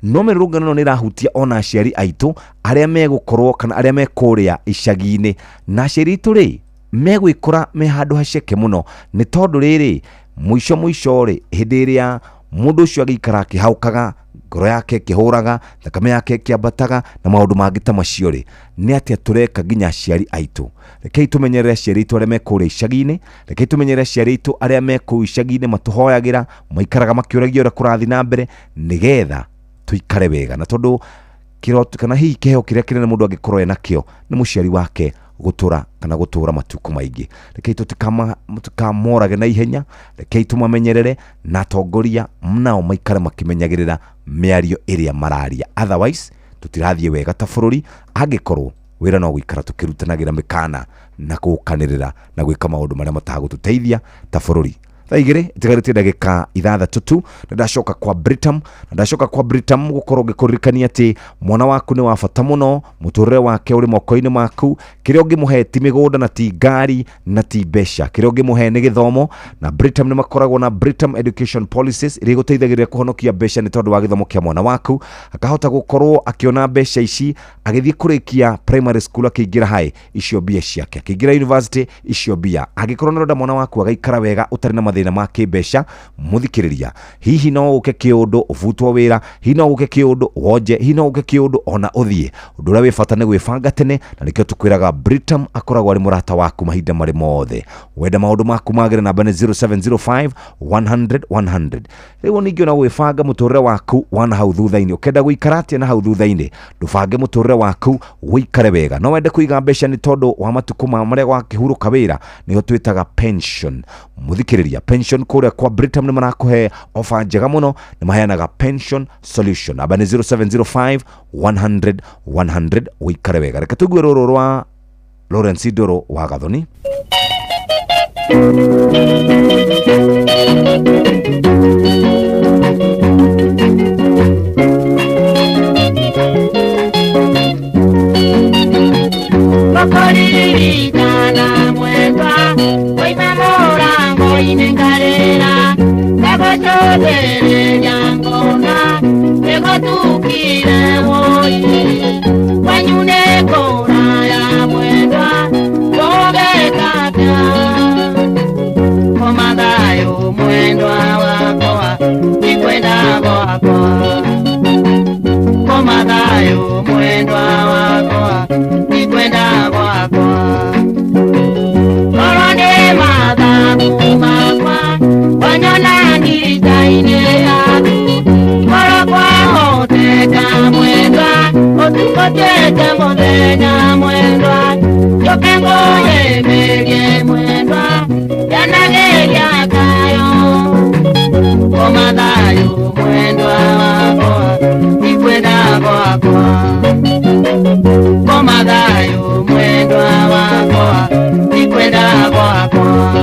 no mĩrũrũngano ĩno nĩ ĩrahutia ona aciari aitũ arĩa megũkorwo kana arĩa me kũrĩa icagi-inĩ, na aciari aitũ rĩ megwĩkora me handũ haceke mũno, nĩ tondũ rĩrĩ mũico rĩ hĩndĩ ĩrĩa mũndũ ũcio agĩikara akĩhaukaga, ngoro yake kĩhũraga, thakame yake kĩambataga na maũndũ mangĩ ta macio rĩ, nĩ atĩa tũreka nginya aciari aitũ. Rekei tũmenyerere aciari aitũ arĩa me kũrĩa icagi-inĩ, rekei tũmenyerere aciari aitũ arĩa me kũu icagi-inĩ matũhoyagĩra, maikaraga makĩũragia ũrĩa kũrathiĩ na mbere nĩgetha tũikare wega. Na tondũ kĩroto kana hihi kĩheo kĩrĩa kĩnene mũndũ angĩkorwo ena kĩo nĩ mũciari wake gũtũra matuko maingĩ. Rekei tũtikamorage na ihenya, rekei tũmamenyerere na atongoria nao maikare makĩmenyagĩrĩra mĩario ĩrĩa mararia. Otherwise tũtirathiĩ wega ta bũrũri angĩkorwo wĩra no gũikara tũkĩrutanagĩra mĩkana na gũkanĩrĩra na gwĩka maũndũ marĩa matagũtũteithia ta bũrũri. Thaa igĩrĩ itigarĩtie ndagĩka 6 tu na ndacoka kwa Britam gũkorwo ngĩkũririkania atĩ mwana waku nĩ wa bata mũno, mũtũrĩre wake ũrĩ moko-inĩ maku. Kĩrĩa ũngĩmũhe ti mĩgũnda na ti ngari na ti mbeca, kĩrĩa ũngĩmũhe nĩ gĩthomo, na Britam nĩ makoragwo na Britam Education Policies iria igũteithagĩrĩria kũhonokia mbeca nĩ tondũ wa gĩthomo kĩa mwana waku, akahota gũkorwo akĩona mbeca ici agĩthiĩ kũrĩkia primary school, akĩingĩra high icio mbia ciake, akĩingĩra university icio mbia. Angĩkorwo nĩrenda mwana waku agaikara wega ũtarĩ na mathĩna ma kĩmbeca, mũthikĩrĩria, hihi no ũke kĩũndũ ũbutwo wĩra, hihi no ũke kĩũndũ wonje, hihi no ũke kĩũndũ ona ũthiĩ, ũndũ ũrĩa wĩ bata nĩ gwĩbanga tene, na nĩkĩo tũkwĩraga Britam akoragwo arĩ mũrata waku mahinda marĩ mothe. Wenda maũndũ maku magĩre namba nĩ 0705 100 100. Rĩu ningĩ ona gwĩbanga mũtũrĩre waku wana hau thutha-inĩ, ũkenda gũikara atĩa na hau thutha-inĩ, ndũbange mũtũrĩre waku wĩikare wega. No wende kũiga mbeca nĩ tondũ wa matukũ marĩa wakĩhurũka wĩra, nĩho twĩtaga pension. Mũthikĩrĩria, pension kũrĩa kwa Britam nĩ marakũhe ofa njega mũno, nĩ maheanaga pension solution. Namba nĩ 0705 100 100. wĩikare wega. Reke tũigue rũrũ rwa Lawrence Idoro wa Gathoni. Oteka muthenya mwega mwendwa wakwa ikwenda gwakwa ngoma thayo mwendwa wakwa ikwenda gwakwa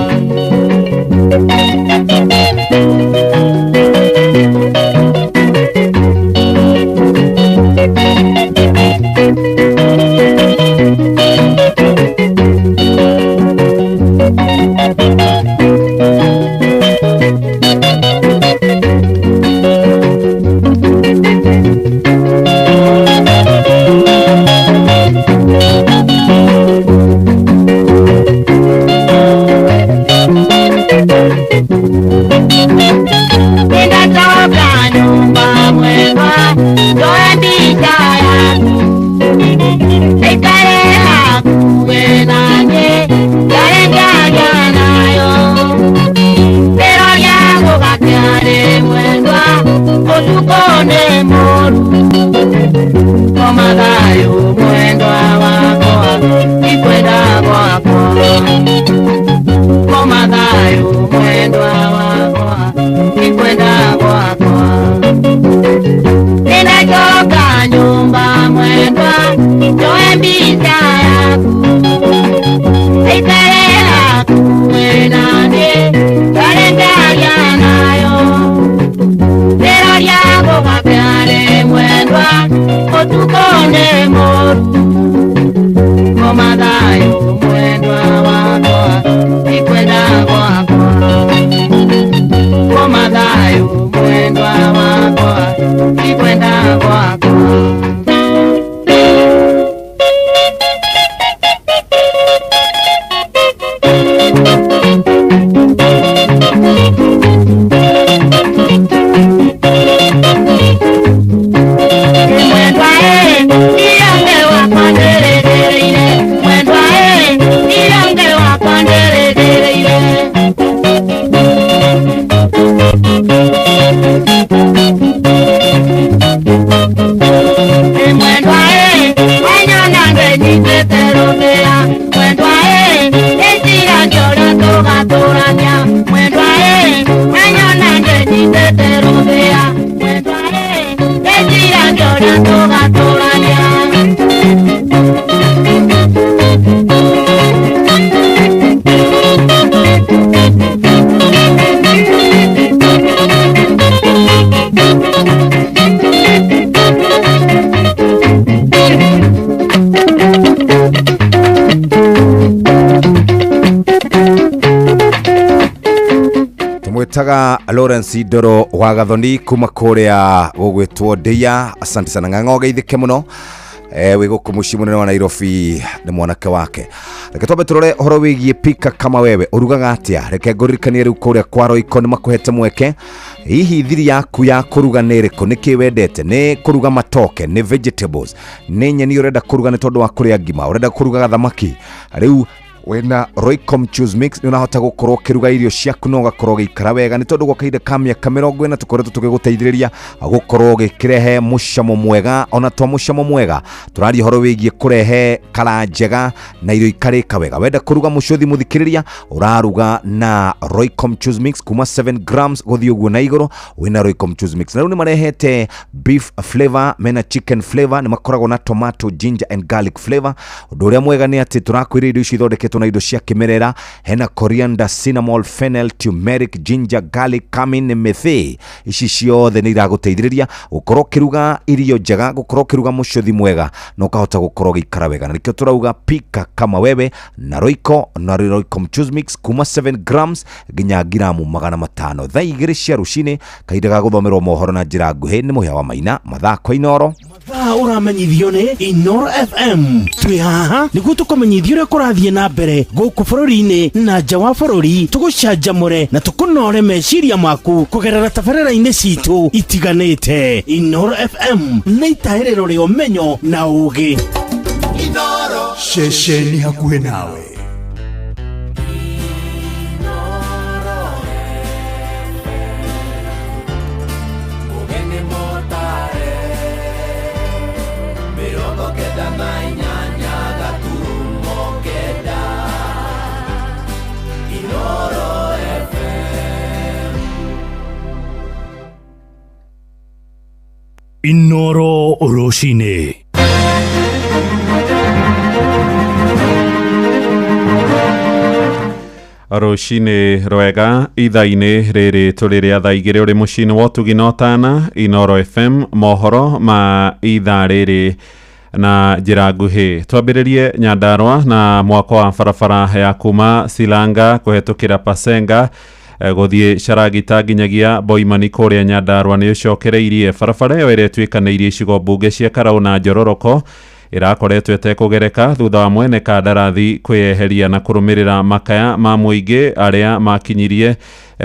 taga Lawrence Doro wa Gathoni kuma kuria gugwitwo Ndeia. Asante sana ng'ang'o geithike muno wiguku muci munene wa Nairobi ni mwanake wake. Reke twambe turore horo wigie pika kama wewe urugaga atia. Reke nguririkanie riu kuria kwa Royco ni makuhete mweke. Hihi thiri yaku ya kuruga neriko niki wendete? Ni kuruga matoke, ni vegetables, ni nyeni urenda kuruga ni tondu wa kuria ngima, urenda kuruga thamaki. Riu wena Royco Choose Mix ni unahota gukorwo kiruga irio ciaku no gakorwo gikara wega ni tondu gwa kahinda ka miaka 40 tukoretwo tugiguteithiriria gukorwo gikirehe mucamo mwega ona twa mucamo mwega turari horo wigie kurehe kala njega na irio ikarika wega. Wenda kuruga mucothi muthikiriria uraruga na Royco Choose Mix kuma 7 grams guthii uguo na iguru wina Royco Choose Mix. Na riu ni marehete beef flavor mena chicken flavor ni makoragwo na tomato ginger and garlic flavor. Undu uria mwega ni ati turakwira irio ici ithondeketwo na indo cia kimerera hena coriander, cinnamon, fennel, turmeric, ginger, garlic, cumin, methi. Ici ciothe ni iraguteithiriria gukorwo kiruga irio njega, gukorwo kiruga mucothi mwega no kahota gukorwo gikara wega. Na nikio turauga pika kama wewe na Royco na Royco Choose Mix kuma 7 grams ginya gramu 500. Thaa 2 cia rucini kahinda ga guthomerwo mohoro na njira nguhi ni muhya wa Maina mathako Inoro. Uramenyithio ni Inoro FM. Twi haha niguo tukumenyithio uria kurathie na mbere guku bururi-ini na nja wa bururi, tugucanjamure na tukunore meciria maku kugerera tabarĩra-inĩ citu itiganĩte. Inoro FM nĩ itahĩrĩro rĩa ũmenyo na ũũgĩ. Inoro ceceni hakuhĩ nawe. Inoro Rucini. Rucini rwega ithaa-inĩ rĩrĩ tũrĩ rĩa thaa igĩrĩ ũrĩ mũciĩ-inĩ wa ũtugi na ũtana Inoro FM, mohoro ma ithaa rĩrĩ na njĩra nguhĩ. Twambĩrĩrie Nyandarua na mwako wa barabara ya kuma Silanga kũhetũkĩra Pasenga gũthiĩ Charagita nginyagia Boimani kũrĩa Nyandarua nĩ ũcokereirie. Barabara ĩyo ĩrĩa ĩtuĩkanĩirie icigo mbunge cia Karau na Njororoko irakoretwo etekũgereka thutha wa mwene kandarathi kwĩyeheria na kũrũmĩrĩra makaya ma mũingĩ arĩa makinyirie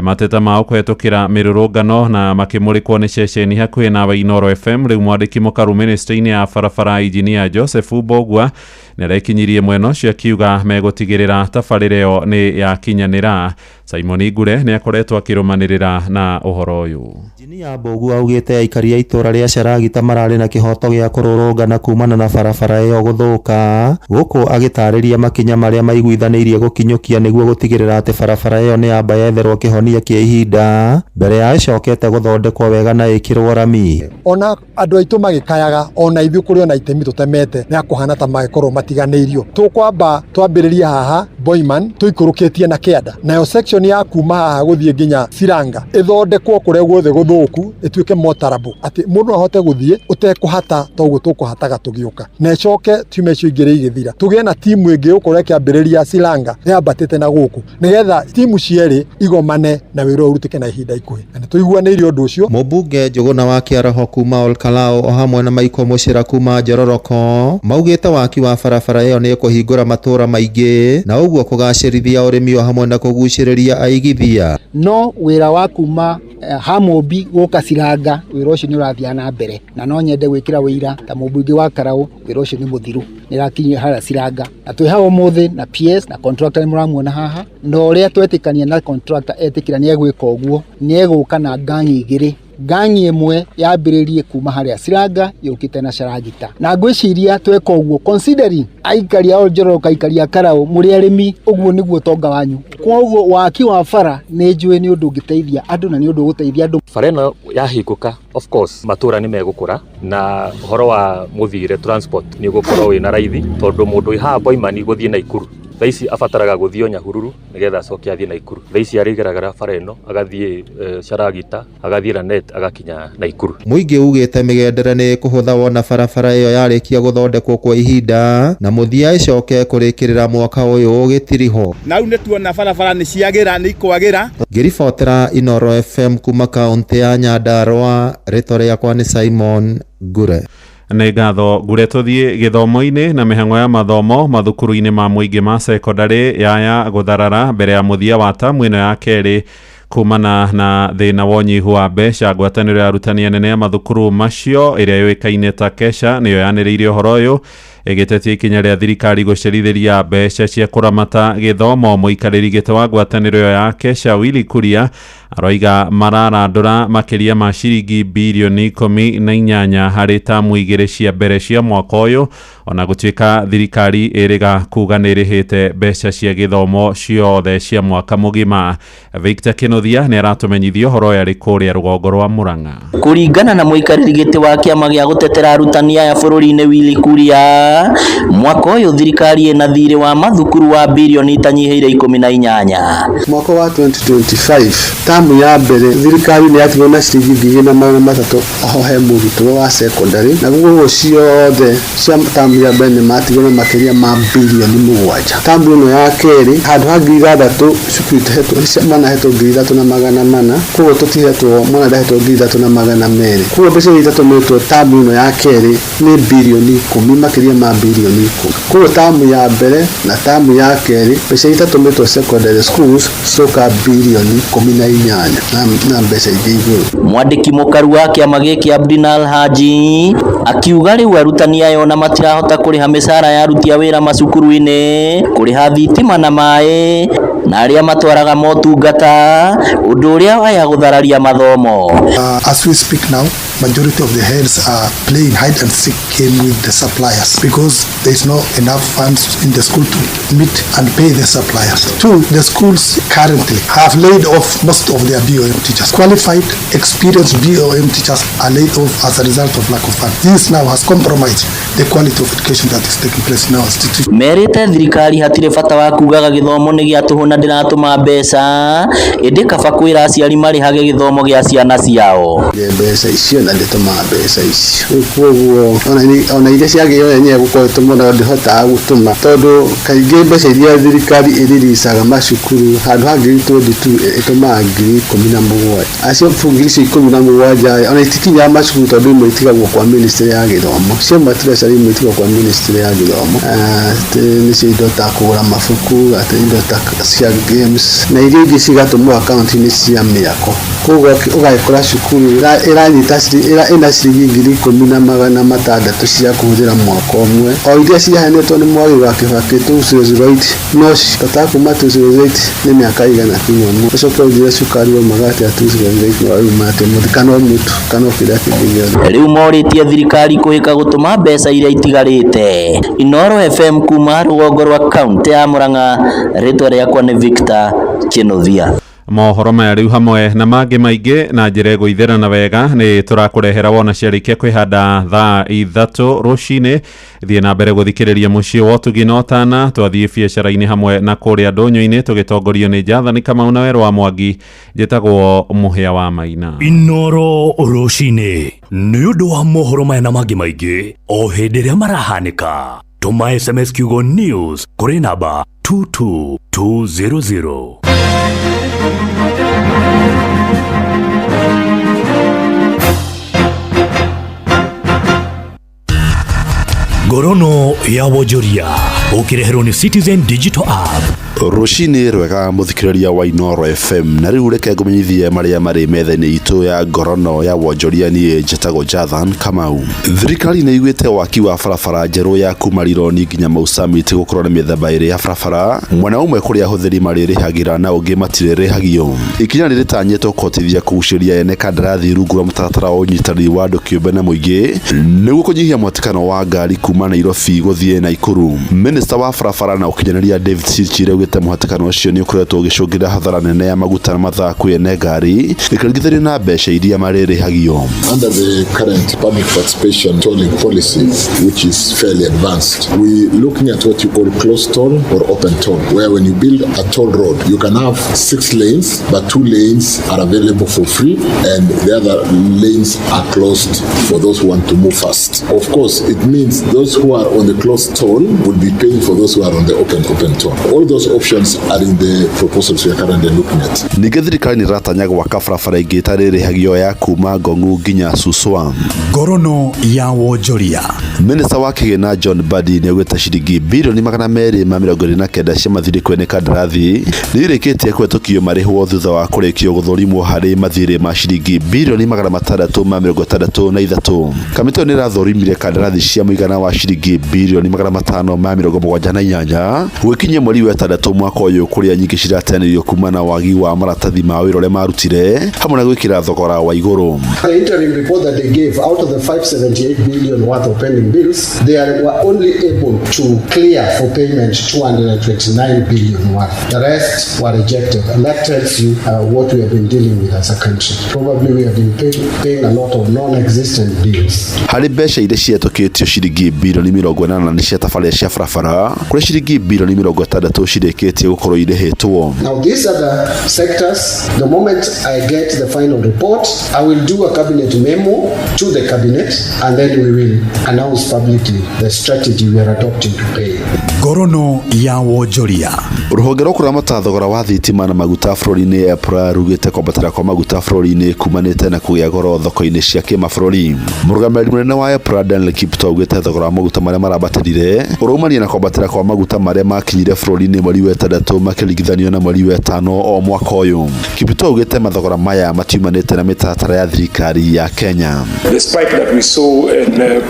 mateta mao kũhetũkĩra mĩrũrũngano na makĩmũrĩkwo nĩ ceceni hakuhĩ na Inoro FM. Rĩu mwandĩki mũkaru ministry-inĩ ya barabara Engineer Joseph Mbogwa nĩarekinyirie mwena ũcio akiuga megũtigĩrĩra tabarĩra ĩyo nĩ yakinyanĩra. Simon Ngure nĩakoretwo akĩrũmanĩrĩra na ũhoro ũyũ. Engineer Mbogwa augĩte aikari a itũra rĩa Charagita mararĩ na kĩhoto gĩa kũrũrũngana kumana na barabara ĩyo gũthũka, gũkũ agĩtarĩria makinya marĩa maiguithanĩirie gũkinyũkia nĩguo gũtigĩrĩra atĩ barabara ĩyo nĩ yamba yetherwo kĩhonia kĩa ihinda mbere ya ĩcokete gũthondekwo wega na ĩkĩrwo rami. Ona andũ aitũ magĩkayaga ona ithuĩ kũrĩ ona itemi tũtemete nĩ akũhana ta magĩkorwo matiganĩirio. Tũkwamba twambĩrĩrie haha Boiman tũikũrũkĩtie na kĩanda, nayo section ya kuma haha gũthiĩ nginya Siranga ĩthondekwo kũrĩa guothe gũthũku ĩtuĩke motarabo, atĩ mũndũ ahote gũthiĩ ũtekũhata toguo tũkũhataga tũgĩũka, na ĩcoke tiuma icio igĩrĩ igĩthira tũgĩe na timu ĩngĩ ũkũrĩa kĩambĩrĩria Siranga yambatĩte na gũkũ nĩgetha timu cierĩ igomane na wĩra ũrutĩke na ihinda ikuhĩ, na nĩtũiguanĩire ũndũ ũcio. Mũmbunge Njũgũna wa Kĩaraho kuma Olkalao o hamwe na Maiko Mũcĩra kuma Njororoko maugĩte waki wa barabara ĩyo nĩ kũhingũra matũra maingĩ na ũguo kũgacĩrithia ũrĩmi o hamwe na kũgucĩrĩria aigithia. No wĩra wa kuma Hamũmbi gũka Siranga wĩra ũcio nĩ ũrathiĩ na mbere, na no nyende gwĩkĩra wĩira ta mũmbunge wa Karau wĩra ũcio nĩ mũthiru, nĩrakinyia harĩa Siranga na twĩ hau ũmũthĩ na PS na contractor nĩ mũramuona haha, na ũrĩa twetĩkania na contractor etĩkĩra nĩ egwĩka ũguo, nĩ egũka na ngangi igĩrĩ, ngangi ĩmwe yambĩrĩrie kuma harĩa Siranga yũkĩte na Charagita, na ngwĩciria tweka ũguo considering aikari a Njororoka, aikari a Karau mũrĩ arĩmi, ũguo nĩguo tonga wanyu. Kwa ũguo waki wa bara nĩ njũĩ nĩ ũndũ ũngĩteithia andũ na nĩ ũndũ ũgũteithia andũ. Bara ĩno yahingũka, of course matũra nĩ megũkũra na ũhoro wa mũthire transport nĩ ũgũkorwo wĩna raithi, tondũ mũndũ wĩ haha Boimani gũthiĩ Naikuru thaa ici abataraga gũthiĩ Nyahururu nĩgetha acoke athiĩ Naikuru. Thaa ici arĩgeragĩra bara ĩno agathiĩ Charagita agathiĩ Lanet agakinya Naikuru. Mũingĩ ugĩte mĩgendere nĩ kũhũtha wona barabara ĩyo yarĩkia gũthondekwo kwa ihinda na mũthia ĩcoke kũrĩkĩrĩra mwaka ũyũ ũgĩtiriho. Na rĩu nĩtuona barabara nĩ ciagĩra, nĩ ikwagĩra. Ngĩribotera Inoro FM kuma kaũntĩ ya Nyandarua, rĩtwa rĩakwa nĩ Simon Ngure. Nĩ ngatho Ngure. Tũthiĩ gĩthomo-inĩ na mĩhang'o ya mathomo mathukuru-inĩ ma mũingĩ ma sekondarĩ yaya gũtharara mbere ya mũthia wa tamu ĩno ya kerĩ kumana na thĩna wa ũnyihu wa mbeca. Ngwatanĩro ya arutani anene ya mathukuru macio ĩrĩa yũĩkaine ta Kesha nĩyo yanĩrĩirie ũhoro ũyũ ĩgĩtetia ikinya rĩa thirikari gũcerithĩria mbeca cia kũramata gĩthomo. Mũikarĩri gĩtĩ wa ngwatanĩro ĩyo ya Kesha Willy Kuria aroiga mararandũra makĩria ma ciringi bilioni 18 harĩ tamu igĩrĩ cia mbere cia mwaka ũyũ, ona gũtuĩka thirikari ĩrĩga kuga nĩ ĩrĩhĩte mbeca cia gĩthomo ciothe cia mwaka mũgima. Victor Kĩnuthia nĩ aratũmenyithia ũhoro ũyũ arĩ kũrĩa rũgongo rwa Murang'a. Kũringana na mũikarĩri gĩtĩ wa kĩama gĩa gũtetera arutani aya bũrũri-inĩ Willy Kuria, mwaka ũyũ thirikari ĩna thirĩ wa mathukuru wa bilioni itanyihĩire 18. Mwaka wa 2025 tamu ya mbere thirikari nĩ yatigwo na ciringi 2,300 aho he mũrutwo wa secondary, na guo ciothe cia tamu ya mbere nĩ matigwo na makĩria ma bilioni 7. Tamu ĩno ya kerĩ handũ ha 6,000 cukuru itahetwo mwana hetwo 3,400, koguo tũtihetwo mwana ndahetwo 3,200, koguo mbeca iria itatũmĩtwo tamu ĩno ya kerĩ nĩ bilioni 10, makĩria ma bilioni 10. Koguo tamu ya mbere na tamu ya kerĩ mbeca itatũmĩtwo secondary schools coka bilioni 18 na mbeca ingĩ igũrũ. Mwandĩki mũkaru wa kĩama gĩkĩ Abdinal Haji akiuga rĩu arutani aya ona matirahota kũrĩha mĩcara ya aruti a wĩra macukuru-inĩ, kũrĩha thitima na maĩ, na aria matwaraga motungata undu uria waya guthararia mathomo. As we speak now, majority of the heads are playing hide and seek game with the suppliers because there is no enough funds in the school to meet and pay the suppliers. Two, the schools currently have laid off most of their BOM teachers. Qualified, experienced BOM teachers are laid off as a result of lack of funds. This now has compromised the quality of education that is taking place in our institution. Merite thirikari hatire bata wa kugaga githomo ni gia tuhuna ndiratuma mbeca indi kaba kwira aciari marihage githomo gia ciana ciao. Mbeca icio na ndituma mbeca icio koguo ona iria ciagio yenyewe gukoretwo muno ndihota gutuma tondu kaingĩ mbeca iria thirikari iriricaga macukuru handu ha 2022 itumaga 17,000 acio ngiri 17,000 ona itikinya macukuru tondu imwe itigagwo kwa ministry ya githomo cio matreca imwe itigagwo kwa ministry ya githomo nicio indo ta kugura mabuku indo ta cia games na iria ingĩ cigatumwo akaunti-inĩ cia mĩako koguo ũgagĩkora cukuru iranyita ina ciringi 10,600 cia kuhũthĩra mwaka ũmwe o iria ciaheanĩtwo nĩ mwagi wa Kibaki 2008 no cibata kuma 2008 nĩ mĩaka igana kinyumu ũcoke ũthire cukari wa magati ya 2008 wa umate muthikano mutu kana kĩrĩa kĩngĩ gĩothe rĩu morĩtie thirikari kũhĩka gũtũma mbeca iria itigarĩte. Inoro FM kuma rũgongo rwa kaunti ya Murang'a, rĩtwa rĩakwa nĩ Victor Kĩnuthia. Mohoro maya riu hamwe na mangĩ maingĩ na njĩra gũitherana wega nĩ tũrakũrehera wona ciarĩkia kwĩhanda thaa 3 rũcinĩ. Thiĩ na mbere gũthikĩrĩria mũciĩ wa Ũtugi na Ũtana, twathiĩ biacara-inĩ hamwe na kũrĩa ndũnyũ-inĩ tũgĩtongorio nĩ Jathani Kamau na Werũ wa Mwangi. Njĩtagwo Mũhĩa wa Maina. Inoro rũcinĩ nĩ ũndũ wa mohoro maya na mangĩ maingĩ o hĩndĩ ĩrĩa marahanĩka. Tũma SMS kiugo news kũrĩ namba 22200. Ngorono ya wonjoria ukireherwo ni Citizen Digital App. Rushini rwega muthikiriria wa Inoro FM na riu reke ngumenyithie maria mari metha-ini itu ya ngorono ya wonjoria ni njetago Jathan Kamau. Thirikari nĩ iguĩte waki wa barabara njerũ ya kuma Rironi nginya Mau Summit gũkorwo na mĩthemba ĩrĩ ya barabara, mwena ũmwe kũrĩa ahũthĩri marĩrĩhagĩra na ũngĩ matirĩrĩhagio. Ikinya nĩ rĩtanyĩtwo kũhotithia kũgucĩria ene kandarathi rungu rwa mũtaratara wa ũnyitanĩri wa andũ kĩũmbe na mũingĩ nĩguo kũnyihia mũhatĩkano wa ngari kuma Nairobi gũthiĩ Nakuru. Minister wa barabara na ũkinyanĩria David Silchire augĩte mũhatĩkano ũcio nĩ ũkoretwo ũgĩcũngĩrĩria hathara nene ya maguta na mathaa kwĩ ene ngari ĩkĩringithanio na mbeca iria marĩrĩhagio. Under the current public participation tolling policy, which is fairly advanced, we looking at what you call closed toll or open toll, where when you build a toll road, you can have 6 lanes, but 2 lanes are available for free, and the other lanes are closed for those who want to move fast. Of course, it means those who are on the closed toll will be paying for those who are on the open toll. All those options are in the proposals we are currently looking at. Ningĩ thirikari nĩ ĩratanya gwaka barabara ingĩ itarĩrĩhagio ya kuma Ngong'u nginya Suswa. Ngorono ya wonjoria. Minister wa Kĩgĩna John Mbadi nĩ augĩte ciringi bilioni 229 cia mathirĩ nĩ kandarathi nĩ irĩkĩtie kũhetũkio marĩhwo thutha wa kũrĩkio gũthũrimwo harĩ mathirĩ ma ciringi bilioni 663. Kamĩtĩ nĩ ĩrathũrimire kandarathi cia mũigana wa ciringi bilioni 578 gũkinyia mweri wa 6 mwaka ũyũ, kũrĩa nyingĩ cirateanĩrio kuma na wagi wa maratathi ma wĩra ũrĩa marutire hamwe na gwĩkĩra thogora wa igũrũ. The interim report that they gave, out of the 578 billion worth of pending bills, they were only able to clear for payment 229 billion worth. The rest were rejected, and that tells you what we have been dealing with as a country. Probably we have been paying a lot of non-existent bills. Harĩ mbeca iria cihetũkĩtio ciringi bilioni 80 nĩ cia tabarĩra cia barabara, kũrĩ ciringi bilioni 60 cirĩkĩtie gũkorwo irĩhĩtwo. Now these are the sectors. The moment I get the final report, I will do a cabinet memo to the cabinet, and then we will announce publicly the strategy we are adopting to pay. Ngorono ya wonjoria. Rũhonge rwa kũramata thogora wa thitima na maguta bũrũri-inĩ EPRA rugĩte kwambatĩra kwa maguta bũrũri-inĩ kumanĩte na kũgĩa goro thoko-inĩ cia kĩmabũrũri. Mũrũgamĩrĩri mũnene wa EPRA Daniel Kipto augĩte thogora wa maguta marĩa marambatĩrire ũraumania na kwambatĩra kwa maguta marĩa makinyire bũrũri-inĩ mweri wa 3 makĩringithanio na mweri wa 5 o mwaka ũyũ. Kipto augĩte mathogora maya matiumanĩte na mĩtaratara ya thirikari ya Kenya. The spike that we saw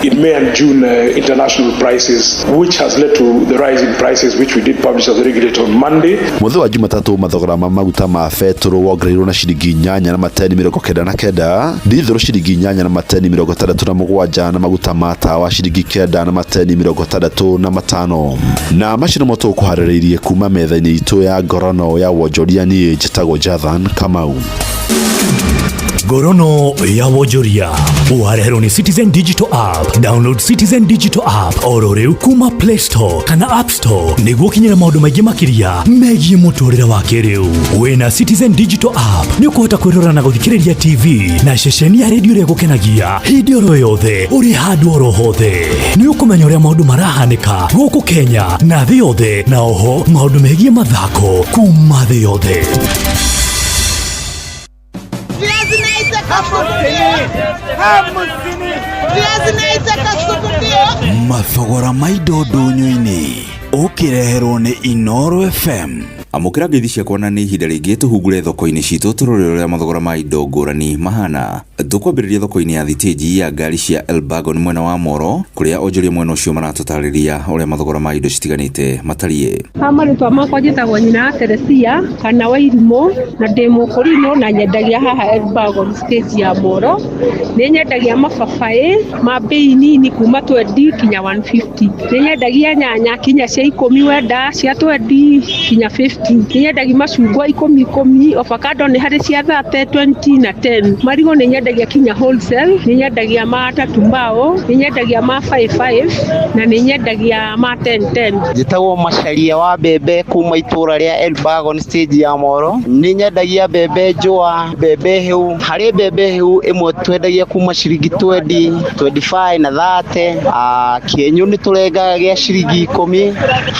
in May and June international prices, which has led to the rising prices which we did publish as regulated on Monday. Muthe wa Jumatatu mathogora ma maguta ma betro wongereirwo na ciringi 8 na mateni 99, dithero ciringi 8 na mateni 67 na maguta ma tawa ciringi 9 na mateni 65. Na macino moto kuharĩrĩirie kuma metha-inĩ itu ya ngorono ya wonjoria ni Njĩtagwo Jathan Kamau. Ngorono ya wonjoria wareherwo ni Citizen Digital App. Download Citizen Digital App oro riu kuma Play Store kana App Store niguo kinyira maundu maingi makiria megie muturire wa kiriu. Wina Citizen Digital App ni ukuhota kwirora na guthikiriria TV na ceceni ya radio ria gukenagia hindi oro yothe uri handu oro hothe. Ni ukumenya uria maundu marahanika guku Kenya na thi yothe, na oho maundu megie mathako kuma thi yothe. Mathogora maido ndonyo-ini ukireherwo ni Inoro FM. Amukira ngeithi ciakwa na ni ihinda ringi tuhungure thoko-ini citu turore uria mathogora ma indo ngurani mahana. Tukwambiriria thoko-ini ya thitĩnji ya ngari cia Elbagon mwena wa Moro, kuria onjoria mwena ucio maratutariria uria mathogora ma indo citiganite matarie. Marĩtwa makwa njĩtagwo nyina Teresia kana Wairimu, na ndĩ mũkũrino na nyendagia haha Elbagon stage ya Moro. Nĩ nyendagia mababaĩ ma bei nini kuma 20 kinya 150. Nĩ nyendagia nyanya kinya cia 10 wenda cia 20 kinya 50. Nĩ nyendagia macungwa 10, avocado nĩ harĩ cia 30, 20 na 10. Marigo nĩ nyendagia kinya wholesale. Nĩ nyendagia ma 3 mbao, nĩ nyendagia ma 5 na nĩ nyendagia ma 10. Njĩtagwo Macharia wa mbembe kuma itũra rĩa Elbagon stage ya Moro. Nĩ nyendagia mbembe njũa, mbembe hĩu. Harĩ mbembe hĩu ĩmwe twendagia kuma ciringi 20, 25 na 30. Kĩenyũ nĩ tũrengagia ciringi 10.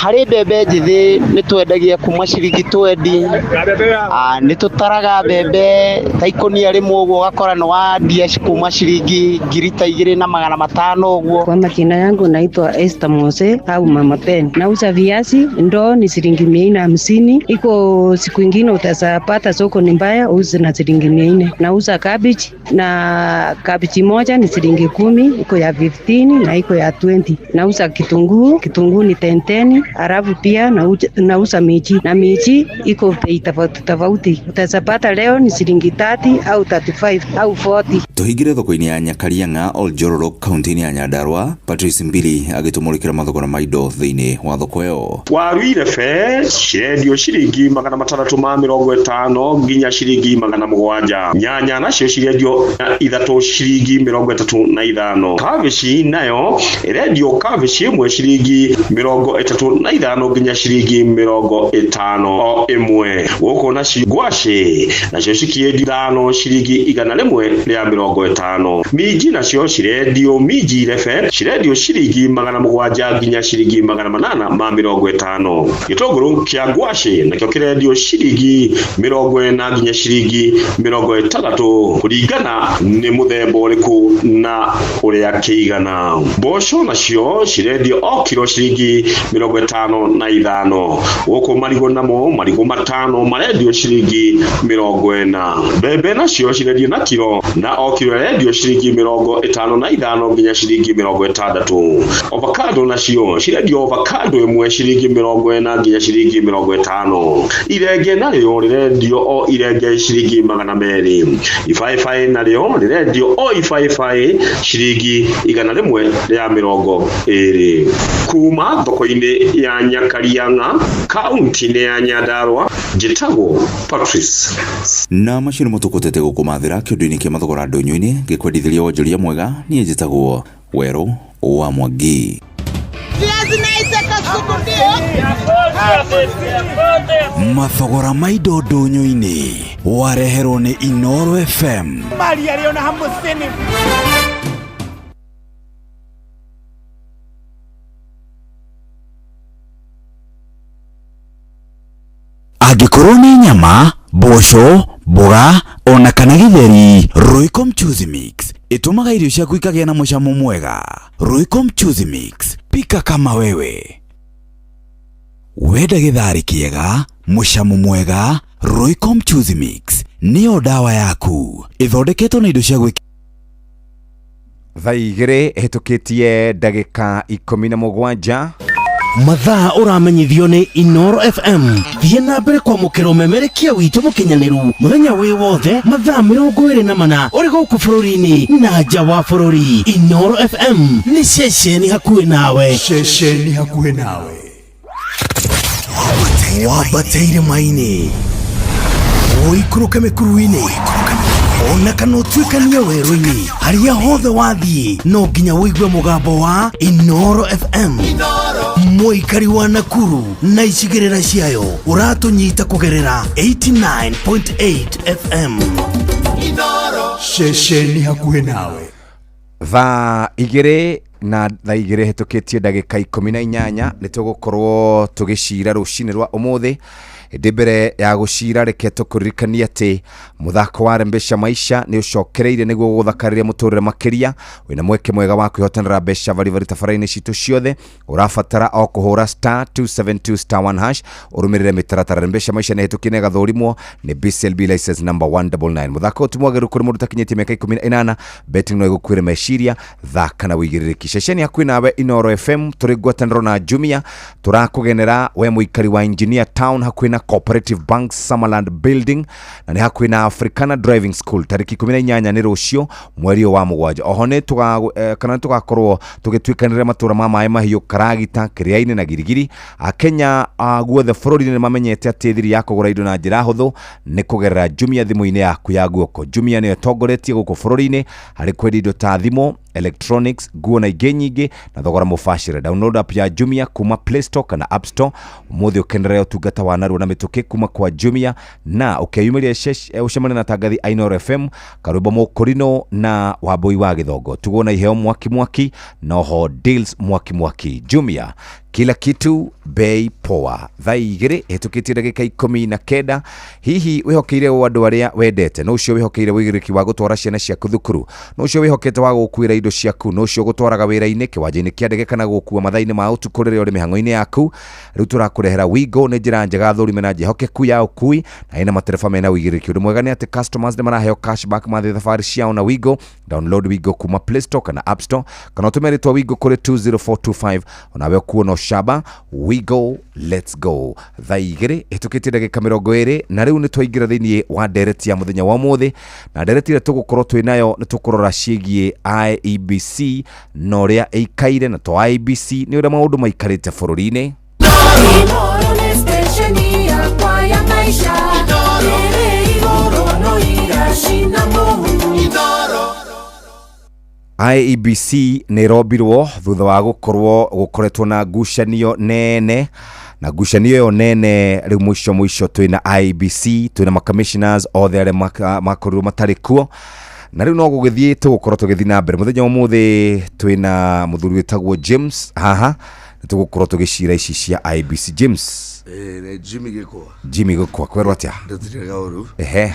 Harĩ mbembe njĩthĩ nĩ twendagia kuma ciringi 20. Nĩ tũtaraga mbembe ta ikũnia rĩmwe ũguo ũgakora nĩ wandia kuma ciringi 2,500 ũguo. Kwa majina yangu naitwa Esther Mose au Mama Pen. Nauza viazi ndoo ni shilingi 450. Iko siku ingine utazapata soko ni mbaya uze na shilingi 400. Nauza cabbage na cabbage moja ni shilingi 10, iko ya 15 na iko ya 20. Nauza kitunguu ni 10. Alafu pia nauza michi na michi iko bei tofauti. Utazapata leo ni shilingi 30 au 35 au 40. Tuhingire thoko-ini ya Nyakarianga Oljororo kaunti-ini ya Nyandarua. Patrice Mbili agitumurikira mathogora ma indo thiini wa thoko iyo. Waru irebe cirendio ciringi 650 nginya ciringi 700. Nyanya nacio cirendio 3 ciringi 35. Kabici nayo irendio kabici imwe ciringi 35 nginya ciringi 50 o imwe. Guku nacio ngwaci nacio cikiendio 5 ciringi 150. Minji nacio cirendio minji irebe cirendio ciringi 700 nginya ciringi 850. Gitunguru kia ngwaci nakio kirendio ciringi 40 nginya ciringi 60 kuringana ni muthemba uriku na uria kiigana. Mboco nacio cirendio o kilo ciringi 55. Guku marigo namo marigo matano marendio ciringi 40. Mbembe nacio cirendio na kilo na o kilo rendio ciringi 55 nginya ciringi 60. Avocado nacio cirendio avocado imwe ciringi 40 nginya ciringi 50. Irenge narĩo rĩrendio o irenge ciringi 200. Ibaĩbaĩ narĩo rĩrendio o ibaĩbaĩ ciringi 120. Kuma thoko-inĩ ya Nyakarianga kaunti-inĩ ya Nyandarua, Njĩtagwo Patrice. Na macio nĩ mũtukũtete gũkũmathĩra kĩũndũ-inĩ kĩa mathogora ndonyo-inĩ gĩkwendithĩria wonjoria mwega. Niĩ njĩtagwo Werũ wa Mwangi. Mathogora ma indo ndonyo-inĩ wareherwo nĩ Inoro FM. Angĩkorwo nĩ nyama, mboco, mboga ona kana githeri, Royco Mchuzi Mix itumaga irio ciaku ikagĩa na mũcamo mwega. Royco Mchuzi Mix, pika kama wewe. Wenda gĩthari kĩega, mũcamo mwega, Royco Mchuzi Mix nĩyo dawa yaku. Ithondeketwo na indo cia gwĩkĩra. Thaa igĩrĩ hĩtũkĩtie ndagĩka 17 mathaa uramenyithio ni Inoro FM. Thiĩ na mbere kwamũkĩra ũmemerekia witũ mũkinyanĩru mũthenya wĩ wothe mathaa 24 ũrĩ gũkũ bũrũri-inĩ na nja wa bũrũri. Inoro FM nĩ ceceni hakuhĩ nawe. Ceceni hakuhĩ nawe. Wambateire maini ũikũrũke mĩkuru-inĩ ona kana ũtuĩkanie werũ-inĩ harĩa hothe wathiĩ no nginya wĩigue mũgambo wa Inoro FM. Mũikari wa Nakuru na icigĩrĩra ciayo ũratũnyita kũgerera 89.8 FM. Inoro ceceni hakuhĩ nawe. Thaa igĩrĩ na thaa igĩrĩ hetũkĩtie ndagĩka 18 nĩ tũgũkorwo tũgĩcira rũcinĩ rwa ũmũthĩ. Hĩndĩ mbere ya gũcira reke tũkũririkanie atĩ mũthako wa Rembesha Maisha nĩ ũcokereire nĩguo gũthakarĩria mũtũrĩre makĩria. Wĩna mweke mwega wa kwĩhotanĩra mbeca baribarĩ tabarĩra-inĩ citũ ciothe. Ũrabatara o kũhũra *272*1# ũrũmĩrĩre mĩtaratara. Rembesha Maisha nĩ hetũkie na ĩgathũrimwo nĩ BCLB license number 199. Mũthako ũtimwagĩrĩru kũrĩ mũndũ ũtakinyĩtie mĩaka 18. Betting no ĩgũkuĩre meciria, thaka na wĩigĩrĩrĩki. Ceceni hakuhĩ nawe Inoro FM tũrĩ ngwatanĩro na Jumia. Tũrakũgenera we mũikari wa Engineer Town hakuhĩ na Cooperative Bank Summerland Building na nĩ hakuhĩ na Africana Driving School tariki 18 nĩ rũcio mweri wa mũgwanja. Oho nĩ tũgakorwo tũgĩtuĩkanĩra matũra ma maĩ mahiũ Karagita, Kĩrĩainĩ na Girigiri. Akenya guothe bũrũri-inĩ nĩ mamenyete atĩ thiri ya kũgũra indo na njĩra hũthũ nĩ kũgerera Jumia thimũ-inĩ yaku ya guoko. Jumia nĩ ĩtongoretie gũkũ bũrũri-inĩ harĩ kwendia indo ta thimũ, electronics, nguo na ingĩ nyingĩ na thogora mũbacĩrĩre. Download app ya Jumia kuma Play Store kana App Store. Ũmũthĩ ũkenera ũtungata wa narua na mĩtũkĩ kuma kwa Jumia na ũkeyumĩria ũcemane na tangathi Inoro FM, Karũbo Mũkũrino na Wambui wa Gĩthongo. Tuguona iheo mwaki noho deals mwaki. Jumia, kila kitu bei poa. Thaa igĩrĩ hetũkĩtie ndagĩka 19. Hihi wĩhokeire andũ arĩa wendete, no ũcio wĩhokeire wĩigĩrĩki wa gũtwara ciana ciaku thukuru, no ũcio wĩhokete wa gũkuĩra indo ciaku, no ũcio gũtwaraga wĩra-inĩ, kĩwanja-inĩ kĩa ndege kana gũkua mathaa-inĩ ma ũtukũ rĩrĩa ũrĩ mĩhang'o-inĩ yaku. Rĩu tũrakũrehera Wigo, nĩ njĩra njega thũrime na njehokeku ya ũkui na ina matereba mena wĩigĩrĩki. Ũndũ mwega nĩ atĩ customers nĩ maraheo cashback mathiĩ thabarĩ ciao na Wigo. Download Wigo kuma Play Store kana App Store kana ũtũme rĩtwa Wigo kũrĩ 20425 onawe kuona shaba Wigo, let's go. Thaa igĩrĩ hetũkĩtie ndagĩka 20 na rĩu nĩ twaingĩra thĩinĩ wa ndereti ya mũthenya wa ũmũthĩ, na ndereti ĩrĩa tũgũkorwo twĩ nayo nĩ tũkũrora ciĩgiĩ IEBC na ũrĩa ĩikaire na to IEBC nĩ ũrĩa maũndũ maikarĩte bũrũri-inĩ. IEBC nĩ ĩrombirwo thutha wa gũkoretwo na ngucanio nene, na ngucanio ĩyo nene rĩu mũico twĩna IEBC, twĩna ma-commissioners othe arĩa makorirwo matarĩ kuo, na rĩu no gũgĩthiĩ tũgũkorwo tũgĩthiĩ na mbere. Mũthenya ũmũthĩ twĩna mũthuri wĩtagwo James haha, nĩ tũgũkorwo tũgĩcira ici cia IEBC. James Jimmy Gĩkwa kwerwo atĩa?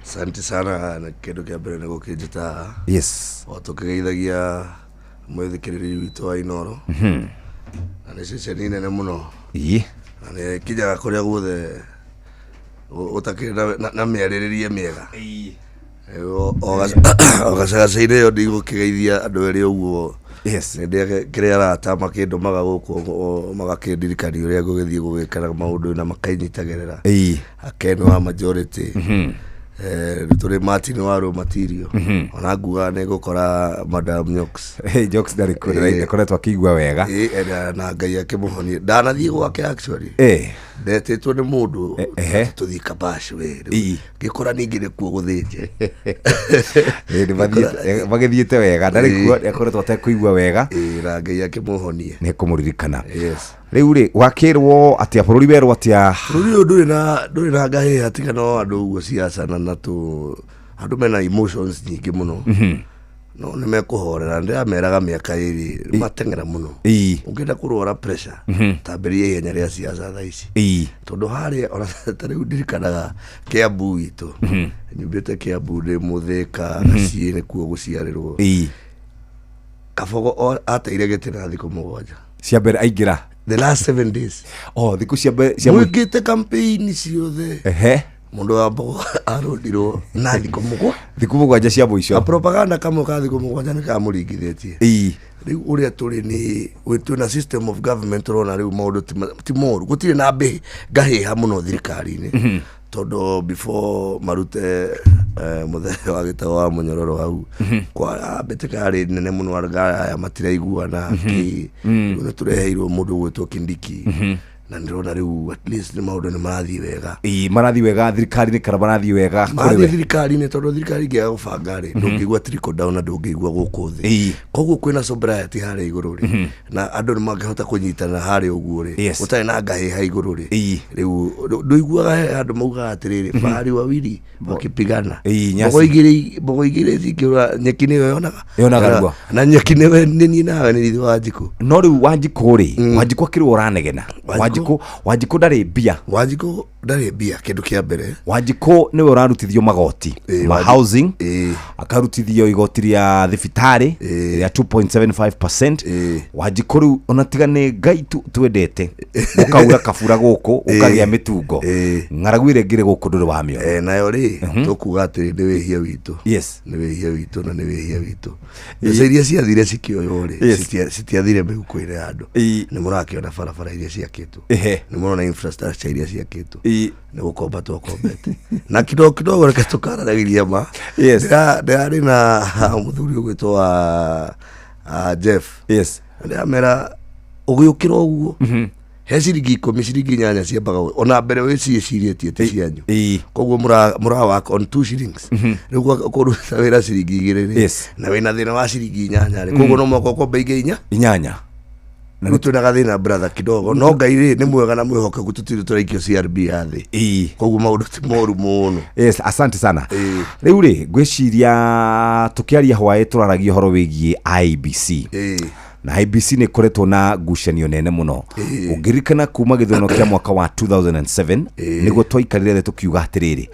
Asante sana na kĩndũ kĩa mbere nĩ gũkĩnjĩta. Yes. O tũkĩgeithagia mwĩthikĩrĩri witũ wa Inoro. Na nĩ ceceni nene mũno. Na nĩ kinyaga kũrĩa guothe ũtakĩrĩ na mĩarĩrĩrie mĩega. O gacagaca-inĩ ĩyo ndigũkĩgeithia andũ erĩ ũguo. Yes. Nĩ kĩrĩa arata makĩndũmaga gũkũ magakĩndirikania ũrĩa ngũgĩthiĩ gũgĩkaga maũndũ na makainyitagĩrĩra. Akenu wa majority. Tũrĩ Martin wa Raw Material. Ona nguga nĩ gũkora Madam Nyox. Nyox ndarĩ kũrĩa koretwo akĩigua wega. Na Ngai akĩmũhonie. Ndanathiĩ gwake actually. Ndetĩtwo nĩ mũndũ tũthiĩ Kabash we. Ngĩkora ningĩ nĩ kuo gũthĩnje. Magĩthiĩte wega, ndarĩ kuo akoretwo atekũigua wega. Na Ngai akĩmũhonie. Nĩ kũmũririkana. Rĩu rĩ wakĩrwo atĩa bũrũri werwo atĩa? Bũrũri ũyũ ndũrĩ na ngahĩha tiga no andũ ũguo siasa na andũ mena emotions nyingĩ mũno. No nĩ mekũhorera, ndĩrameraga mĩaka ĩrĩ mateng'era mũno. Ũngĩenda kũrwara pressure tambĩria ihenya rĩa siasa thaa ici. Tondũ harĩa ona ta rĩu ndirikanaga Kiambu witũ. Nyumbĩte Kiambu ndĩ Mũthĩka Gaciĩ nĩ kuo gũciarĩrwo. Kabogo ateire gĩtĩ na thikũ 7 cia mbere aingĩra the last 7 days. Thikũ cia mbere mwĩkĩte campaign ciothe. mundu wa mbogo arondirwo na thikũ mũgwanja cia mũico propaganda kamwe ka thikũ mũgwanja nĩ kamũringithĩtie rĩu ũrĩa tũrĩ nĩ twĩna system of government rona rĩu maũndũ ti moru gũtirĩ na ngahĩha mũno thirikari-inĩ tondũ before marute mũthenya wa gĩtao wa Mũnyororo hau kwa mbĩtĩka yarĩ nene mũno aya matiraiguana nĩ tũreheirwo mũndũ gwĩtwo Kindiki na ndĩrona rĩu at least nĩ maũndũ nĩ marathiĩ wega marathiĩ wega thirikari-inĩ kana marathiĩ wega marathiĩ thirikari-inĩ tondũ thirikari ingĩaga gũbanga rĩ ndũngĩigua trickle down na ndũngĩigua gũkũ thĩ koguo kwĩna sobriety harĩa igũrũ rĩ na andũ nĩ mangĩhota kũnyitana harĩa ũguo rĩ gũtarĩ na ngahĩha igũrũ rĩ rĩu ndũiguaga andũ maugaga atĩrĩrĩ bari wawili wakipigana mbogo igĩrĩ zingĩũra nyeki nĩyo yonaga na nyeki nĩwe nĩ nawe nĩ ithuĩ Wanjikũ no rĩu Wanjikũ rĩ Wanjikũ akĩrĩ ũranegena Wanjikũ ndarĩ mbia Wanjikũ ndarĩ mbia kĩndũ kĩa mbere Wanjikũ nĩwe ũrarutithio magoti ma housing akarutithio igoti rĩa thibitarĩ rĩa 2.75%. Wanjikũ rĩu ona tiga nĩ Ngai twendete ũkaura kabura gũkũ ũkagĩa mĩtungo ng'aragu ĩrĩa ngĩrĩ gũkũ ndũrĩ wamĩona nayo rĩ tũkuga atĩrĩ nĩ wĩhia witũ nĩ wĩhia witũ na nĩ wĩhia witũ mbeca iria ciathire cikĩoywo rĩ citiathire mĩhuko-inĩ ya andũ nĩ mũrakĩona barabara iria ciakĩtwo nĩ mũrona infrastructure iria ciakĩtwo nĩ gũkomba twakombete na kidogo reke tũkaranagiria ma ndĩrarĩ na mũthuri ũgwĩtwo wa Jeff ndĩramera ũgĩũkĩra ũguo he ciringi 10 ciringi 8 ciambaga ona mbere wĩciĩcirĩtie ti cianyu koguo mũrawaka on 2 shillings rĩu kũruta wĩra ciringi 2 na wĩna thĩna wa ciringi 8 rĩ koguo no mwaka ũkomba ingĩ 8 na nĩ twĩna gathĩna brother kidogo no Ngai rĩ nĩ mwega na mwĩhokeku tũtirĩ tũraikio CRB yathĩ koguo maũndũ ti moru mũno asante sana rĩu rĩ ngwĩciria tũkĩaria hwaĩ tũraragia ũhoro wĩgiĩ IBC na IBC nĩ koretwo na ngucanio nene mũno ũngĩririkana kuma gĩthurano kĩa mwaka wa 2007 nĩguo twaikarire thĩ tũkiuga atĩrĩrĩ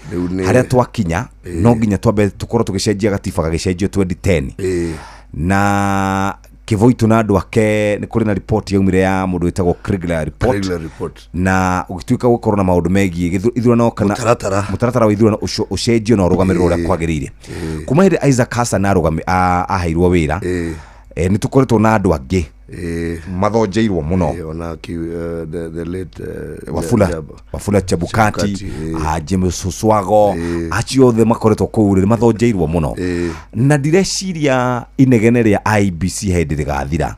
harĩa twakinya no nginya twambe tũkorwo tũgĩcenjia gatiba gagĩcenjio 2010 na Kivoitu na andũ ake nĩ kũrĩ na report yaumire ya mũndũ wĩtagwo Kriegler report na ũgĩtuĩka gũkorwo na maũndũ megiĩ ithurano kana mũtaratara wa ithurano ũcenjio na ũrũgamĩrĩro ũrĩa kwagĩrĩire kuma hĩndĩ Isaac Hassan aheirwo wĩra nĩ tũkoretwo na andũ angĩ mathonjeirwo mũno ona the late Wafula Chebukati James Oswago acio othe makoretwo kũu rĩ mathonjeirwo mũno na ndireciria inegene rĩa IBC hĩndĩ rĩgathira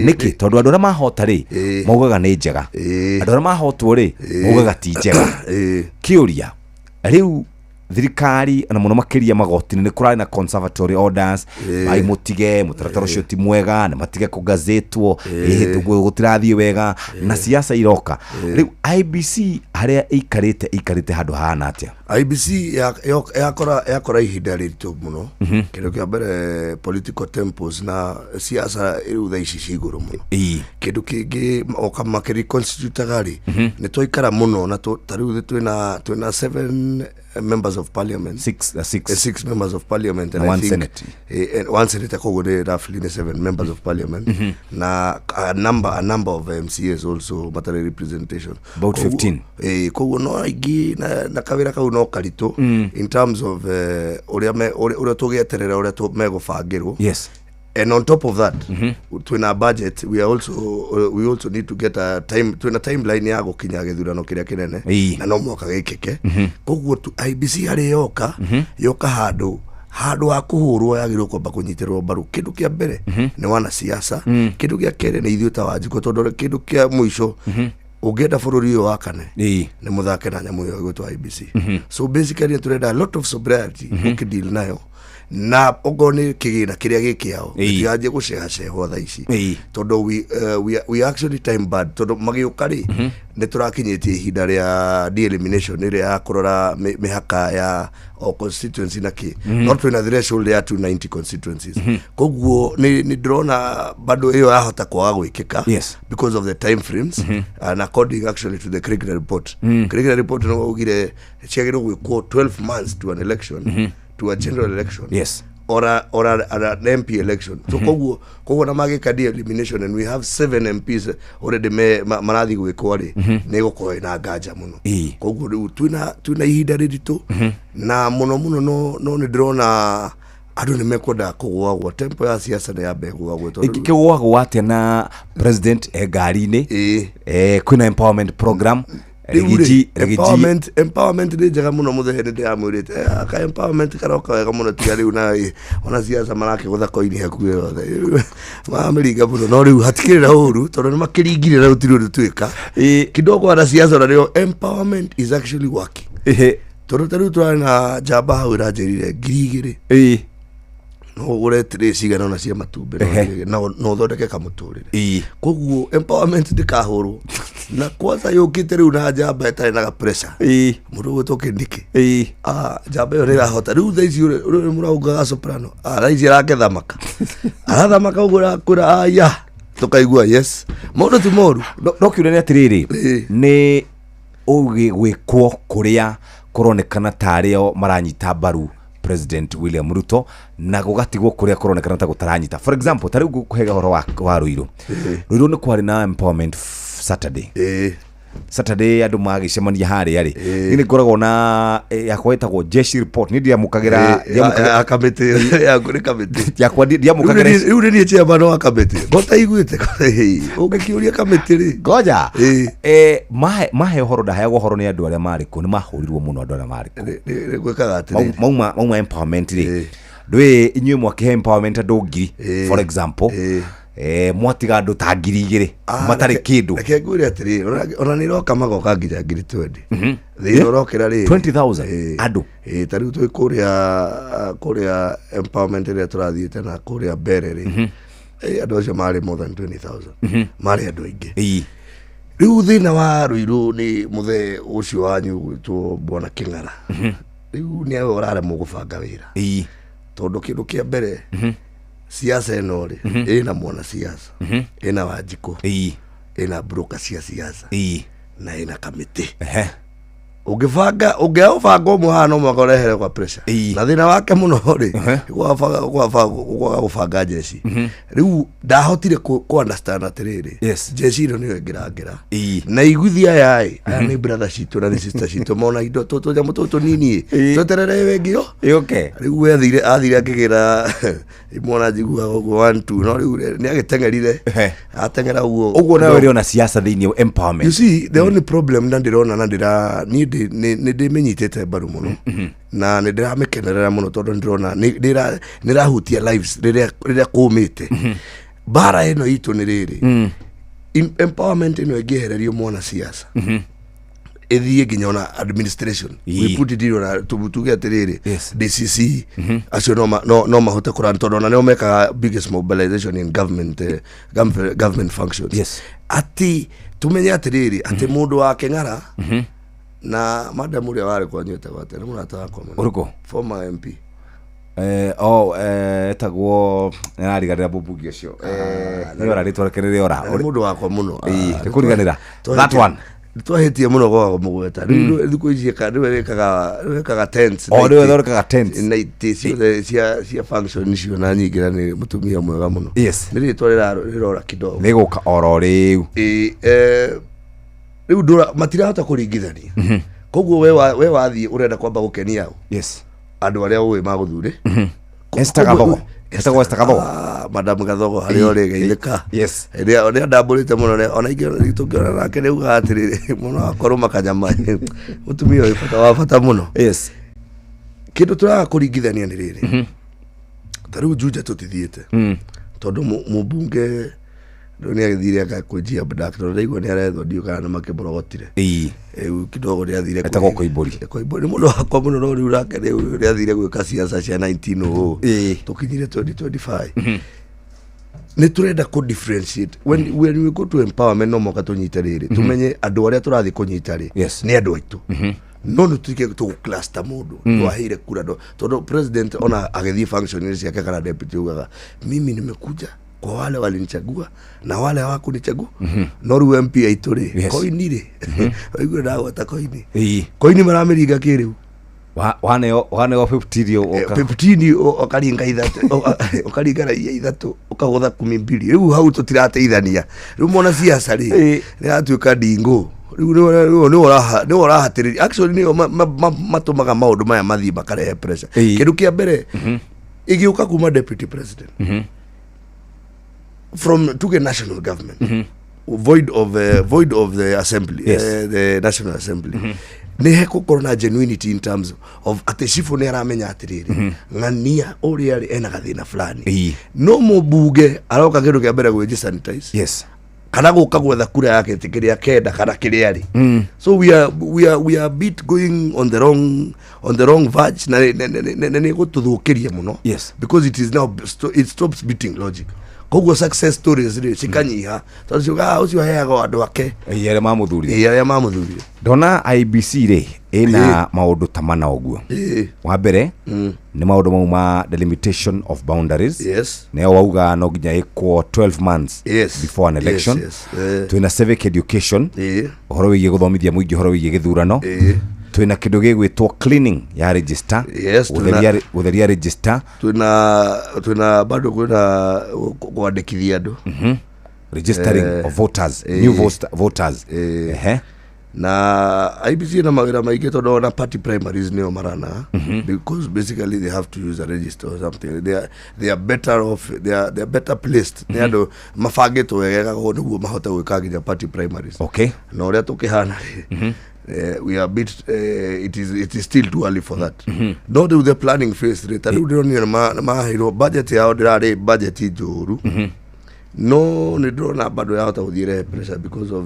nĩkĩ tondũ andũ arĩa mahota rĩ maugaga nĩ njega andũ arĩa mahotwo rĩ maugaga ti njega kĩũria rĩu thirikari na mũno makĩria magoti nĩ kũrarĩ na conservatory orders ai mutige mũtaratara ũcio ti mwega na matige kũgazetwo gũtirathiĩ wega na siasa iroka rĩu IBC harĩa ikarĩte handũ hana atĩa IBC yakora ihinda rĩritũ mũno kĩndũ kĩa mbere political tempos na siasa rĩu thaa ici igũrũ mũno kĩndũ kĩngĩ okamakĩri constitute rĩ nĩ twaikara mũno na tarĩu twĩna 7 members of parliament 6 members of parliament and I think one senator koguo roughly 7 members of parliament na a number of MCAs also matter representation about 15 koguo no aingĩ na kawĩra kau no karitũ in terms of ũrĩa tũgĩeterera ũrĩa megũbangĩrwo and on top of that twina budget we also need to get a timeline ya gũkinya gĩthurano kĩrĩa kĩnene na no mwaka gĩkĩke koguo IBC harĩ yoka handũ ha kũhũrwo yagĩrĩirwo kwamba kũnyitĩrwo mbaru kĩndũ kĩa mbere nĩ wana siasa kĩndũ gĩa kerĩ nĩ ithuĩ ta Wanjikũ tondũ kĩndũ kĩa mũico ũngĩenda bũrũri ũyũ wakane nĩ mũthake na nyamũ ĩyo ĩgwĩtwo IBC so basically turenda a lot of sobriety ũkĩdeal nayo na ogo nĩ kĩgĩna kĩrĩa gĩkĩao gĩtiganjie gũcehacehwo thaa ici tondũ we actually time bad tondũ magĩũka rĩ nĩ tũrakinyĩtie ihinda rĩa de-elimination ĩrĩa ya kũrora mĩhaka ya o constituency na kĩ no twĩna threshold ya 290 constituencies koguo nĩ ndĩrona bado ĩyo yahota kwaga gwĩkĩka because of the time frames and according actually to the Kriegler report Kriegler report no ugire ciagĩrĩirwo gwĩkwo 12 months to an election to a general election or an MP election. So koguo na magikadi elimination, and we have 7 MPs already marathi gwikwo ri ni gukorwo ina nganja muno. Koguo riu twina ihinda riritu na muno no ni ndrona andu ni mekwenda kugwagwo, tempo ya siasa ni yambe kugwagwo tondu kigwagwo atia na president ngari-ini kwina empowerment program empowerment ni njega muno muthehe ni ndiamwirite aka empowerment karoka wega muno tiga riu na ona siasa marake gutha koini hakuhe yothe mamiriga muno no riu hatikirira uru tondu ni makiringire na utiri undu twika kidogo ana siasa na rio empowerment is actually working tondu tariu turana jamba hau iranjirire 2,000 no uretire cigana ona cia matumbi no thondeke kamuturire koguo empowerment ndikahurwo na kwanza yukite riu na jamba etari na pressure mundu gwitoke ndiki jamba yo nirahota riu thaici uri muraugaga soprano thaici arakethamaka arathamaka uguo kura aya tukaigua yes mundu ti moru no kiure ni atiriri ni ugi gwikwo kuria kuronekana tario maranyita baru President William Ruto na gugatigwo kuria kuronekana ta gutaranyita. For example, tari gukuhega horo wa Ruiru ni kwari na empowerment Saturday Saturday andu magicemania hari ari ni ngoragwo na yakwetagwo jeshi report ni ndiamukagira kamiti ya kuri kamiti yakwa ndiamukagira riu ni chairman wa kamiti gota iguite ugikiuria kamiti ri goja mahe horo ndahayagwo horo ni andu aria mari ku ni mahurirwo muno andu aria mari ku gwikaga atiri mauma empowerment ri ndwi inywe mwakihe empowerment andu ngiri for example mwatiga andu ta 2,000 matari kindu reke ngwire atiri ona ni roka magoka nginya 20 thino rokera ri 20,000 andu tariu twi kuria empowerment ria turathiite na kuria mbere ri andu acio mari more than 20,000 mari andu aingi riu thina wa Ruiru ni muthe ucio wanyu gwitwo Bwana King'ara riu ni awe uraremwo gubanga wira tondu kindu kia mbere siasa eno ri ina mwana siasa ina Wanjiku ina broker cia siasa na ina kamiti ugibanga umuhano makorehere kwa pressure na thina wake muno ri gubanga jeshi riu ndahotire ku understand atiriri jeshi ino niyo ngira na iguthia yai aya ni brother citu na ni sister citu mona indo toto jamu toto nini toterere wengio riu athire akigira imona jigua 1 2 no riu ni agitengerire atengera uguo nawe ri ona siasa thini empowerment. You see the only problem na ndirona na ndira ni ndimenyitete baru muno na ndiramekenerera muno tondu ndirona nirahutia lives riria kumite bara eno itu ni riri empowerment eno egehererio mwana siasa ethie nginya ona administration we put it on tubutuge atiriri DCC acio no mahote kuran tondu na nio mekaga biggest mobilization in government functions ati tumenye atiriri ati mundu wa King'ara na madam uria wari kwa nyota gwate ni murata wakwa uriko former MP etagwo nariganira bubugi ucio ni ora ritwarekerere ora mundu wakwa muno kuriganira that one twahetie muno gwa mugweta riu thiku ici wekaga tents riu thorekaga tents na cia function icio na nyingira ni mutumia mwega muno ni ritwa rirora kidogo ni guka oro riu riu ndura matirahota kuringithania koguo we wathie urenda kwamba gukenia au andu aria uwe maguthure Estagwo madam Gathogo hari ore geithika ria ndamburite muno ona ingi tungiona nake riu gatiriri muno akorwo makanyama mutumia uyu fata muno kindu turaga kuringithania ni riri tariu Juja tutithiete tondu mubunge ni agithire akakujia doctor ndaigua ni arethwo ndio kana makimurogotire kidogo ni athire etagwo Koimburi muno akwa muno no riu rake ni athire gwika siasa cia 19 tukinyire 2025 ni turenda ku differentiate when we go to empowerment no moka tunyite riri tumenye andu aria turathi kunyita ri ni andu aitu no nutike to cluster mundu twahire kura tondu president ona agithie function cia kana deputy ugaga mimi nimekuja kwa wale walinichagua na wale hawakunichagua no riu MP aitu ri koini ri aigwe dawa ta koini koini maramiriga kiriu waneo 15 okaringa ithatu okaringa ithatu ukagotha 10 riu hau tutirateithania riu mona siasa ri atuika ndingo riu ni orahatiriria actually ni matumaga maundu maya mathi makarehe pressure kindu kia mbere igiuka kuma deputy president from tuge national government void of the assembly the national assembly ni heko corona genuinity in terms of ateshifu ni aramenya atiriri ngania uri ari ena gathina fulani no mubuge aroka kindu kia mbere gwe sanitize kana guka gwetha kura yake tikiria kenda kana kiria ari so we are bit going on the wrong verge na ni gututhukiria muno because it is now it stops beating logic koguo success stories ri cikanyiha tondu ucio heaga andu ake yare mamuthurire ndona IBC ri ina maundu tamana oguo wa mbere ni maundu mauma delimitation of boundaries neo wauga no ginya iko 12 months before an election twina civic education uhoro wigie guthomithia muingi uhoro wigie githurano twina kindu gigwitwo cleaning ya register utheria register twina bado kuna kuandikithia andu registering of voters new voters na IBC na mawira maige tondu na party primaries neo marana because basically they have to use a register or something they are better off they are better placed ni andu mafagito wegega go niguo mahota gwika nginya party primaries na uria tukihana we are a bit it is still too early for that not with the planning phase rate ndio ma budget yao dirari budget njuru no ni drona bado yao ta udire pressure because of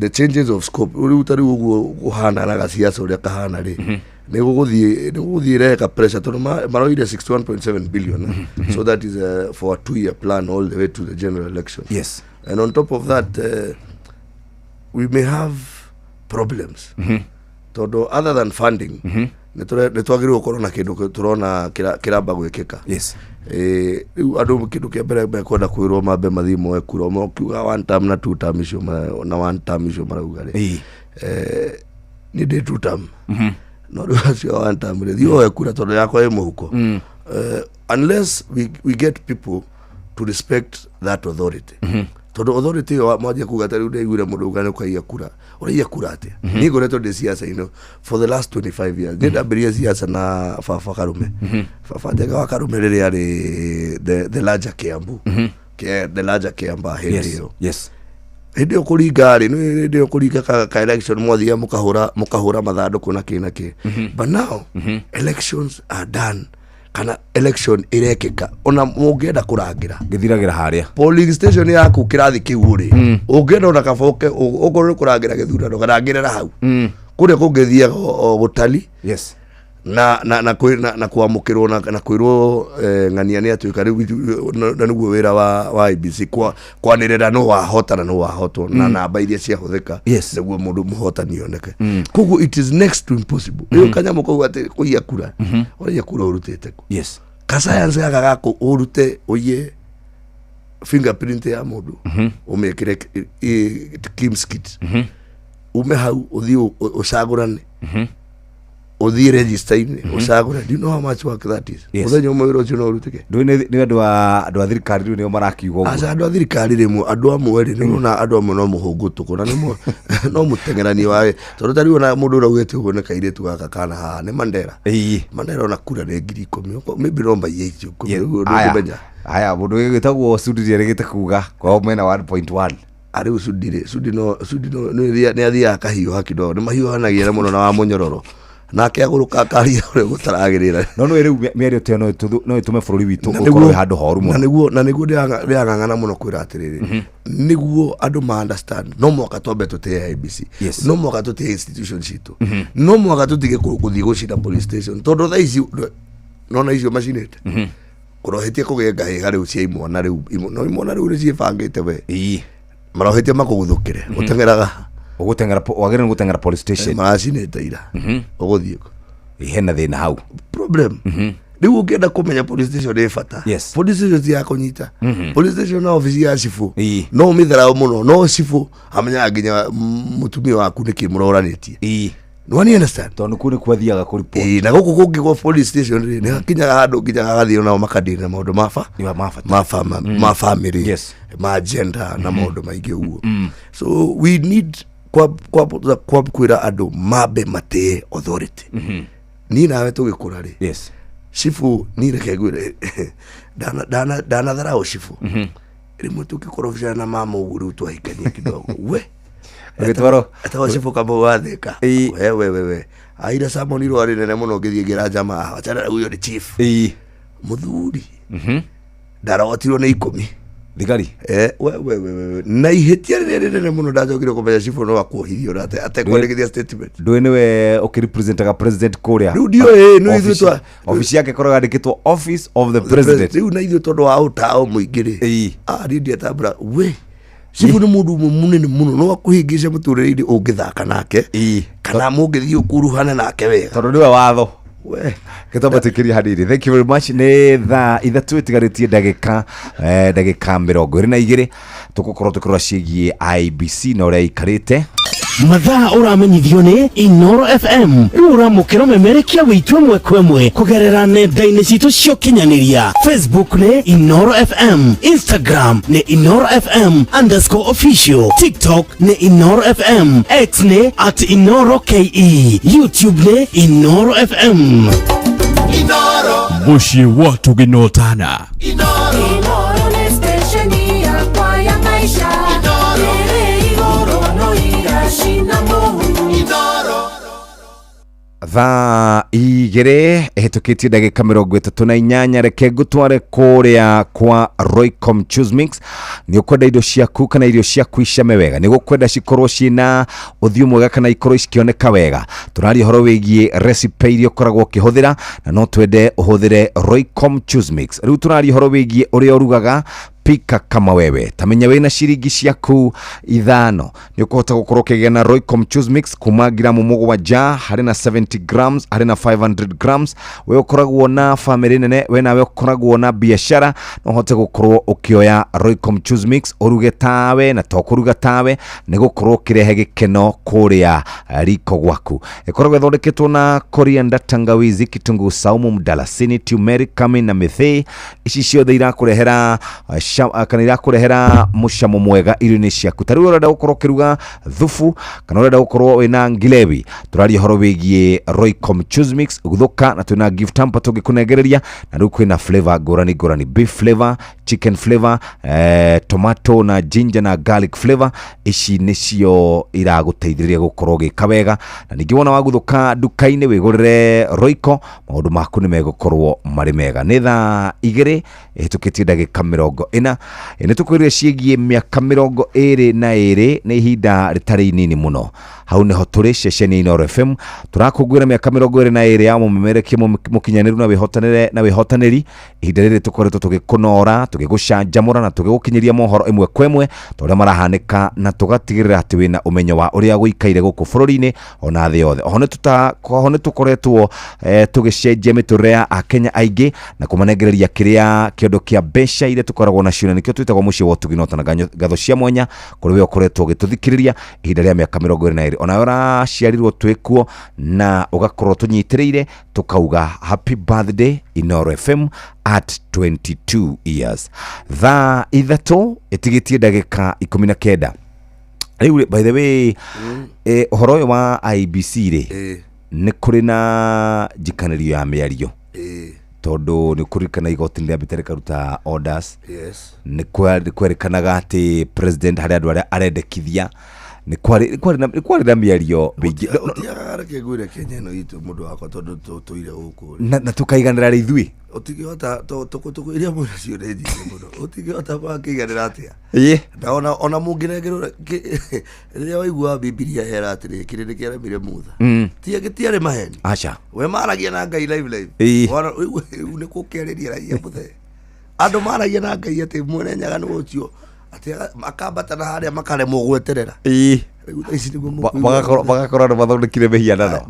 the changes of scope uri utari uguo kuhana na gasiasa uria kahana ri ni guguthire ka pressure tondu maroire 61.7 billion so that is for a 2-year plan all the way to the general election and on top of that we may have problems tondu other than funding nitwagirwo korona kindu turona kiramba gwikika riu andu kindu kia mbere kwenda kwirwo mambe mathimo ekuro mo kiuga one term na two term icio na one term icio marauga ri ni de two term no riu one term ri yo ekura tondu yakwa muhuko unless we get people to respect that authority tondu authority mwaje kuga tari ude yure mundu ugane kwa kura uriya kura ate ni goreto de siasa for the last 25 years nda beria siasa na Fafa Karume Fafa Tega Karume riri ari the larger Kiambu the larger Kiamba hiyo ndio kuringa ri ndio kuringa ka election mwathia mukahura mathanduku na kinake but now elections are done kana election irekeka ona mungenda kurangira githiragira haria polling station yaku kirathi kiuri ungenda ona kaboke ugorwe kurangira githurano karangirira hau kuria kungithia gutali na kuamukirwo na kwirwo ng'ania ni atuika riu na niguo wira wa IBC kwanirira no wahota na no wahotwo na namba iria cia huthika niguo mundu muhotani oneke koguo it is next to impossible riu kanyamo koguo ati kuia kura oria kura urutite ku ka science gaga gako urute oye fingerprint ya mundu umekire kimskit ume hau uthi ucagurane uthi register usagura do you know how much work that is uthenyo umwiro ucio no urutike ni andu a thirikari riu ni marakiuga uguo asa andu a thirikari rimu andu amwe ri ni na andu amwe no muhungutuku na ni no mutengerani wae tondu tari ona mundu uraugete uguo ne kairitu gaka kana ha ni Mandera ona kura ni 10,000 maybe romba yeju aya mundu gitagwo Sudi rigite kuga kwa mena 1.1 ari usudire Sudi no ni athia kahiyo hakido ni mahiyo hanagira muno na wa munyororo nake aguruka kari uri gutaragirira no riu mĩario te no itume bururi witu ukorwo handu horu muno na niguo ndiang'ang'ana muno kwira atiriri niguo andu ma understand no mwaka twambe tutie IBC no mwaka tutie institution citu no mwaka tutige kuthii gucira police station tondu tha ici nona icio macinite kurohetie kugenga higa riu cia imwana riu no imwana riu ni ciebangite we marohetie makuguthukire utengeraga wagire gutengera police station machine taira uguthie ihena thina hau problem riu ungenda kumenya police station ni fata police station ya kunyita police station na office ya cifu no mithera muno no cifu amenya nginya mutumia waku niki muroranitie No one understand. Tondu kuni kwathiaga ku report. Na guku kungi go police station ni hakinyaga handu nginya gathio nao makadiri na maundu ma family. Yes. Ma agenda na maundu maingi uguo. So we need kwa kwira andu mabe mate authority. Ni nawe tugikura ri. Yes. Shifu ni reke gwire. Dana dharau shifu. Rimwe tukikorofishana na mama uguru twahikania kidogo. We Agitwaro atawa shifu kabo wathika. Wewe. Aira Samoni ro ari nene muno ngithigira jamaa. Achana huyo ni chief. Muthuri. Ndarotirwo ni 10. Thigari. We. Na ihetia nene muno ndajogire kumenya shifu no akuhithio rate atekwandikithia statement. Ndwe niwe ukirepresentaga president kuria. Ndio no ithutwa. Office yake koraga ndikitwo office of the president. Riu na ithu tondu wa utao muingiri. Ndio tabra we. Shifu ni mundu munene muno no akuhingisha muturire ungithaka nake. Kana mungithio kuruhana nake wega. Tondu niwe watho. We gitabatikiri hadiri. Thank you very much. Ni tha ithatu tigaritie ndagika 22 tugukorwo tukirora cigie IBC na uria ikarite mathaa uramenyithio ni Inoro FM uramukira memerekia witwe mwekwemwe kugerera nenda-ini citu cio kinyaniria Facebook ni Inoro FM, Instagram ni Inoro FM_official, TikTok ni Inoro FM, X ni @InoroKE, YouTube ni Inoro FM. Inoro Mushi watu ginotana. Inoro ni station ya kwa ya maisha. Thaa igere ehitukitie ndagika 38 reke ngutware kuria kwa Roycom Choose Mix. Ni ukwenda indo ciaku kana irio ciaku icame wega, ni gukwenda cikorwo cina uthiu mwega kana ikorwo cikioneka wega. Turari horo wigie recipe irio koragwo kihuthira na no twende uhuthire Roycom Choose Mix. Riu turari horo wigie uria urugaga pika kama wewe. Tamenya wena ciringi ciaku 5 ni ukuhota gukorwo ukigea na Roycom Choose Mix kuma gramu 7 hari na 70 grams hari na 500 grams. We ukoragwo na family nene, we nawe ukoragwo na biashara, no uhote gukorwo ukioya Roycom Choose Mix uruge tawe na to kuruga tawe ni gukorwo kirehe gikeno kuria riko gwaku. Ikoragwo ithondeketwo na coriander, tangawizi, kitungu saumu, mdalasini, turmeric, cumin na methi. Ici ciothe irakurehera kana irakurehera mucamo mwega irio-ini ciaku. Tariu urenda gukorwo kiruga thufu kana urenda gukorwo wina ngilevi, turari horo wigie Roycom Choose Mix guthuka na twina gift hamper tugikunengereria na riu kwina flavor ngurani, beef flavor, chicken flavor, tomato na ginger na garlic flavor. Ici nicio iraguteithĩrĩria gukorwo gikawega, na ningi wona waguthuka duka-ini wigurire Royco, maundu maku ni megukorwo mari mega. Ni thaa 2 ehitukitie ndagika 40 ni tukwirire ciegie miaka 22 ni ihinda ritari nini muno. Hau niho turi ceceni Inoro FM turakungwira miaka 22 ya mumemerekie mukinyaniru na wihotaniri. Ihinda riri tukoretwo tugikunora, tugigucanjamura na tugigukinyiria mohoro imwe kwemwe toria marahanika na tugatigirira ati wina umenyo wa uria guikaire guku bururi-ini ona thi yothe. Oho ni tukoretwo tugicenjia miturire ya Akenya aingi na kumanengereria kiria kiondo kia mbeca iria tukoragwo na ciuna nikio twitagwo mucii wa tuginota na gatho cia mwanya kuri we ukoretwo gituthikiriria ihinda ria miaka 22 ona ora ciarirwo twikuo na ugakorwo tunyitiriire tukauga happy birthday Inoro FM at 22 years. Thaa 3 itigitie ndagika 19. Riu by the way uhoro wa IBC ri ni kuri na njikanirio ya miario tondu ni kurikana igoti ndia bitereka ruta orders. Yes. Ni kwerekanaga ati president hari andu aria arendekithia ni kwari na miario bingi arake gwire Kenya no itu mundu wako tondu tuire guku na tukaiganira rithui utigihota to iria mundu cio rendi mundu utigihota bakiganira atia ona mungirengerwo iria waigua Biblia hera atiri kirindi kia remire mutha tiare maheni acha we maragia na Ngai live wana ni kukeriria raia muthe andu maragia na Ngai ati mwene nyaga ni ucio ati makambata na haria makaremwo gweterera bagakorwo nĩ mathondekire mĩhianano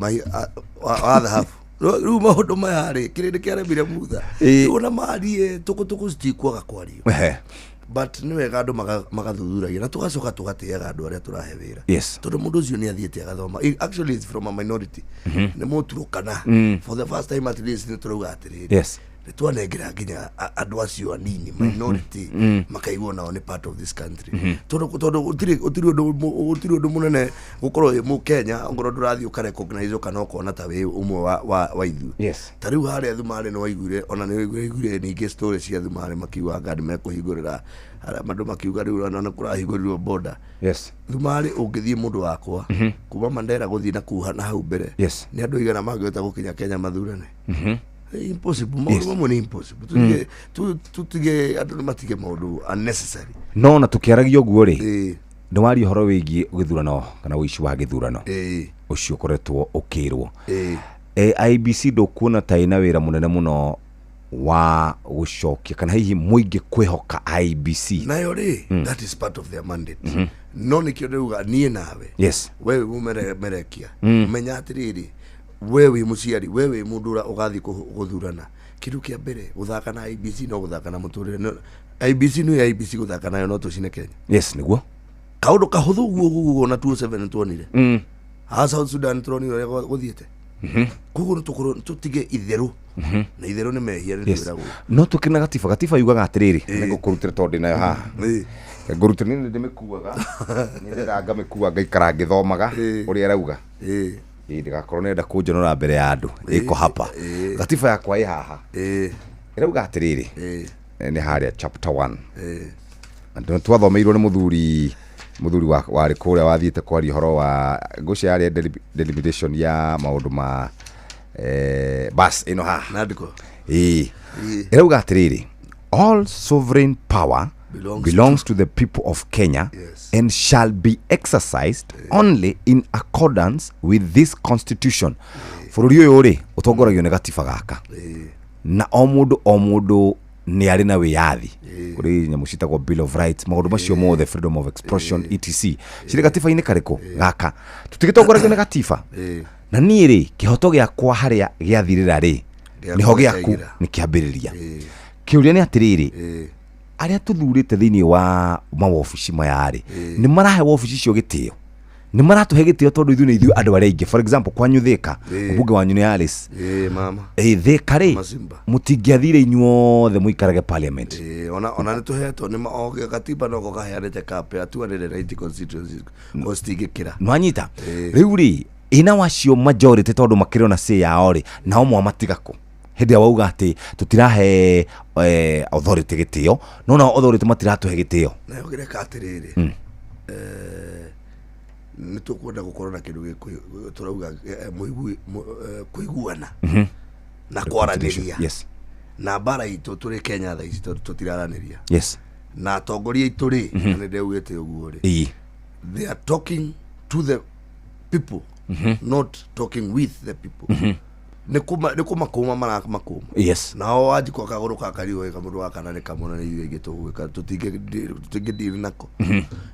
wa thahabu. Rĩu maũndũ maya rĩ kĩrĩndĩ kĩaremire mutha ona marie tũkũtũkũ citikwaga kwario but ni wega andu magathuthuragia na tugacoka tugateaga andu aria turahe wira yes tondu mundu ucio ni athiete agathoma actually it's from a minority ni muturukana for the first time at least ni turauga atiriri yes nitwanengera nginya andu acio anini minority makaigua nao ni part of this country tondu utiri undu munene gukorwo mu Kenya ngoro ndurathi ukarecognize kana ukona ta we umwe wa ithu yes tariu haria thumare no waiguire ona ni waiguire ningi story cia thumare makiuga ngadi mekuhingurira mandu makiuga riu na kurahinguririo border yes thumare ungithie mundu wakwa kuma Mandera guthie na kuha na hau mbere yes ni andu igana mangihota gukinya Kenya mathurane impossible maundu ni impossible tutige andu matige maundu unnecessary no na tukiaragia uguo ri ni wari horo wigie githurano kana wici wa githurano ucio koretwo ukirwo IBC ndukuona ta ina wira munene muno wa gucokia kana hihi muingi kwihoka IBC nayo ri that is part of their mandate no nikio ndauga nie nawe yes wewe umerekia menya atiriri wewe muciari wewe mundu ugathi guthurana kindu kia mbere guthaka na IBC no guthaka na muturire IBC no IBC guthaka nayo no tucine Kenya yes niguo kaundu kahuthu guo na 27 tuonire South Sudan turonire guthiete kugo tukoro tutige itheru na itheru ni mehia ni twirago no tukina gatifa yugaga atiriri nigukurutira tondu nayo haha ngurutira ni ndimikuaga ni ndiranga mikuaga ngaikara ngithomaga uria arauga ndigakorwo nenda kunjonora mbere ya andu iko hapa gatiba yakwa i haha irauga atiriri ni haria chapter 1 ndio twathomeirwo ni muthuri wari kuria wathiete kwari horo wa gucia yaria delimitation ya maundu ma bas ino ha nadiko irauga atiriri all sovereign power belongs to the people of Kenya and shall be exercised only in accordance with this constitution. Bururi uyu ri utongoragio ni gatiba gaka na o mundu ni ari na wiyathi kuri nyamu citagwo bill of rights maundu macio mothe freedom of expression etc ciri gatiba-ini kariku gaka tutigitongoragio ni gatiba na nie ri kihoto giakwa haria giathirira ri niho giaku ni kiambiriria kiuria ni atiriri aria tuthurite thiini wa mawobici mayari ni marahe wobici cio gitio ni maratuhe gitio tondu ithu ni ithu andu aria ingi for example kwanyu Thika ubunge wanyu ni Alice mama Thika ri mutingiathire inyuothe muikarage parliament ona nituhetwo ni maoge gatiba no gogaheanite kape atuanire right constituencies gostigikira nwanyita riu ri ina wacio majority tondu makiriona say yao ri nao mwamatigako hindi wauga ati tutirahe authority gitio no na authority matiratuhe gitio na yogire katiriri nitukwenda gukorwo na kindu turauga kuiguana na kwaraniria yes na bara itu turi Kenya tha ici tutiraraniria yes na atongoria itu ri ni ndeugite uguo ri they are talking to the people not talking with the people nikuma kuma makuma yes nao waji kwa kaguru kakariwe kamundu wakana ni kamuna ni yuge tuweka tutige deal nako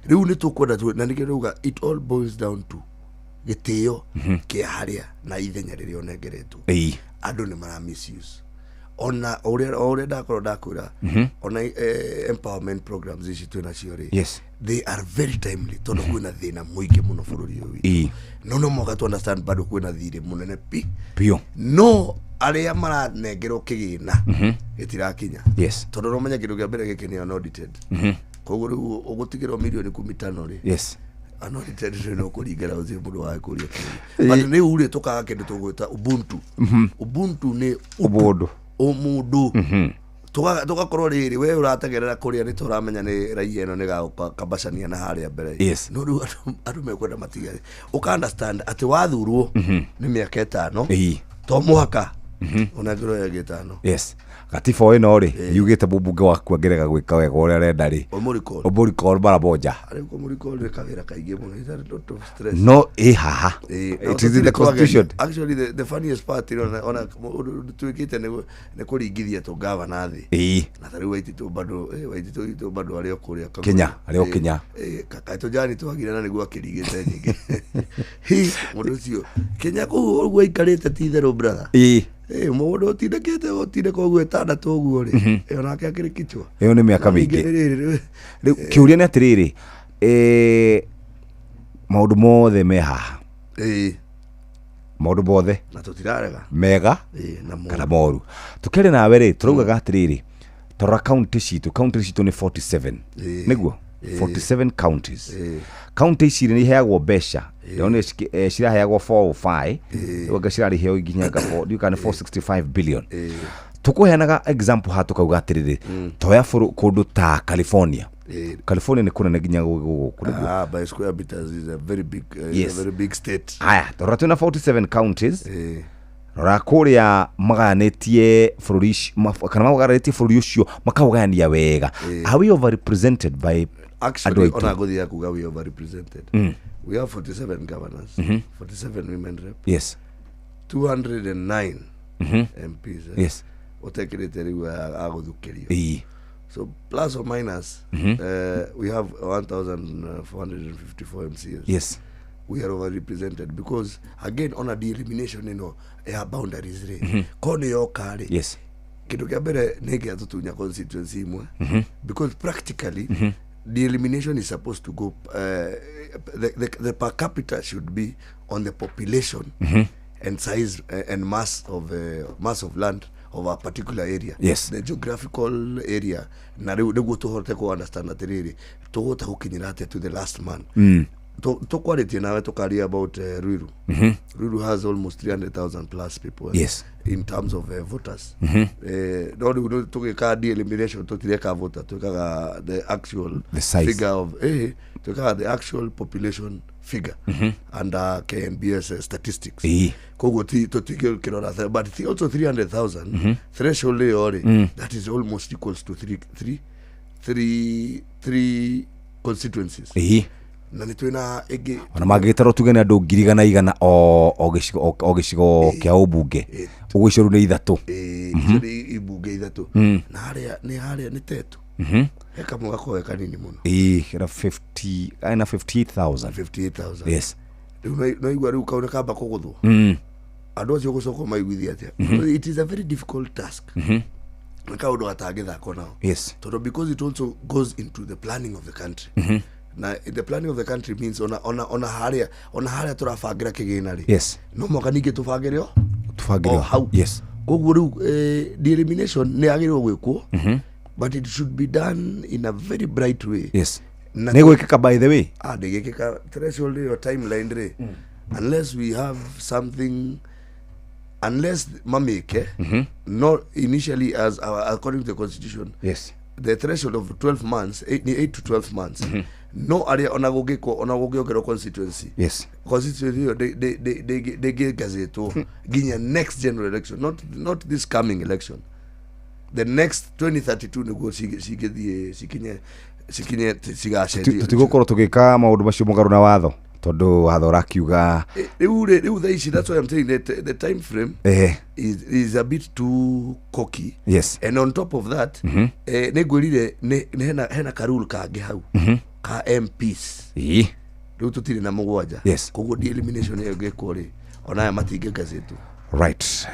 riu ni tukwenda na nikiruga it all boils down to gitio kia haria na ithenya riri onengeretwo andu ni mara misuse ona ore ndakwira ona empowerment programs ici twina cio ri yes they are very timely tondu kwina thina muingi muno bururi uyu no moga to understand bado kwina thire munene pio no aria maranengerwo kigina gitirakinya yes tondu no menya kindu kia mbere giki ni unaudited koguo riu ugutigirwo milioni 15 ri yes unaudited no kuringera uzi mundu wa kuria but ni uri tukaga kindu tugwita ubuntu ni umundu tugakorwo riri we urategerera kuria ni turamenya ni raia eno ni gakabacania na haria mbere yes no ru andu mekwenda matigari uka understand ati wathurwo ni miaka 5 to muhaka ona ngiro ya 5 yes gatiba we no ri yugite bubunge waku angerega gwika wega uria renda ri omuriko baraboja ari ko omuriko ni kawira kaige muno is a lot of stress no haha it is in the constitution actually the funniest part ona tuikite ne kuringithia to governor thi na tari waititu bado ari okuria Kenya ari okinya kaka to jani to agira na niguo akiringite nyingi mundu cio Kenya ku gwa ikarite ti theru brother Mũndũ ũtindĩkĩte ũtindĩka ũguo ĩtandatũ ũguo rĩ, ĩyo nake akĩrĩ kichwa. Ĩyo nĩ mĩaka mĩingĩ. Rĩu kĩũria nĩ atĩrĩrĩ, maũndũ mothe me haha. Maũndũ mothe na tũtirarega mega kana moru. Tũkĩrĩ nawe rĩ, tũraugaga atĩrĩrĩ, tũrora county citũ nĩ 47 nĩguo 47 counties. County ici nĩ iheagwo mbeca, ndio ciraheagwo 405, wanga cirarĩheo nginya 465 billion. Tukuheanaga example ha tukauga atĩrĩrĩ, toya kũndũ ta California. California nĩ kũnene nginya gũkũ. By square meters is a very big state. Aya, tũrora twĩna 47 counties. Rora kũrĩa magayanĩtie bũrũri kana magayanĩtie bũrũri ũcio makaũgayania wega. Are we overrepresented by actually ona gũthia kuga we overrepresented? We have 47 governors, 47 women rep. Yes. 209 MPs. Yes. Otekerete rĩu agũthukĩrio. So plus or minus, we have 1,454 MCs. Yes. We are overrepresented because again on a de-elimination, you know, boundaries. Kono yokari. Yes. Kitu kia mbere nege atutunya constituency imwe. Because practically, the elimination is supposed to go. The per capita should be on the population and size and mass of land of a particular area. Yes. The geographical area. Na rĩu tuhote ku understand atiriri. Tuhota gukinyira to the last man. Quality nawe tukaria about Ruiru. Ruiru has almost 300,000 plus people. Yes. In terms of voters. No tugika de-elimination tutireka voter, tukaga the actual figure of tukaga the actual population figure under KNBS statistics. Kogo tutikirora but also 300,000 threshold that is almost equals to three constituencies. Na nitwina ege ona magĩtarwo tuge nĩ andũ 100,000 o gĩcigo kĩa ũmbunge ũgwĩcoro nĩ ithatũ ibunge ithatũ na harĩa nĩ tetu heka mwako weka nini muno kira 50 aina 58,000 yes no igwa rĩu kauna kamba kũgũthwo andũ acio gũcoka maiguithia atĩa it is a very difficult task na kaũndũ gatangĩthako nao yes because it also goes into the planning of the country. Na the planning of the country means on a haria turabangira kigina ri yes no mwaka ningi tubangirio yes koguo riu the elimination ni agirwo gwikwo but it should be done in a very bright way. Yes. Negwekeka by the way ndegekeka threshold your timeline ri unless we have something unless mameke not initially as according to the constitution. Yes. The threshold of 12 months 8 to 12 months no area ona gugikero constituency. Yes. Constituency they get gazeto ginya next general election, not this coming election, the next 2032 nego sikinye tutigokoro tugika maundu macio mugaru na watho tondu watho rakiuga riu thaici. That's why I'm saying that the time frame is a bit too cocky. Yes. And on top of that negwirire hena karul kangi hau ka MPs riu tutire na mugwanja. Yes. Koguo de-elimination yo gekwo ri ona ya matinge gazetu. Right.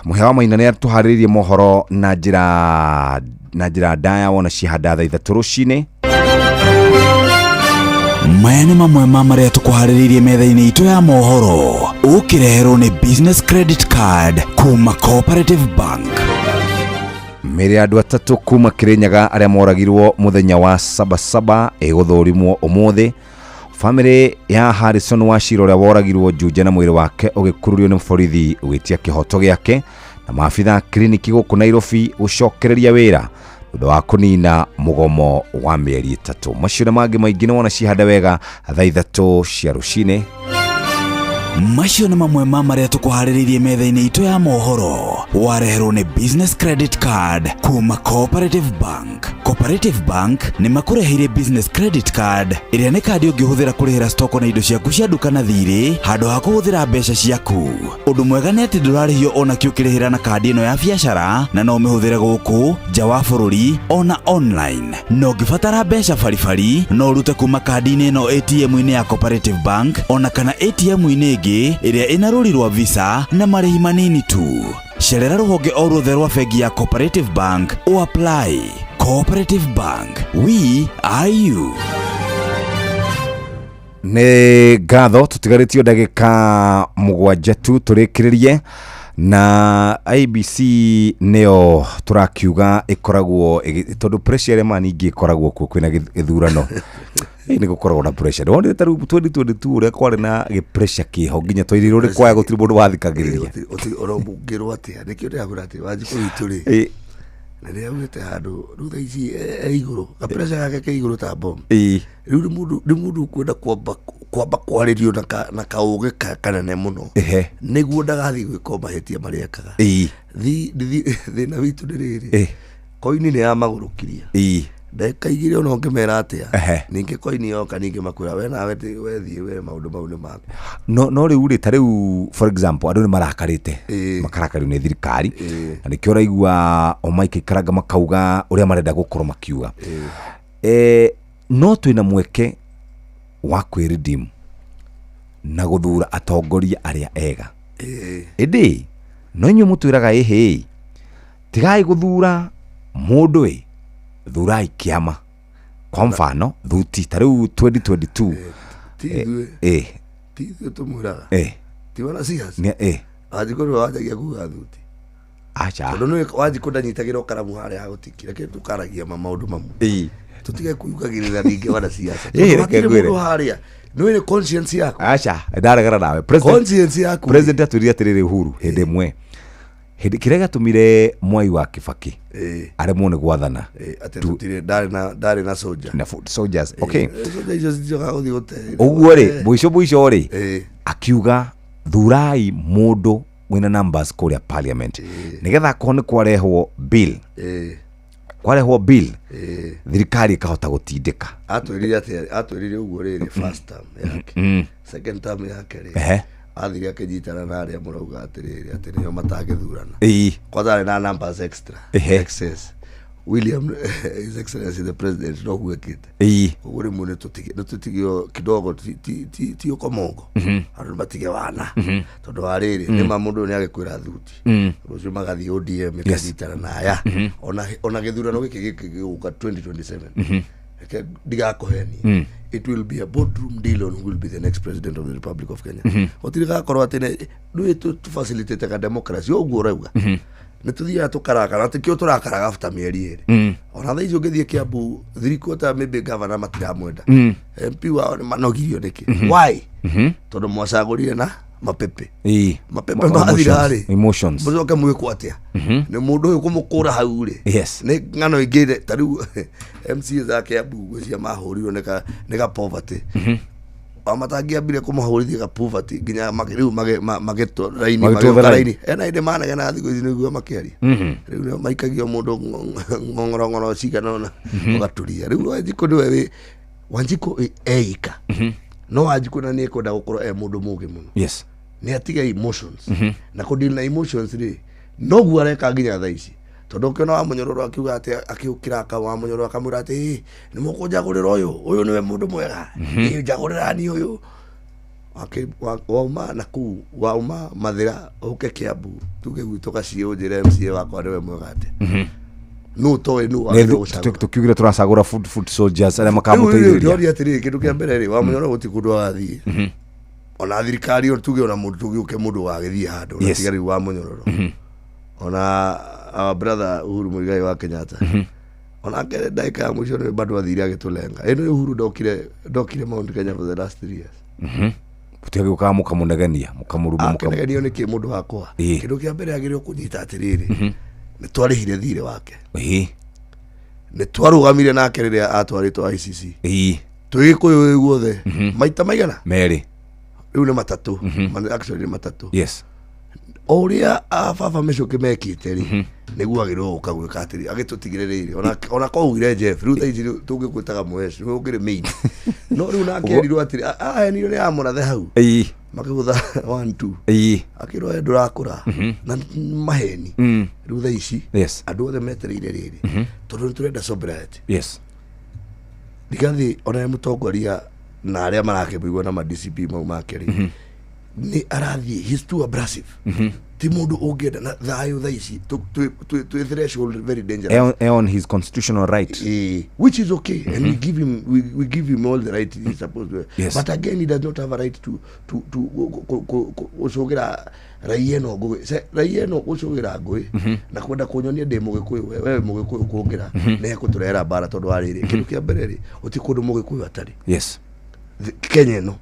Muhewa Maina nĩ atuharĩrĩirie mohoro na njĩra ndaya wona cihanda thaa ithatũ rũcinĩ. Maya nĩ mamwe ma marĩa tũkũharĩrĩirie metha-inĩ itũ ya mohoro ũkĩreherwo nĩ business credit card kuma Cooperative Bank. Mĩrĩ andũ atatũ kuma Kĩrĩnyaga arĩa moragirwo mũthenya wa Sabasaba gũthũrimwo ũmũthĩ. Family ya Harrison Wachira ũrĩa woragirwo Juja na mwĩrĩ wake ũgĩkururio nĩ borithi gwĩtia kĩhoto gĩake na maabitha kliniki gũkũ Nairobi gũcokereria wĩra thutha wa kũnina mũgomo wa mĩeri 3. Macio na mangĩ maingĩ nĩ wona cihanda wega thaa ithatũ cia rũcinĩ. Macio nĩ mamwe ma marĩa tũkũharĩrĩirie metha-inĩ itũ ya mohoro wareherwo nĩ business credit card kuma Cooperative Bank. Cooperative Bank nĩ makũreheire business credit card ĩrĩa nĩ kandi ũngĩhũthĩra kũrĩhĩra stoko na indo ciaku cia duka na thirĩ handũ ha kũhũthĩra mbeca ciaku. Ũndũ mwega nĩ atĩ ndũrarĩhio ona kĩ ũkĩrĩhĩra na kandi ĩno ya biacara na no ũmĩhũthĩre gũkũ nja wa bũrũri ona online. No ũngĩbatara mbeca baribari no ũrute kuma kandi-inĩ ĩno ATM-inĩ ya Cooperative Bank ona kana ATM-inĩ ĩngĩ ĩrĩa ĩna rũri rwa Visa na marĩhi manini tu. cerera rũhonge o ruothe rwa bengi ya Cooperative Bank o apply. Cooperative Bank, we are you. Nĩ ngatho tũtigarĩtio ndagĩka 7 tu tũrĩkĩrĩrie na IBC nĩyo tũrakiuga ĩkoragwo tondũ pressure ĩrĩa nyingĩ ĩkoragwo kwĩna gĩthurano nĩ gũkoragwo na pressure wonire ta 2022 ũrĩa kwarĩ na pressure kĩho nginya twairĩrwo nĩ kwaya gũtirĩ mũndũ wathikagĩrĩria ũromungĩrwo atĩa nĩkĩo ndĩragũra atĩ Wanjikũ witũ rĩ na rĩrĩa augĩte handũ rĩu thaa ici igũrũ gapressure gake ke igũrũ ta bomb rĩu nĩ mũndũ kwenda kwamba kwarĩrio na kaũgĩ kanene mũno nĩguo ndagathiĩ gwĩka mahĩtia marĩa ekaga thĩna witũ nĩ rĩrĩ koini nĩ yamagũrũkiria ndeka igĩrĩ ona ũngĩmera atĩa ningĩ koini yoka ningĩ makwĩra we nawe wethiĩ we maũndũ mau nĩ maku no rĩu rĩ ta rĩu for example andũ nĩ marakarĩte makarakario nĩ thirikari na nĩkĩo ũraigua o maikaraga makauga ũrĩa marenda gũkorwo makiuga no twĩna mweke wa kwĩredeem na gũthura atongoria arĩa ega ĩndĩ no inyuĩ mũtwĩraga ĩhĩ tigai gũthura mũndũ thurai kĩama kwa mfano thuti ta rĩu 2022 tithuĩ tũmwĩraga tiwana siasa Wanjikũ nĩwe wanjagia kuga thuti acha tondũ nĩ Wanjikũ ndanyitagĩra karamu harĩa hagũtikira kĩ tukaragia maũndũ mamwe tutige kuyugagĩrĩra ningĩ wana siasa mũndũ harĩa nĩ conscience yako acha ndaregana nawe conscience yako president atwĩrire atĩrĩrĩ Uhuru hĩndĩ ĩmwe kĩrĩa gĩatũmire Mwai wa Kibaki aremwo nĩ gwathana ndarĩ na soldier na soldiers okay ũguo rĩ mũico rĩ akiuga thurai mũndũ wĩna numbers kũrĩa parliament nĩgetha akorwo nĩ kwarehwo bill thirikari ĩkahota gũtindĩka atwĩrire ũguo rĩrĩ first term yake second term yake rĩ athire akĩnyitana na arĩa mũrauga atĩrĩrĩ atĩ nĩo matangĩthurana kwanza arĩ na numbers extra excess William His Excellency the President no huekĩte ũguo rĩmwe nĩ tũtigio kidogo ti ũkomongo andũ matige wana tondũ wa rĩrĩ nĩma mũndũ nĩ agĩkwĩra thuti rũciũ magathiĩ ODM ĩkanyitana na aya ona gĩthurano gĩkĩ gĩgũka 2027 ndigakũhenia it will be a boardroom deal on who will be the next president of the Republic of Kenya gũtirĩgakorwo atĩ nĩ tũfacilitate ka democracy ũguo ũrauga nĩ tũthiaga tũkarakara atĩ kĩo tũrakaraga after mĩeri ĩrĩ ona thaa ici ũngĩthiĩ Kiambu thirikota maybe governor matiramwenda MP wao nĩ manogirio nĩkĩ why tondũ mwacagũrire na mapepe mathirarĩ emotions mũcoke mwĩkwo atĩa nĩ mũndũ ũyũ kũmũkũra hau rĩ nĩ ng'ano ingĩ ta rĩu MCA za Kiambu cia mahũrirwo nĩ ga poverty amatangiambire kũmahũrithia ga poverty nginya rĩu magĩtũraini ena inde manegena thikũ ici nĩguo makĩaria rĩu nĩ maikagio mũndũ ng'ong'oro cigana ona ũgaturia rĩu Wanjikũ nĩwe Wanjikũ eika no Wanjikũ na nĩ kwenda gũkorwo mũndũ mũgĩ mũno nĩ atiga emotions na kũdeal na emotions rĩ noguo areka nginya thaa ici tondũ ũkĩona wa Mũnyororo akiuga atĩ akiũkĩra aka wa Mũnyororo akamwĩra atĩ nĩ mũkũnjagũrĩra ũyũ nĩwe mũndũ mwega njagũrĩra ni ũyũ wauma na kũu wauma Mathĩra ũke Kiambu tuge gwitũ Gaciĩ ũnjĩre MCA wakwa nĩwe mwega atĩ no toĩ no tukiugire turacagũra food soldiers arĩa makamũteithĩrĩria ndio atĩrĩrĩ kĩndũ kĩa mbere rĩ wa Mũnyororo gũtikũndũ wathiĩ ona thirikari tuge ona mũndũ tuge mũndũ wagĩthiĩ handũ na tigari wa Mũnyororo ona our brother Uhuru Muigai wa Kenyatta ona kere dakika ya mwisho nĩ bado athire agĩtũlenga ĩno Uhuru ndokire Mount Kenya for the last 3 years gũtiga gũkaga mũkamũnegenia mũkamũruma mũkamũnegenio nĩ kĩ mũndũ wakwa kĩndũ kĩa mbere agĩrĩirwo kũnyita atĩrĩrĩ nĩ twarĩhire thirĩ wake nĩ twarũgamire nake rĩrĩa atwarĩtwo ICC twĩgĩkũyũ guothe maita maigana merĩ rĩu nĩ matatũ actually nĩ matatũ ũrĩa baba Mĩcũki mekĩte rĩ nĩguo agĩrĩirwo gũka gwĩka atĩrĩ agĩtũtigĩrĩrĩire ona kwaugire Jeff rĩu thaa ici tũngĩkwĩtaga Mwesi nĩ ũkĩrĩ main no rĩu nake erirwo atĩrĩ ahenirwo nĩ amũrathe hau makĩgũtha 1-2 akĩrwo ndũrakũra na maheni rĩu thaa ici andũ othe metereire rĩrĩ tondũ nĩ tũrenda sobriety ndigathi ona mũtongoria na arĩa marakĩmũigua na ma DCP mau make rĩ ni arathi he's too abrasive ti mundu ungienda na thayo thaici tu threshold very dangerous on his constitutional right, which is okay, and we give him all the right he's supposed to, yes. But again he does not have a right to ucogira raia no ngui raia no ucogira ngui na kwenda kunyonia ndi mugikuyu wewe mugikuyu kuongira na ekuturera bara tondu ariri kindu kia mbere ri uti kundu mugikuyu atari, yes, Kenya no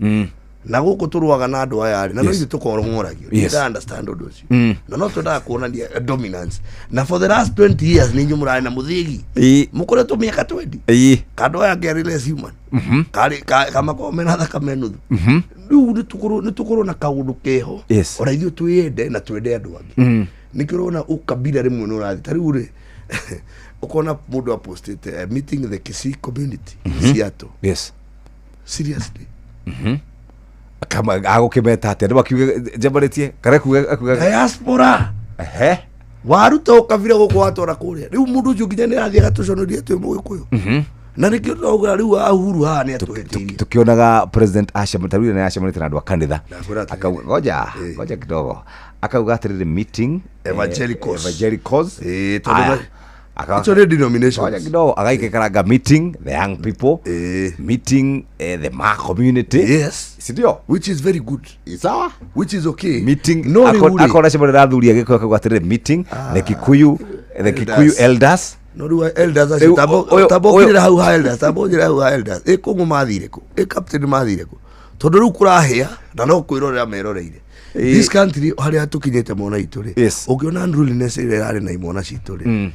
na guku turuaga na andu aya na no ithu tukorongoragio, yes. I understand undu ucio na no tundaga kuonania dominance na for the last 20 years ni nyumura na muthigi mukoretwo miaka 20 kandu aya ngeri less human kari kama komena thaka menuthu riu ni tukuru na kaundu keho ora ithu tuyende na twende andu angi nikirona ukabila rimwe no rathi tariu ri ukona mundu apostete meeting the Kisii community Seattle, yes, seriously kama agukimeta atia ndio akiuga jambaritie kare kuga diaspora waruta ukabira guko watora kuria riu mundu ucio nginya ni athia gatuconoria twi mugikuyu na nikio tauga riu ahuru ha ni atuhetirie tukionaga president Asha Mutaruire na Asha Mutaruire na andu akanitha akauga ngoja kidogo akauga atirire meeting evangelicals it's already denomination kidogo agaikekaranga meeting the young people meeting the Ma community, yes, sindio, which is very good, sawa, which is okay, meeting no akona shimo rathuria giko akagatire meeting the Kikuyu elders no riwa elders tabokirira hau ha elders tabokirira hau ha elders ikungu mathire ku captain mathire ku tondu riu kurahia na no kwirorera meroreire this country haria tukinyete mona ituri ungiona unruliness ile yari na imona cituri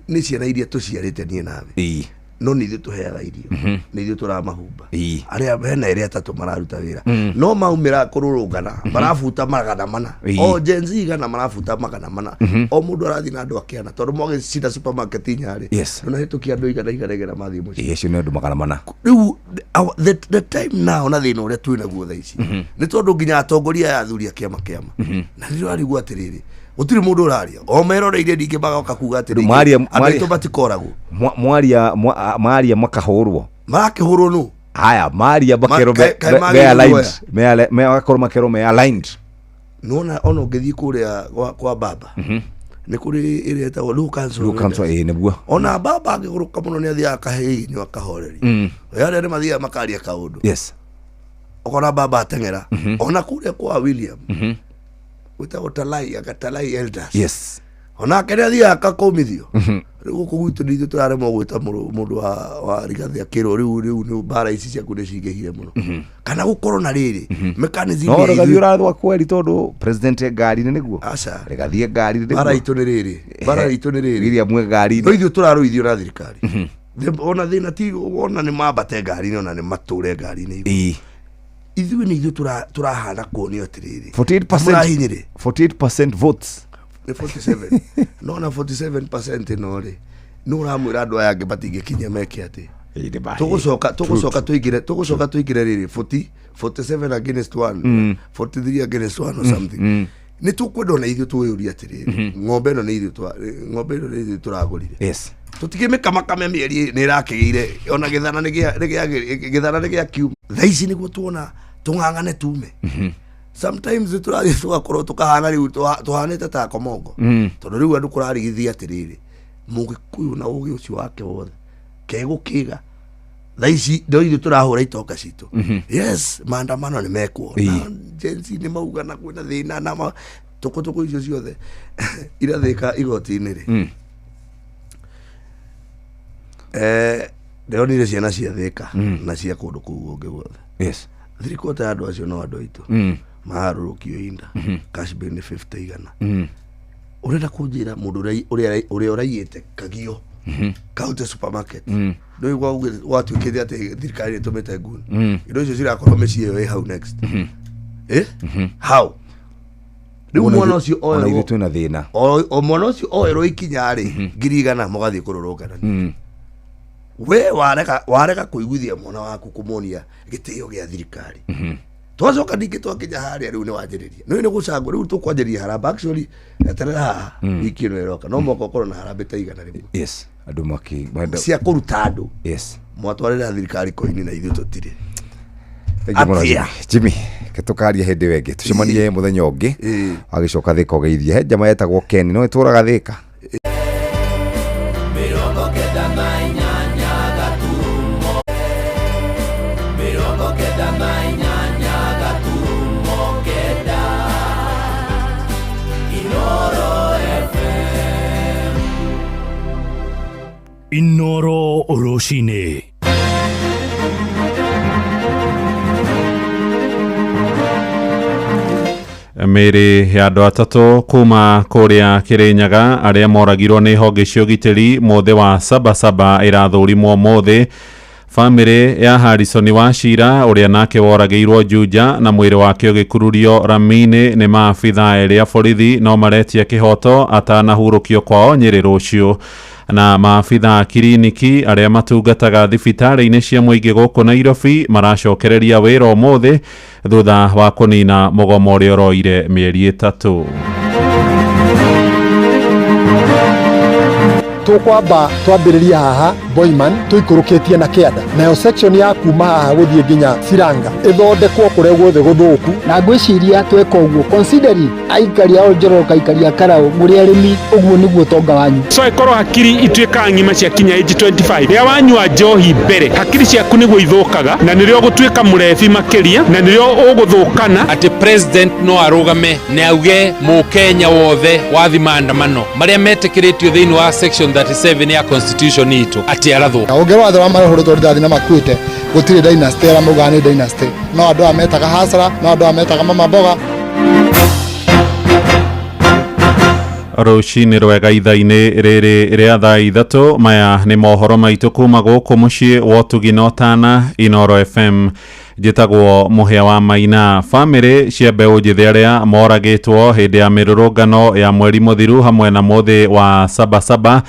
ni ciana iria tuciarite nie nawe no ni ithu tuheaga irio ni ithu turamahumba aria bena iria tatu mararuta wira no maumira kururungana marafuta magana mana o jenzi gana marafuta magana mana o mundu arathi na andu akiana tondu moge cida supermarket nyari no hituki andu igana mathi muci yesu ni andu magana mana riu the time now na thina uria twina guo thaici ni tondu nginya atongoria ya thuria kiama na riu arigwa atiriri utiri mundu uraria o meroreire ndingi bagoka kuga atiri andu batikoragwo maria makahurwo makahurwo no haya maria bakero me akoro makero me aligned nona ono ngithi kuria kwa baba ni kuri ile ta Lukanso nebuo ona baba agiguruka muno ni athia kahei ni wakahoreri yale ni mathia makaria kaundu yes okona baba atengera ona kuria kwa William without agatalai elders yes ona kere thia akakomithio riu kugwitu ndithu turaremo gwita mundu wa Rigathi akiro riu ni bara ici cia kude cingehire muno kana gukorwo na riri mechanism no Rigathi urathwa kweri tondu president ngari ni niguo aca Rigathi ngari ni bara itu ni riri bara itu ni riri William ngari no ithu turaruithio na thirikari ona thina ti ona ni mabate ngari ni ona ni mature ngari ni ithu ni ithu turahana kuonio atiriri 48% votes 47 no na 47% no ri no ramwira andu aya angi batinge kinya meke ati tugucoka tuigire riri 47 against 1 43 against 1 or something ni tukwenda na ithu tuyuria atiriri ng'ombe no ni ithu turagurire yes tutigimeka makame mieri ni rakigire ona githana ni gia kiu thaici niguo tuona tung'ang'ane tume sometimes turathi tugakorwo tukahana riu tuhanite ta komongo tondu riu andu kurarigithia atiriri mugikuyu na ugi ucio wake wothe kegukiga thaici ndo ithu turahura itoka citu yes maandamano ni mekwo jensi ni mauga na kwina thina na tukutuku icio ciothe irathika igoti-ini ri ndionire ciana cia thika na cia kundu kuu ungi guothe yes thirikota andu acio no andu aitu maharurukio inda cash bill ni 50 igana urenda kunjira mundu uria uraiite kagio kaute supermarket ndo igwa watu kidi ati thirikari itumite nguni indo icio cirakorwo meciĩ ĩyo how next how riu mwana ucio ona ithu twina thina o mwana ucio oerwo ikinya ri ngiri igana mugathie kururungana we wareka kuiguithia mwana waku kumuonia gitio gia thirikari twacoka ndingi twakinya haria riu ni wanjiriria no ni gucangwo riu tukwanjiria haramba actually eterera wiki ino iroka no moko korwo na harambe ta igana rimwe yes andu maki cia kuruta andu yes mwatwarira thirikari koini na ithu tutire Jimmy ketukaria hindi wenge tucemanie muthenya ungi agicoka thika ugeithia jama yetagwo Ken no ituraga thika Inoro Oroshine. Mĩrĩ ya andũ atatũ kuma kũrĩa Kĩrĩnyaga arĩa moragirwo nĩ honge cia ũgitĩri mũthĩ wa Sabasaba ĩrathũrimwo mũthĩ. Famĩlĩ ya Harrison Wachira ũrĩa nake woragĩirwo Juja na mwĩrĩ wake ũgĩkururio Rami-inĩ nĩ maabitha erĩ a borithi no maretia kĩhoto atanahurũkio kwao Nyĩrĩ rũciũ. Na maabitha a kiriniki arĩa matungataga thibitarĩ-inĩ cia mũingĩ gũkũ Nairobi maracokereria wĩra ũmũthĩ thutha wa kũnina mũgomo ũrĩa ũroire mĩeri 3. Tukwamba twambĩrĩria haha Boyman tuikũrũkĩtie na kĩanda nayo section ya kuma haha gũthiĩ nginya Siranga ĩthondekwo kũrĩa guothe gũthũku na ngwĩciria tweka ũguo considering aikari ao njororoka aikari a Karaũ mũrĩ arĩmi ũguo nĩguo tonga wanyu so ikorwo hakiri ituĩkaga ng'ima cia kinya age 25 rĩa wanyua njohi mbere hakiri ciaku nĩguo ithũkaga na nĩrĩo gũtuĩka mũrebi makĩria na nĩrĩo ũgũthũkana atĩ president no arũgame na auge mũkenya wothe wathi maandamano marĩa metĩkĩrĩtio thĩinĩ wa section 37 ya constitution itu ati arathũ na ũngĩrwo athara marahũrĩtwo rithathi na makuĩte gũtirĩ dynasty aramuga nĩ dynasty no andũ ametaga hasara no andũ ametaga mama mboga Rũcinĩ rwega ithaa-inĩ rĩrĩ rĩa thaa 3 maya nĩ mohoro maitũ kuma gũkũ mũciĩ wa Ũtugi na Ũtana Inoro FM. Njĩtagwo Mũhĩa wa Maina. Famĩlĩ cia mbeũ njĩthĩ arĩa moragĩtwo hĩndĩ ya mĩrũrũngano ya mweri mũthiru hamwe na mũthĩ wa Sabasaba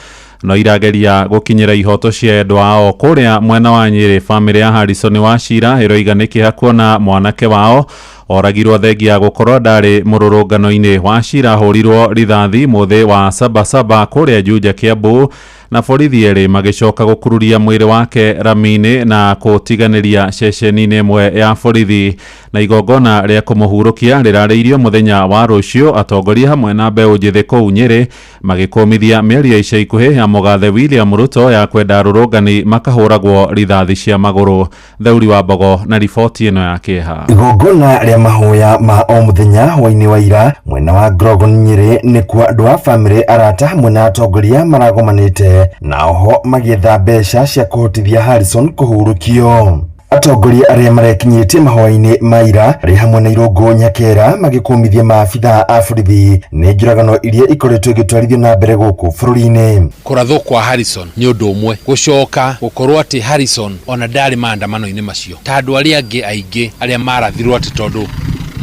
no irageria gũkinyĩra ihoto cia endwa ao kũrĩa mwena wa Nyĩrĩ. Famĩlĩ ya Harrison Wachira ĩroiga nĩ kĩeha kuona mwanake wao oragirwo thengia gũkorwo ndarĩ mũrũrũngano-inĩ. Wachira ahũrirwo rithathi mũthĩ wa Sabasaba kũrĩa Juja, Kiambu na borithi erĩ magĩcoka gũkururia mwĩrĩ wake Rami-inĩ na kũtiganĩria ceceni-inĩ ĩmwe ya borithi. Na igongona rĩa kũmũhurũkia rĩrarĩirio mũthenya wa rũciũ, atongoria hamwe na mbeũ njĩthĩ kũu Nyĩrĩ magĩkũmithia mĩario ya ica ikuhĩ ya mũgathe William Ruto ya kwenda arũrũngani makahũragwo rithathi cia magũrũ. Thauri wa Mbogo na riboti ĩno ya kĩeha. Igongona rĩa mahoya ma o mũthenya hwainĩ wa ira mwena wa Grogon Nyĩrĩ nĩkuo andũ a bamĩrĩ arata hamwe na atongoria maragomanĩte na oho magĩetha mbeca cia kũhotithia Harrison kũhurũkio. Atongoria arĩa marekinyĩtie mahoya-inĩ ma ira arĩ hamwe na irũngũ nyakera magĩkũmithia maabitha a borithi nĩ njũragano iria ikoretwo igĩtwarithio na mbere gũkũ bũrũri-inĩ. Kũrathwo kwa Harrison nĩ ũndũ ũmwe, gũcoka gũkorwo atĩ Harrison ona ndarĩ maandamano-inĩ macio ta andũ arĩa angĩ aingĩ arĩa marathirwo atĩ tondũ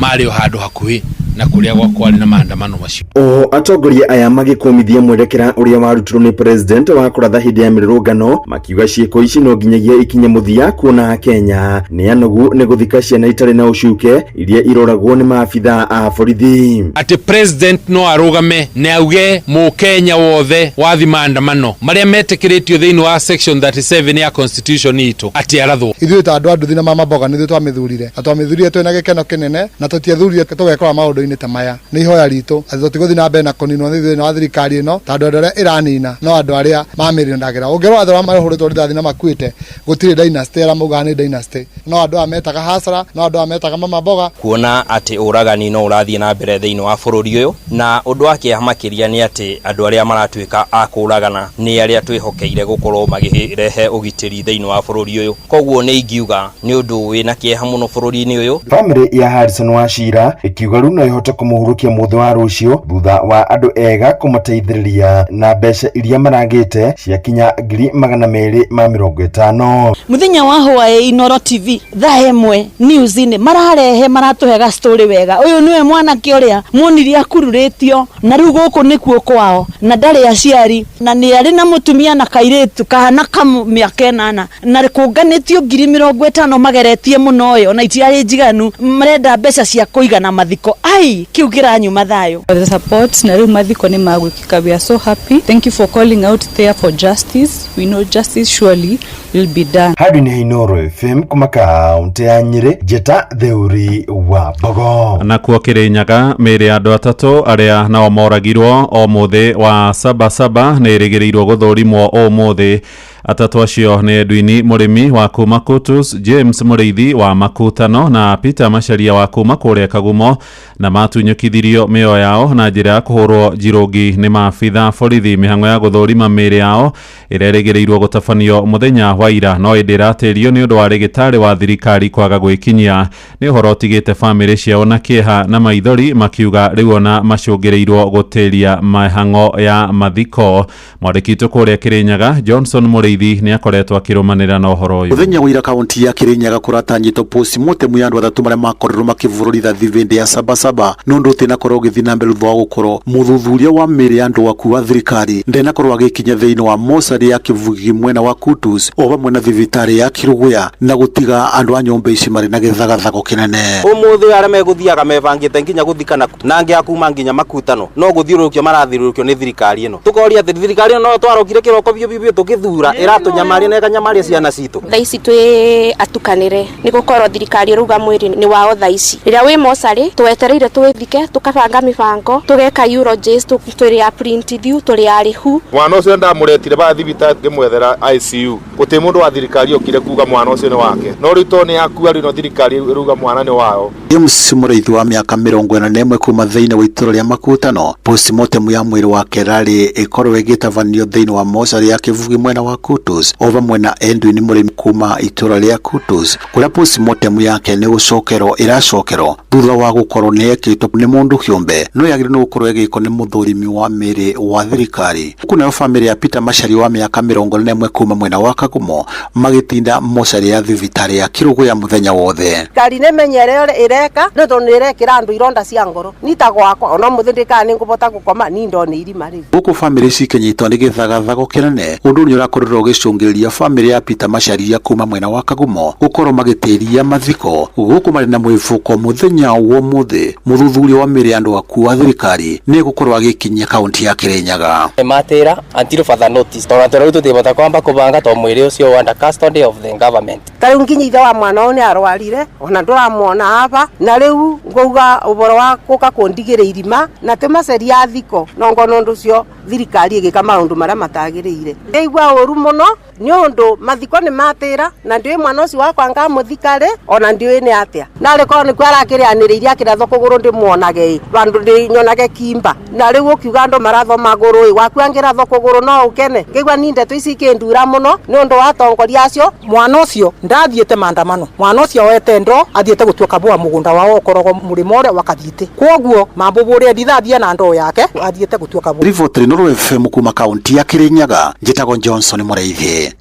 marĩ o handũ hakuhĩ na kuria gwakwari na maandamano macio. O atongoria aya magĩkũmithia mwerekera ũrĩa warutirwo nĩ president wa kũratha hĩndĩ ya mĩrũrũngano makiuga ciĩko ici no nginyagia ikinye mũthia kuona Kenya nĩ anogu nĩ gũthika ciana itarĩ na ũcuke iria iroragwo nĩ maabitha a borithi. Atĩ president no arũgame na auge mũkenya wothe wathi maandamano marĩa metĩkĩrĩtio thĩinĩ wa section 37 ya constitution itu ati arathwo. Ithuĩ ta andũ a nduthi na mama mboga nĩ twamĩthurire na twamĩthurire twĩna gĩkeno kĩnene na tũtiathurire tũgekora maũndũ ta maya nĩ ihoya ritũ atĩ tũtigũthiĩ na mbere na kũninwo nĩ thĩinĩ wa thirikari ĩno tondũ andũ arĩa ĩranina no andũ arĩa mamĩrĩo ndagera. Ũngĩrwo andũ arĩa marahũrĩtwo rithathi na makuĩte gũtirĩ dynasty aramuga nĩ dynasty no andũ ametaga hasara no andũ ametaga mama mboga. Kuona atĩ ũragani no ũrathiĩ na mbere thĩinĩ wa bũrũri ũyũ na ũndũ wa kĩeha makĩria nĩ atĩ andũ arĩa maratuĩka a kũragana nĩ arĩa twĩhokeire gũkorwo magĩrehe ũgitĩri thĩinĩ wa bũrũri ũyũ. Koguo nĩ ingiuga nĩ ũndũ wĩna kĩeha mũno bũrũri-inĩ ũyũ. Famĩlĩ ya Harrison Wachira ikiuga rĩu no ĩhote kũmũhurũkia mũthĩ wa rũciũ thutha wa andũ ega kũmateithĩrĩria na mbeca iria maragĩte ciakinya 250. Mũthenya wa hwaĩ Inoro TV thaa 1 news-inĩ mararehe maratũhega story wega. Ũyũ nĩwe mwanake ũrĩa muonirie akururĩtio na rĩu gũkũ nĩkuo kwao na ndarĩ aciari na nĩ arĩ na mũtumia na kairĩtu kahana kamĩaka 8 na kũnganĩtio 50,000 mageretie mũno ũyũ na itiarĩ njiganu marenda mbeca cia kũigana mathiko. Ai kiugira nyuma thayo. The support na rĩu mathiko nĩ magwĩkĩka. We are so happy. Thank you for calling out there for justice. We know justice surely will be done. Hadwini Inoro FM kuma kaunti ya Nyeri, Jeta Theuri wa Bogo. Na kuo Kirinyaga mĩĩrĩ ya andũ atatũ arĩa nao moragirwo ũmũthĩ wa Sabasaba nĩ ĩrĩgĩrĩirwo gũthũrimwo ũmũthĩ. Atatũ acio nĩ Edwini Mũrĩmi wa kuma Kutus, James Mũrĩithi wa Makutano na Peter Macharia wa kuma kũrĩa Kagumo, na matunyũkithirio mĩoyo yao na njĩra ya kũhũrwo njirũngi nĩ maabitha borithi. Mĩhang'o ya gũthũrima mĩĩrĩ yao ĩrĩa ĩrĩgĩrĩirwo gũtabanio mũthenya wa ira no ĩndĩ ĩratĩrio nĩ ũndũ wa rĩgĩtarĩ wa thirikari kwaga gwĩkinyia. Nĩ ũhoro ũtigĩte bamĩrĩ ciao na kĩeha na maithori, makiuga rĩu ona macũngĩrĩirwo gũtĩria mĩhang'o ya mathiko. Mwandĩki witũ kũrĩa Kirinyaga Johnson Mũrĩithi nĩ akoretwo akĩrũmanĩra na ũhoro ũyũ. Mũthenya wa ira kaunti ya Kirinyaga kũratanyĩtwo post-mortem ya andũ atatũ marĩa makorirwo makĩvũrũritha thivindi ya Sabasaba nũndũ ũtĩnakorwo ũgĩthiĩ na mbere thutha wa gũkorwo mũthuthuria wa mĩĩrĩ ya andũ akuua thirikari ndenakorwo agĩkinya thĩinĩ wa mocarĩ ya Kivugi mwena wa Kutus o vamwe na thibitarĩ ya Kiruguya na gũtiga andũ a nyũmba ici marĩ na gĩthagathago kĩnene. Ũmũthĩ arĩa megũthiaga mebangĩte nginya gũthikana na angĩ akuma nginya Makutano no gũthiũrũrũkio marathiũrũrũkio nĩ thirikari ĩno. Tũkoria atĩ thirikari ĩno no twarokire kĩroko biũ tũgĩthura ĩratũnyamaria na ĩkanyamaria ciana citũ. Thaa ici twĩ atukanĩre nĩ gũkorwo thirikari ĩrauga mwĩrĩ nĩ wao thaa ici. Rĩrĩa wĩ mocarĩ twetereire twĩthike tukabanga mĩbango tugeka urologist tũrĩ print view tũrĩ arihu. Mwana ũcio ndamũretire ba thibitarĩ ngĩmwethera ICU gũtĩ mũndũ wa thirikari okire kuga mwana ũcio nĩ wake no rĩu to nĩ akua rĩno thirikari ĩrauga mwana nĩ wao. James Mũrĩithi wa mĩaka 41 kuma thĩinĩ wa itũra rĩa Makutano, post-mortem ya mwĩrĩ wake rarĩ ĩkorwo ĩgĩtabanio thĩinĩ wa mocarĩ ya Kivugi mwena wa Kutus o vamwe na Edwin Mũrĩmi kuma itũra rĩa Kutus kũrĩa post-mortem yake nĩ gũcokerwo ĩracokerwo thutha wa gũkorwo nĩ ekĩtwo nĩ mũndũ kĩũmbe no yagĩrĩirwo nĩ gũkorwo ĩgĩkwo nĩ mũthũrimi wa mĩĩrĩ wa thirikari. Kuna bamĩrĩ ya Peter Macharia wa mĩaka 41 kuma mwena wa Kagumo magĩtinda mocarĩ ya thibitarĩ ya Kiruguya mũthenya wothe. Thirikari nĩ menyere ĩreka no tondũ nĩ ĩrekĩra andũ ironda cia ngoro nita gwakwa ona mũthĩ ndĩkaa nĩ ngũbota gũkoma ni ndo nĩ irima rĩu. Gũkũ bamĩrĩ cikĩnyitwo nĩ gĩthagathago kĩnene ũndũ nĩ ũrakorirwo ũgĩcũngĩrĩria bamĩrĩ ya Peter Macharia kuma mwena wa Kagumo gũkorwo magĩtĩria mathiko gũkũ marĩ na mwĩvuko mũthenya wa ũmũthĩ. Mũthuthuria wa mĩĩrĩ ya andũ akuua thirikari nĩ gũkorwo agĩkinyia kaunti ya Kirinyaga. Matĩra until further notice tondũ rĩu tũtibota kwamba kũbanga to mwĩrĩ ũcio under custody of the government. Tarĩu nginya ithe wa mwana ũyũ nĩ arwarire ona ndũramwona hapa na rĩu ngauga ũboro wa gũka kũndigĩra irima na tũmaceria thiko no ngono ũndũ ũcio thirikari ĩgĩka maũndũ marĩa matagĩrĩire. Ndaigua ũru mũno nĩ ũndũ mathiko nĩ matĩra na ndiũĩ mwana ũcio wakwa ngamũthikarĩ ona ndiũĩ nĩ atĩa na rĩkorwo nĩkuo arakĩrĩanĩrĩirie akĩratho kũgũrũ ndĩmuonage vandũ ndĩnyonage kimba na rĩu ũkiuga andũ marathoma ngũrũ wakua ngĩratho kũgũrũ no ũkene. Ngĩigua ni ndeto ici ikĩndura mũno nĩ ũndũ wa atongoria acio. Mwana ũcio ndathiĩte maandamano mwana ũcio wete ndo athiĩte gũtuĩka bwa mũgũnda wao ũkoragwo mũrĩmo ũrĩa wakathite kwoguo mambo bũrĩa ndithathia na ndoo yake athiĩte gũtuĩka bwa. Riboti Inoro FM kuma kaunti ya Kirinyaga njĩtagwo Johnson Mũrĩithi.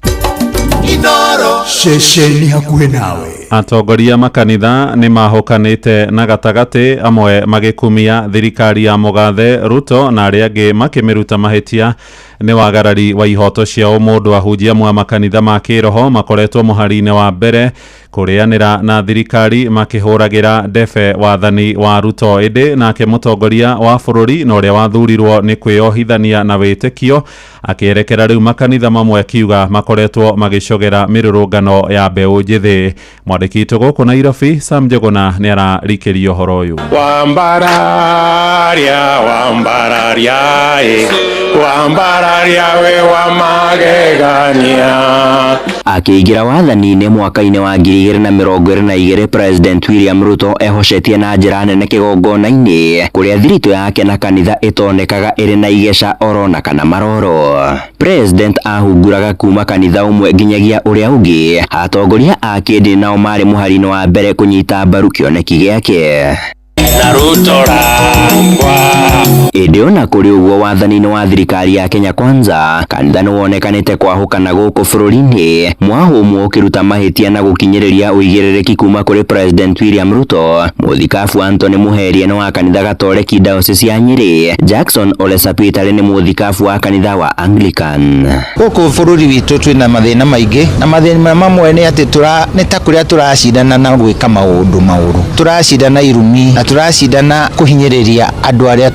Inoro ceceni hakuhĩ nawe. Atongoria makanitha nĩ mahokanĩte na gatagatĩ amwe magĩkumia thirikari ya Mũgathe Ruto na arĩa angĩ makĩmĩruta mahĩtia nĩ wagarari wa ihoto ciao. Mũndũ ahunjia amwe a makanitha ma kĩroho makoretwo mũhari-inĩ wa mbere kũrĩanĩra na thirikari makĩhũragĩra ndebe wathani wa Ruto. Ĩndĩ nake mũtongoria wa bũrũri na ũrĩa wathurirwo nĩ kwĩyohithania na wĩtĩkio akĩerekera rĩu makanitha mamwe akiuga makoretwo magĩcogera mĩrũrũngano ya mbeũ njĩthĩ. Mwandĩki witũ gũkũ Nairobi Sam Njuguna nĩ ararikĩria ũhoro ũyũ. Wambararia we wa magegania. Akĩingĩra wathani-inĩ mwaka-inĩ wa 2022, President William Ruto ehocetie na njĩra nene kĩgongona-inĩ kũrĩa thiritũ yake na kanitha ĩtonekaga ĩrĩ na igeca orona kana maroro. President ahunguraga kuma kanitha ũmwe nginyagia ũrĩa ũngĩ. Atongoria a kĩndini nao marĩ mũhari-inĩ wa mbere kũnyita mbaru kĩoneki gĩake. Ĩndĩ ona kũrĩ ũguo wathani-inĩ wa thirikari ya Kenya Kwanza, kanitha nĩ wonekanĩte kwahũkana gũkũ bũrũri-inĩ, mwahũmwo ũkĩruta mahĩtia na gũkinyĩrĩria ũigĩrĩrĩki kuma kũrĩ President William Ruto. Mũthikabu Anthony Mũheria nĩ wa kanitha gatoreki Diocese ya Nyeri. Jackson Ole Sapit nĩ mũthikabu wa kanitha wa Anglican. Gũkũ bũrũri witũ twĩna mathĩna maingĩ na mathĩna mamwe nĩ atĩ nĩ ta kũrĩa tũracindana na gwĩka maũndũ maũru, tũracindana irumi na tũracindana kũhinyĩrĩria andũ arĩa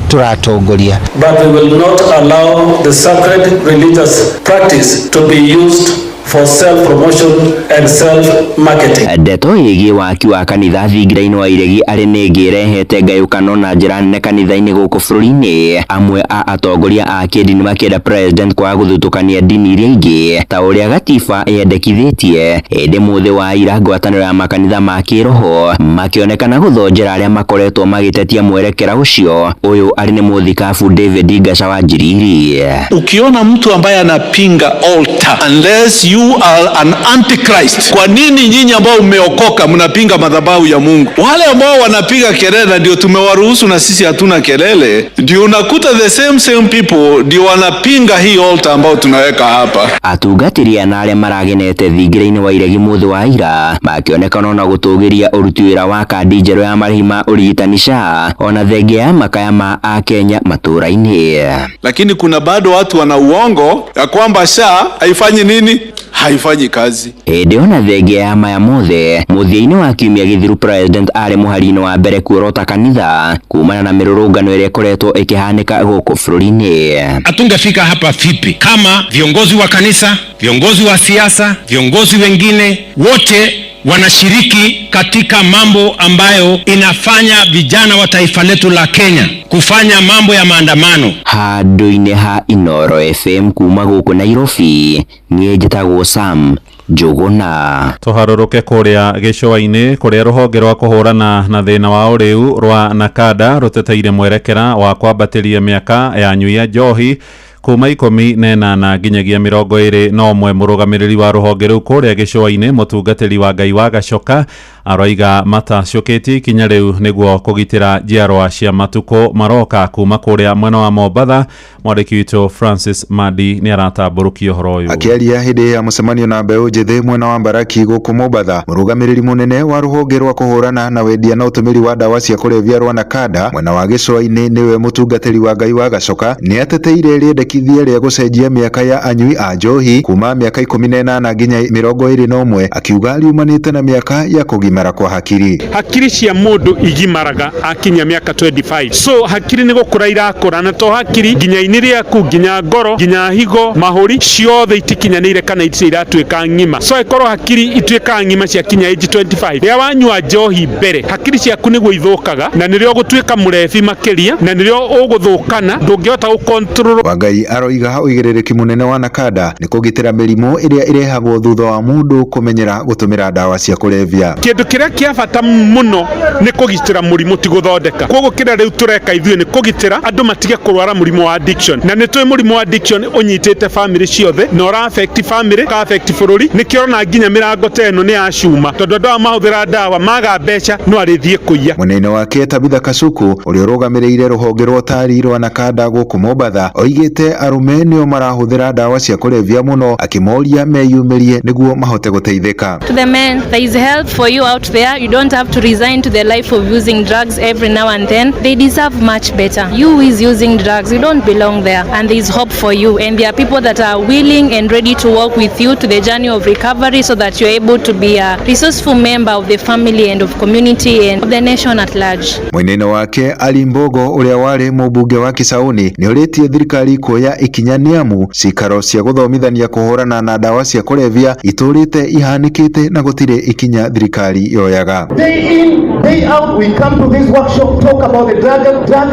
tũratongoria. But we will not allow the sacred religious practice to be used for self-promotion and self-marketing. Ndeto ĩgiĩ waki wa kanitha thingira-inĩ wa Iregi arĩ nĩngĩ ĩrehete ngayũkano na njĩra nene kanitha-inĩ gũkũ bũrũri-inĩ. Amwe a atongoria a kĩndini makĩenda president kwaga gũthutũkania ndini iria ingĩ ta ũrĩa gatiba yendekithĩtie. Ĩndĩ mũthĩ wa ira ngwatanĩro ya makanitha ma kĩroho makĩonekana gũthonjera arĩa makoretwo magĩtetia mwerekera ũcio. Ũyũ arĩ nĩ mũthikabu David Ngasha wa Njiriri. Ukiona mtu ambaye anapinga altar, unless you are an antichrist, kwa nini nyinyi ambao umeokoka mnapinga madhabahu ya Mungu? Wale ambao wanapiga kelele ndio tumewaruhusu na sisi hatuna kelele, ndio unakuta the same people ndio wanapinga hii altar ambao tunaweka hapa. Atungatĩri na arĩa maragenete thingira-inĩ wa Iregi mũthĩ wa ira makĩonekana na gũtũgĩria ũruti wĩra wa kandi njerũ ya marĩhi ma ũrigitani SHA ona thengia ya makaya ma Akenya matũra-inĩ. Lakini kuna bado watu wana uongo ya kwamba SHA haifanyi nini? Haifanyi kazi. Ĩndĩ ona thengia ya maya mothe mũthia-inĩ wa kiumia gĩthiru president arĩ mũhari-inĩ wa mbere kuorota kanitha kumana na mĩrũrũngano ĩrĩa ĩkoretwo ĩkĩhanĩka gũkũ bũrũri-inĩ. Hatungefika hapa vipi kama viongozi wa kanisa, viongozi wa siasa, viongozi wengine wote wanashiriki katika mambo ambayo inafanya vijana wa taifa letu la Kenya kufanya mambo ya maandamano. Handũ-inĩ ha Inoro FM kuma gũkũ Nairobi, niĩ njĩtagwo Sam Njũgũna. Tũharũrũke kũrĩa gĩcũa-inĩ kũrĩa rũhonge rwa kũhũrana na thĩna wa ũrĩu rwa NACADA rũteteire mwerekera wa kwambatĩria mĩaka ya anyui a njohi kuma 18 nginyagia 21. Mũrũgamĩrĩri wa rũhonge rũu kũrĩa gĩcũa-inĩ mũtungatĩri wa Ngai wa Gacoka aroiga matacũkĩtie ikinya rĩu nĩguo kũgitĩra njiarwa cia matukũ maroka kuma kũrĩa mwena wa Mombatha. Mwandĩki witũ Francis Madi nĩ aratambũrũkia ũhoro ũyũ. Akĩaria hĩndĩ ya mũcemanio na mbeũ njĩthĩ mwena wa Mbaraki gũkũ Mombatha, mũrũgamĩrĩri mũnene wa rũhonge rwa kũhũrana na wendia na ũtũmĩri wa ndawa cia kũrebia rwa NACADA mwena wa gĩcũa-inĩ nĩwe mũtungatĩri wa Ngai wa Gacoka nĩ ateteire rĩendekithia rĩa gũcenjia mĩaka ya anyui a njohi kuma mĩaka 18 nginya 21, akiuga riumanĩte na mĩaka ya kũgimara kwa hakiri. Hakiri cia mũndũ igimaraga akinya mĩaka 25. So hakiri nĩ gũkũra irakũra, na to hakiri nginya ini rĩaku nginya ngoro nginya higo mahũri ciothe itikinyanĩire kana icio iratuĩka ng'ima. So ikorwo hakiri ituĩka ng'ima cia kinya age 25, rĩrĩa wanyua njohi mbere hakiri ciaku nĩguo ithũkaga na nĩrĩo gũtuĩka mũrebi makĩria na nĩrĩo ũgũthũkana ndũngĩhota gũkontrol. Wangai aroiga ũigĩrĩrĩki mũnene wa NACADA nĩ kũgitĩra mĩrimũ ĩrĩa ĩrehagwo thutha wa mũndũ kũmenyera gũtũmĩra ndawa cia kũrebia. Kĩndũ kĩrĩa kĩa bata mũno nĩ kũgitĩra mũrimũ ti gũthondeka. Koguo kĩrĩa rĩu tũreka ithuĩ nĩ kũgitĩra andũ matige kũrwara mũrimũ wa addiction. Na nĩ tũĩ mũrimũ wa addiction ũnyitĩte family ciothe na ũra affect family, ka affect bũrũri. Nĩkĩo na nginya mĩrango ta ĩno nĩ yacuma tondũ andũ mahũthĩra ndawa maga mbeca no arĩthiĩ kũiya. Mwena-inĩ wake Tabitha Kasuku ũrĩa ũrũgamĩrĩire rũhonge rwa ũtari rwa NACADA gũkũ Mombatha oigĩte arũme nĩo marahũthĩra ndawa cia kũrebia mũno, akĩmoria meyumĩrie nĩguo mahote gũteithĩka. To the men, there is help for you out there. You don't have to resign to the life of using drugs every now and then. They deserve much better. You who is using drugs, you don't belong there, and there is hope for you, and there are people that are willing and ready to walk with you to the journey of recovery so that you're able to be a resourceful member of the family and of community and of the nation at large. Mwena wake Ali Mbogo ũrĩa warĩ mũmbunge wa Kisauni nĩ ũrĩtie thirikari kuoya ikinya nĩamu cikaro cia gũthomithania kũhũrana na ndawa cia kũrebia itũrĩte ihanĩkĩte na gũtirĩ ikinya thirikari yoyaga. Day in, day out, we come to this workshop, talk about the drug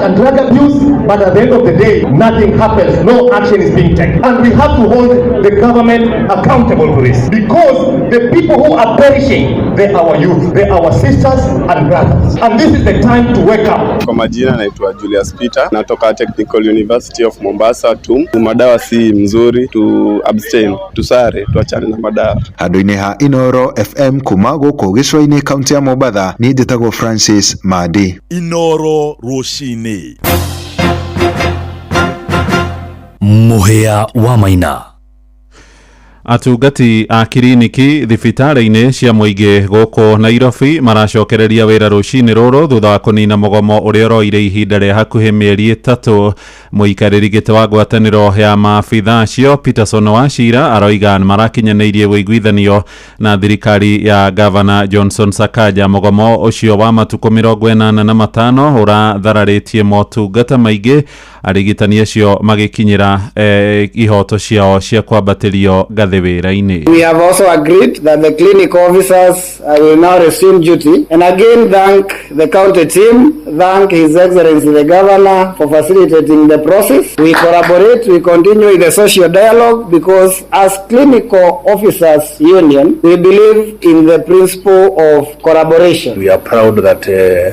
and drug abuse, but at the end of the day, nothing happens, no action is being taken. And we have to hold the government accountable for this, because the people who are perishing, they are our youth, they are our sisters and brothers. And this is the time to wake up. Kwa majina naitwa Julius Peter, natoka Technical University of Mombasa tu. Madawa si mzuri, tu abstain, tusare, tuachane na madawa. Handũ-inĩ ha Inoro FM kuma gũkũ gĩcũa-inĩ kaunti ya Mombatha, niĩ njĩtagwo Francis Madi. Inoro rũcinĩ. Mũhĩa wa Maina. Atungati a kiriniki thibitarĩ-inĩ cia mũingĩ gũkũ Nairobi maracokereria wĩra rũcinĩ rũrũ thutha wa kũnina mũgomo ũrĩa ũroire ihinda rĩa hakuhĩ mĩeri 3. Mũikarĩri gĩtĩ wa ngwatanĩro ya maabitha acio Peterson Wachira aroiga marakinyanĩirie wĩiguithanio na thirikari ya Gavana Johnson Sakaja. Mũgomo ũcio wa matukũ 45 ũrathararĩtie motungata maingĩ arigitani acio magikinyira ihoto ciao cia kwambatirio ngathi wira-ini. We have also agreed that the clinic officers will now resume duty, and again thank the county team, thank His Excellency the Governor for facilitating the process. We collaborate, we continue with the social dialogue because as clinical officers union, we believe in the principle of collaboration. We are proud that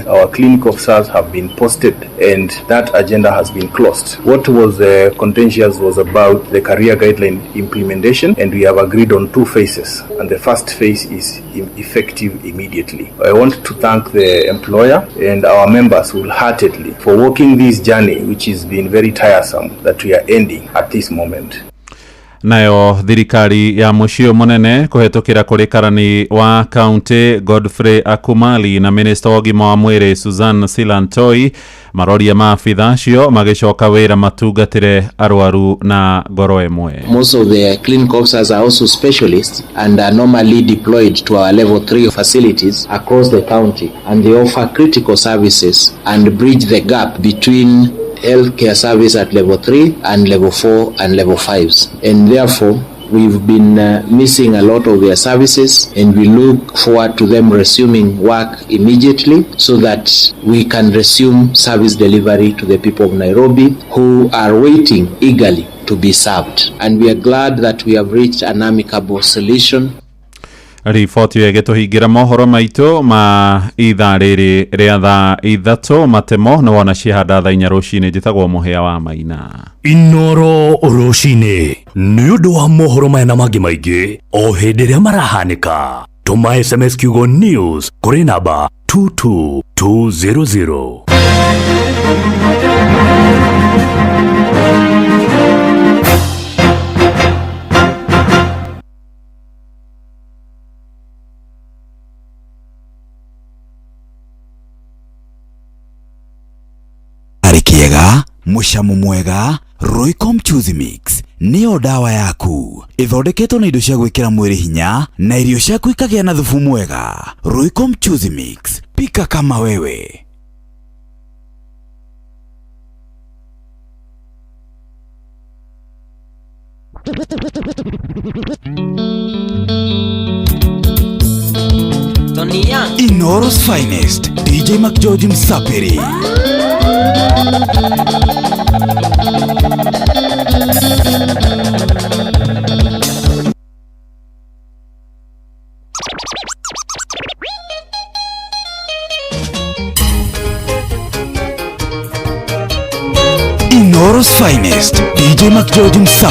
our clinic officers have been posted and that agenda has been closed. What was contentious was about the career guideline implementation, and we have agreed on 2 phases, and the first phase is effective immediately. I want to thank the employer and our members wholeheartedly for walking this journey, which has been very tiresome, that we are ending at this moment. Nayo thirikari ya mucio munene kuhetukira kuri karani wa county Godfrey Akumali na minister wa ũgima wa mwĩrĩ Susan Silantoi maroria maabitha acio magicoka wira matugatire arwaru na ngoro emwe. Most of the clinic officers are also specialists and are normally deployed to our level 3 facilities across the county, and they offer critical services and bridge the gap between healthcare service at level 3 and level 4 and level 5s, and therefore we've been missing a lot of their services, and we look forward to them resuming work immediately so that we can resume service delivery to the people of Nairobi who are waiting eagerly to be served, and we are glad that we have reached an amicable solution. Riboti ĩgĩtũhingira mohoro maitũ ma ithaa rĩrĩ rĩa thaa 3 matemo na wona cihanda thaa 4 rũcinĩ. Njĩtagwo Mũhĩa wa Maina. Inoro rũcinĩ nĩ ũndũ wa mohoro maya na mangĩ maingĩ o hĩndĩ ĩrĩa marahanĩka. Tũma SMS kiugo news kũrĩ namba 22200. Kiega, mucamo mwega, Royco Mchuzi Mix nĩyo dawa yaku. Ithondeketwo na indo cia gwĩkĩra mwĩrĩ hinya na irio ciaku ikagĩa na thubu mwega. Royco Mchuzi Mix, pika kama wewe. Inoro's finest, DJ McGeorge Msapiri. Inoro's finest, DJ McGeorge Msapiri.